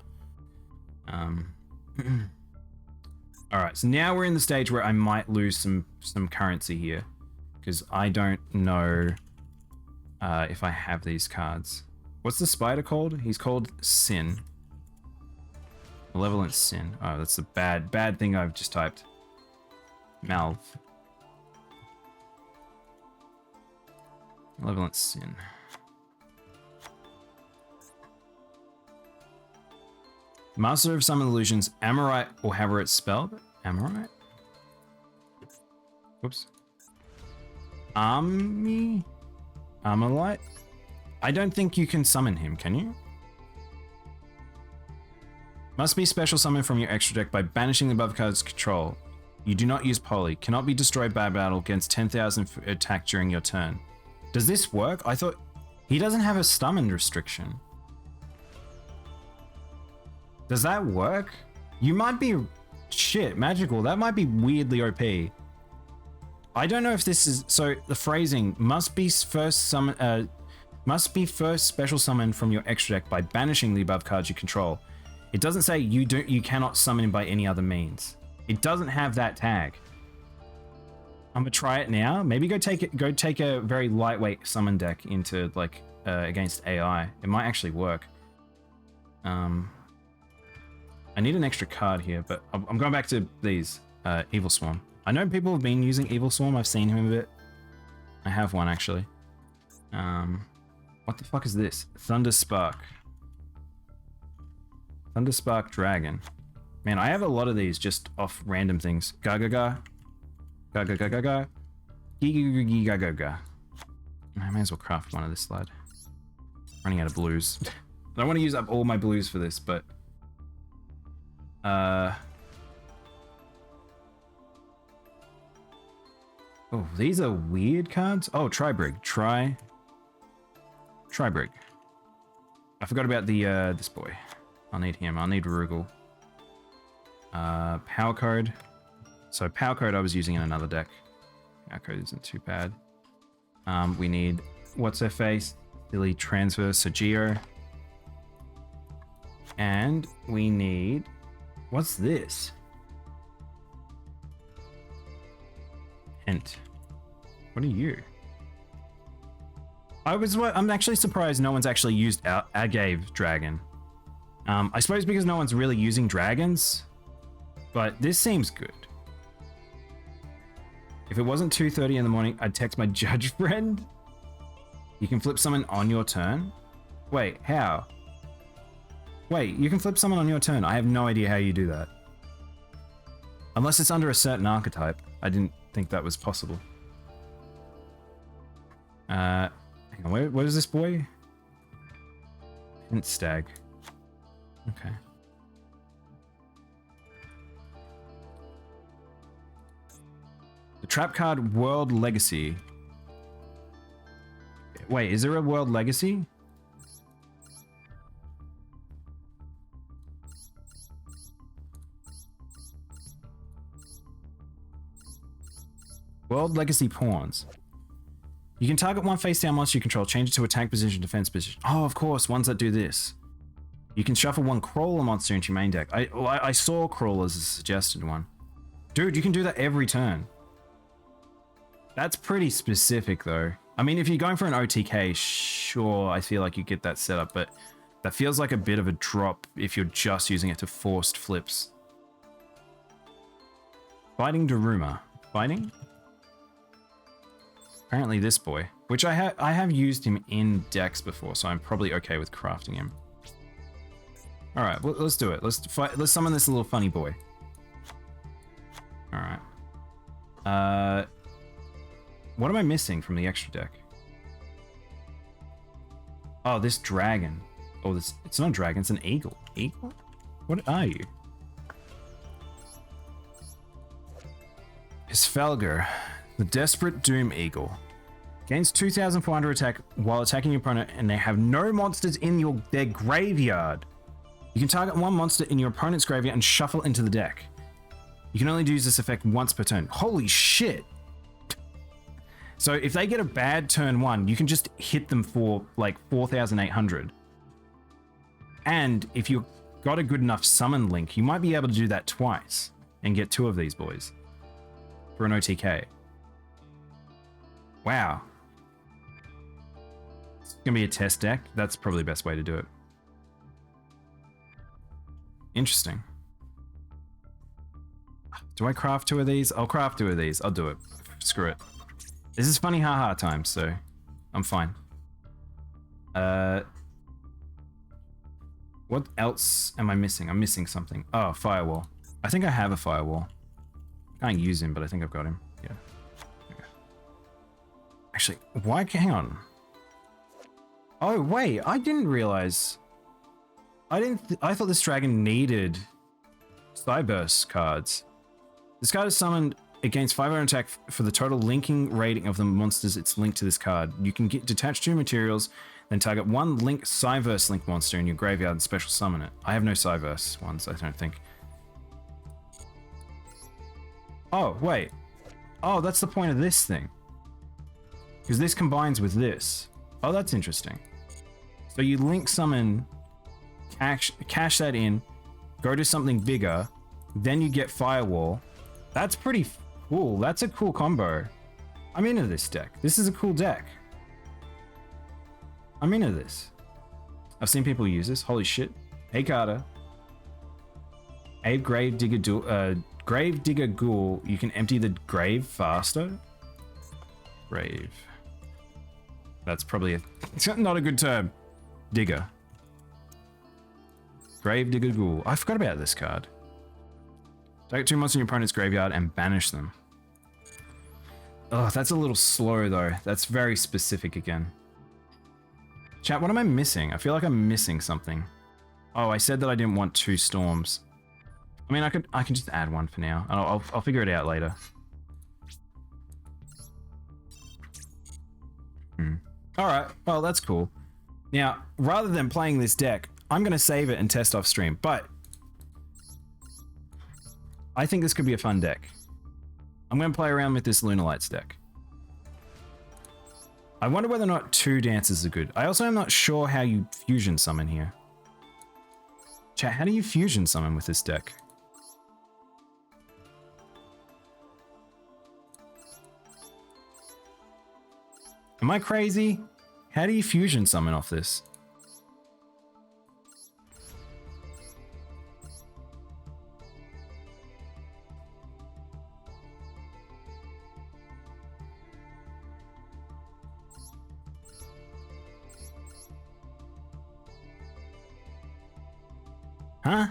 Alright, so now we're in the stage where I might lose some currency here. Because I don't know if I have these cards. What's the spider called? He's called Sin. Malevolent Sin. Oh, that's the bad thing I've just typed. Malv. Malevolent Sin. Master of Summon Illusions, Amorite or however it's spelled. Amorite? Whoops. Armolite? I don't think you can summon him, can you? Must be special summoned from your extra deck by banishing the above card's control. You do not use poly. Cannot be destroyed by battle against 10,000 attack during your turn. Does this work? I thought he doesn't have a summon restriction. Does that work? You might be shit magical. That might be weirdly OP. I don't know if this is so. The phrasing must be first summon. Must be first special summoned from your extra deck by banishing the above cards you control. It doesn't say you cannot summon him by any other means. It doesn't have that tag. I'm gonna try it now. Maybe go take a very lightweight summon deck into like against AI. It might actually work. I need an extra card here, but I'm going back to these Evil Swarm. I know people have been using Evil Swarm. I've seen him a bit. I have one actually. What the fuck is this? Thunder Spark. Thunder Spark Dragon. Man, I have a lot of these just off random things. Ga-ga-ga. Ga-ga-ga-ga-ga. Gi-gi-gi-ga-ga-ga. I may as well craft one of this slide. Running out of blues. I don't want to use up all my blues for this, but... Oh, these are weird cards. Oh, Tribrig. Tribrig. I forgot about the, this boy. I'll need him. I'll need Rugal. Power Code. So Power Code I was using in another deck. Power Code isn't too bad. We need... What's her face? Silly Transfer, YuGiOh. And we need... What's this? Hint. What are you? I'm actually surprised no one's actually used Agave Dragon. I suppose because no one's really using dragons, but this seems good. If it wasn't 2:30 in the morning, I'd text my judge friend. You can flip someone on your turn? Wait, how? Wait, you can flip someone on your turn. I have no idea how you do that. Unless it's under a certain archetype. I didn't think that was possible. Hang on, what is this boy? Hint Stag. Okay. The trap card World Legacy. Wait, is there a World Legacy? World Legacy Pawns. You can target one face down monster you control, change it to attack position, defense position. Oh, of course, ones that do this. You can shuffle one crawler monster into your main deck. I saw crawler as a suggested one. Dude, you can do that every turn. That's pretty specific though. I mean, if you're going for an OTK, sure, I feel like you get that set up, but that feels like a bit of a drop if you're just using it to forced flips. Fighting Daruma. Fighting? Apparently this boy, which I have used him in decks before, so I'm probably okay with crafting him. All right, well, let's do it. Let's summon this little funny boy. All right. What am I missing from the extra deck? Oh, this dragon. Oh, it's not a dragon, it's an eagle. Eagle? What are you? Isfelger, the Desperate Doom Eagle. Gains 2,400 attack while attacking your opponent, and they have no monsters in their graveyard. You can target one monster in your opponent's graveyard and shuffle into the deck. You can only use this effect once per turn. Holy shit! So if they get a bad turn one, you can just hit them for like 4,800. And if you've got a good enough summon link, you might be able to do that twice and get two of these boys for an OTK. Wow. It's gonna be a test deck. That's probably the best way to do it. Interesting. Do I craft two of these? I'll craft two of these. I'll do it. Screw it. This is funny haha time, so I'm fine. What else am I missing? I'm missing something. Oh, Firewall. I think I have a Firewall. I can't use him, but I think I've got him. Yeah. Okay. Actually, why? Hang on. Oh wait, I didn't realize. I thought this dragon needed Cyburst cards. This card is summoned against 500 attack for the total linking rating of the monsters it's linked to this card. You can detach two materials, then target one link Cyverse link monster in your graveyard and special summon it. I have no Cyverse ones, I don't think. Oh, wait. Oh, that's the point of this thing. Because this combines with this. Oh, that's interesting. So you link summon, cash that in, go to something bigger, then you get Firewall. That's pretty cool. That's a cool combo. I'm into this deck. This is a cool deck. I'm into this. I've seen people use this. Holy shit. Hey Carter. Gravedigger Ghoul. You can empty the grave faster. Grave. That's probably not a good term. Digger. Gravedigger Ghoul. I forgot about this card. Take two monsters in your opponent's graveyard and banish them. Oh, that's a little slow though. That's very specific again. Chat, what am I missing? I feel like I'm missing something. Oh, I said that I didn't want 2 storms. I mean, I can just add 1 for now. I'll figure it out later. All right, well, that's cool. Now, rather than playing this deck, I'm going to save it and test off stream, but I think this could be a fun deck. I'm going to play around with this Lunar Lights deck. I wonder whether or not 2 dances are good. I also am not sure how you fusion summon here. Chat, how do you fusion summon with this deck? Am I crazy? How do you fusion summon off this? Huh?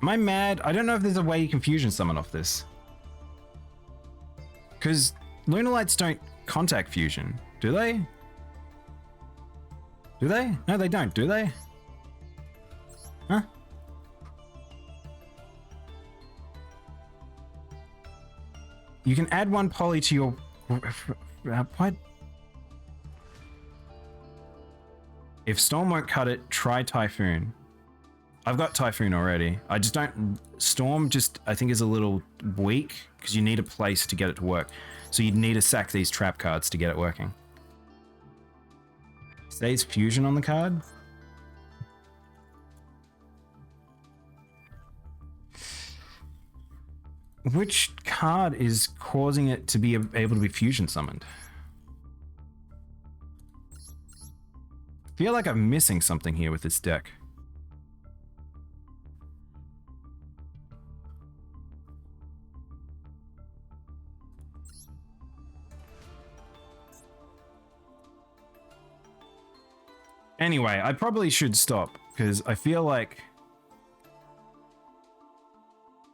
Am I mad? I don't know if there's a way you can fusion summon off this. Because Lunar Lights don't contact fusion, do they? Do they? No, they don't, do they? Huh? You can add 1 poly to your... What? If Storm won't cut it, try Typhoon. I've got Typhoon already. I just don't... Storm just, I think, is a little weak because you need a place to get it to work. So you'd need to sack these trap cards to get it working. Stays Fusion on the card. Which card is causing it to be able to be Fusion summoned? I feel like I'm missing something here with this deck. Anyway, I probably should stop because I feel like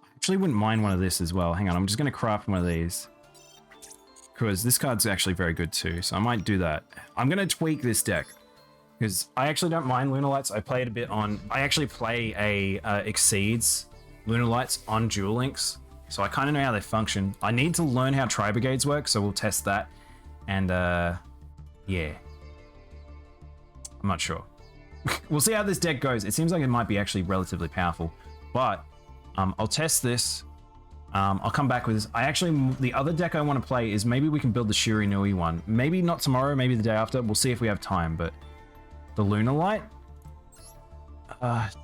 I actually wouldn't mind one of this as well. Hang on, I'm just going to craft one of these because this card's actually very good too. So I might do that. I'm going to tweak this deck because I actually don't mind Lunar Lights. I played a bit on, I actually play a Exceeds Lunar Lights on Duel Links. So I kind of know how they function. I need to learn how Tri Brigades work. So we'll test that. And yeah. I'm not sure. We'll see how this deck goes. It seems like it might be actually relatively powerful, but I'll test this. I'll come back with this. The other deck I want to play is maybe we can build the Shiri Nui one. Maybe not tomorrow, maybe the day after. We'll see if we have time, but the Lunar Light,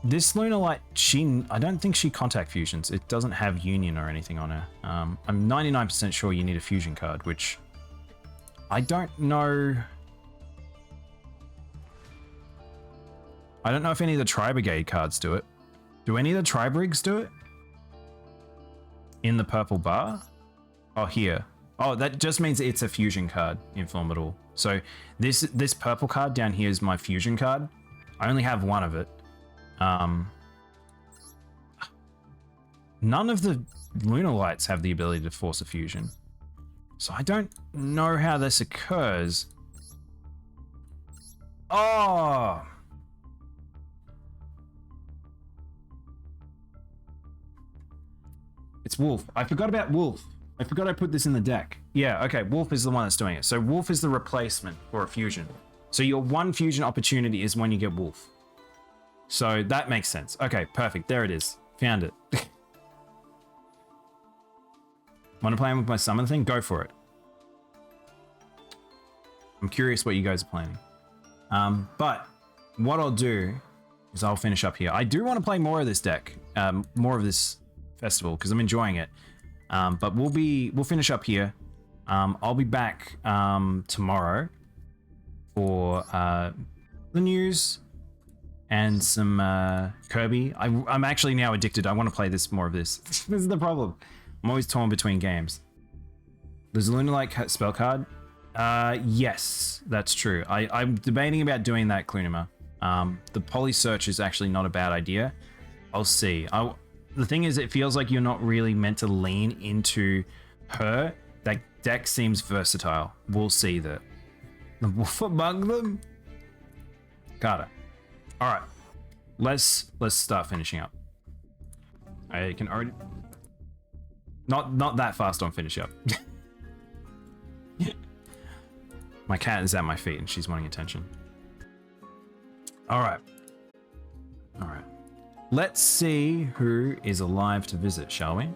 this Lunar Light, I don't think she contact fusions. It doesn't have Union or anything on her. I'm 99% sure you need a fusion card, which I don't know. I don't know if any of the Tri Brigade cards do it. Do any of the Tri Brigs do it? In the purple bar? Oh, here. Oh, that just means it's a fusion card in Formidable. So this purple card down here is my fusion card. I only have 1 of it. None of the Lunar Lights have the ability to force a fusion. So I don't know how this occurs. Oh! It's Wolf. I forgot about Wolf. I forgot I put this in the deck. Yeah, okay, Wolf is the one that's doing it. So Wolf is the replacement for a fusion. So your 1 fusion opportunity is when you get Wolf. So that makes sense. Okay, perfect. There it is. Found it. Want to play with my summon thing? Go for it. I'm curious what you guys are planning. But what I'll do is I'll finish up here. I do want to play more of this deck. More of this festival because I'm enjoying it, but we'll finish up here. I'll be back tomorrow for the news and some Kirby. I'm actually now addicted. I want to play more of this. This is the problem. I'm always torn between games. There's a Lunar Light spell card. Yes, that's true. I'm debating about doing that, Klunima. The poly search is actually not a bad idea. I'll see. The thing is, it feels like you're not really meant to lean into her. That deck seems versatile. We'll see that. The wolf among them? Got it. Alright. Let's start finishing up. I can already not that fast on finish up. My cat is at my feet and she's wanting attention. Alright. Alright. Let's see who is alive to visit, shall we?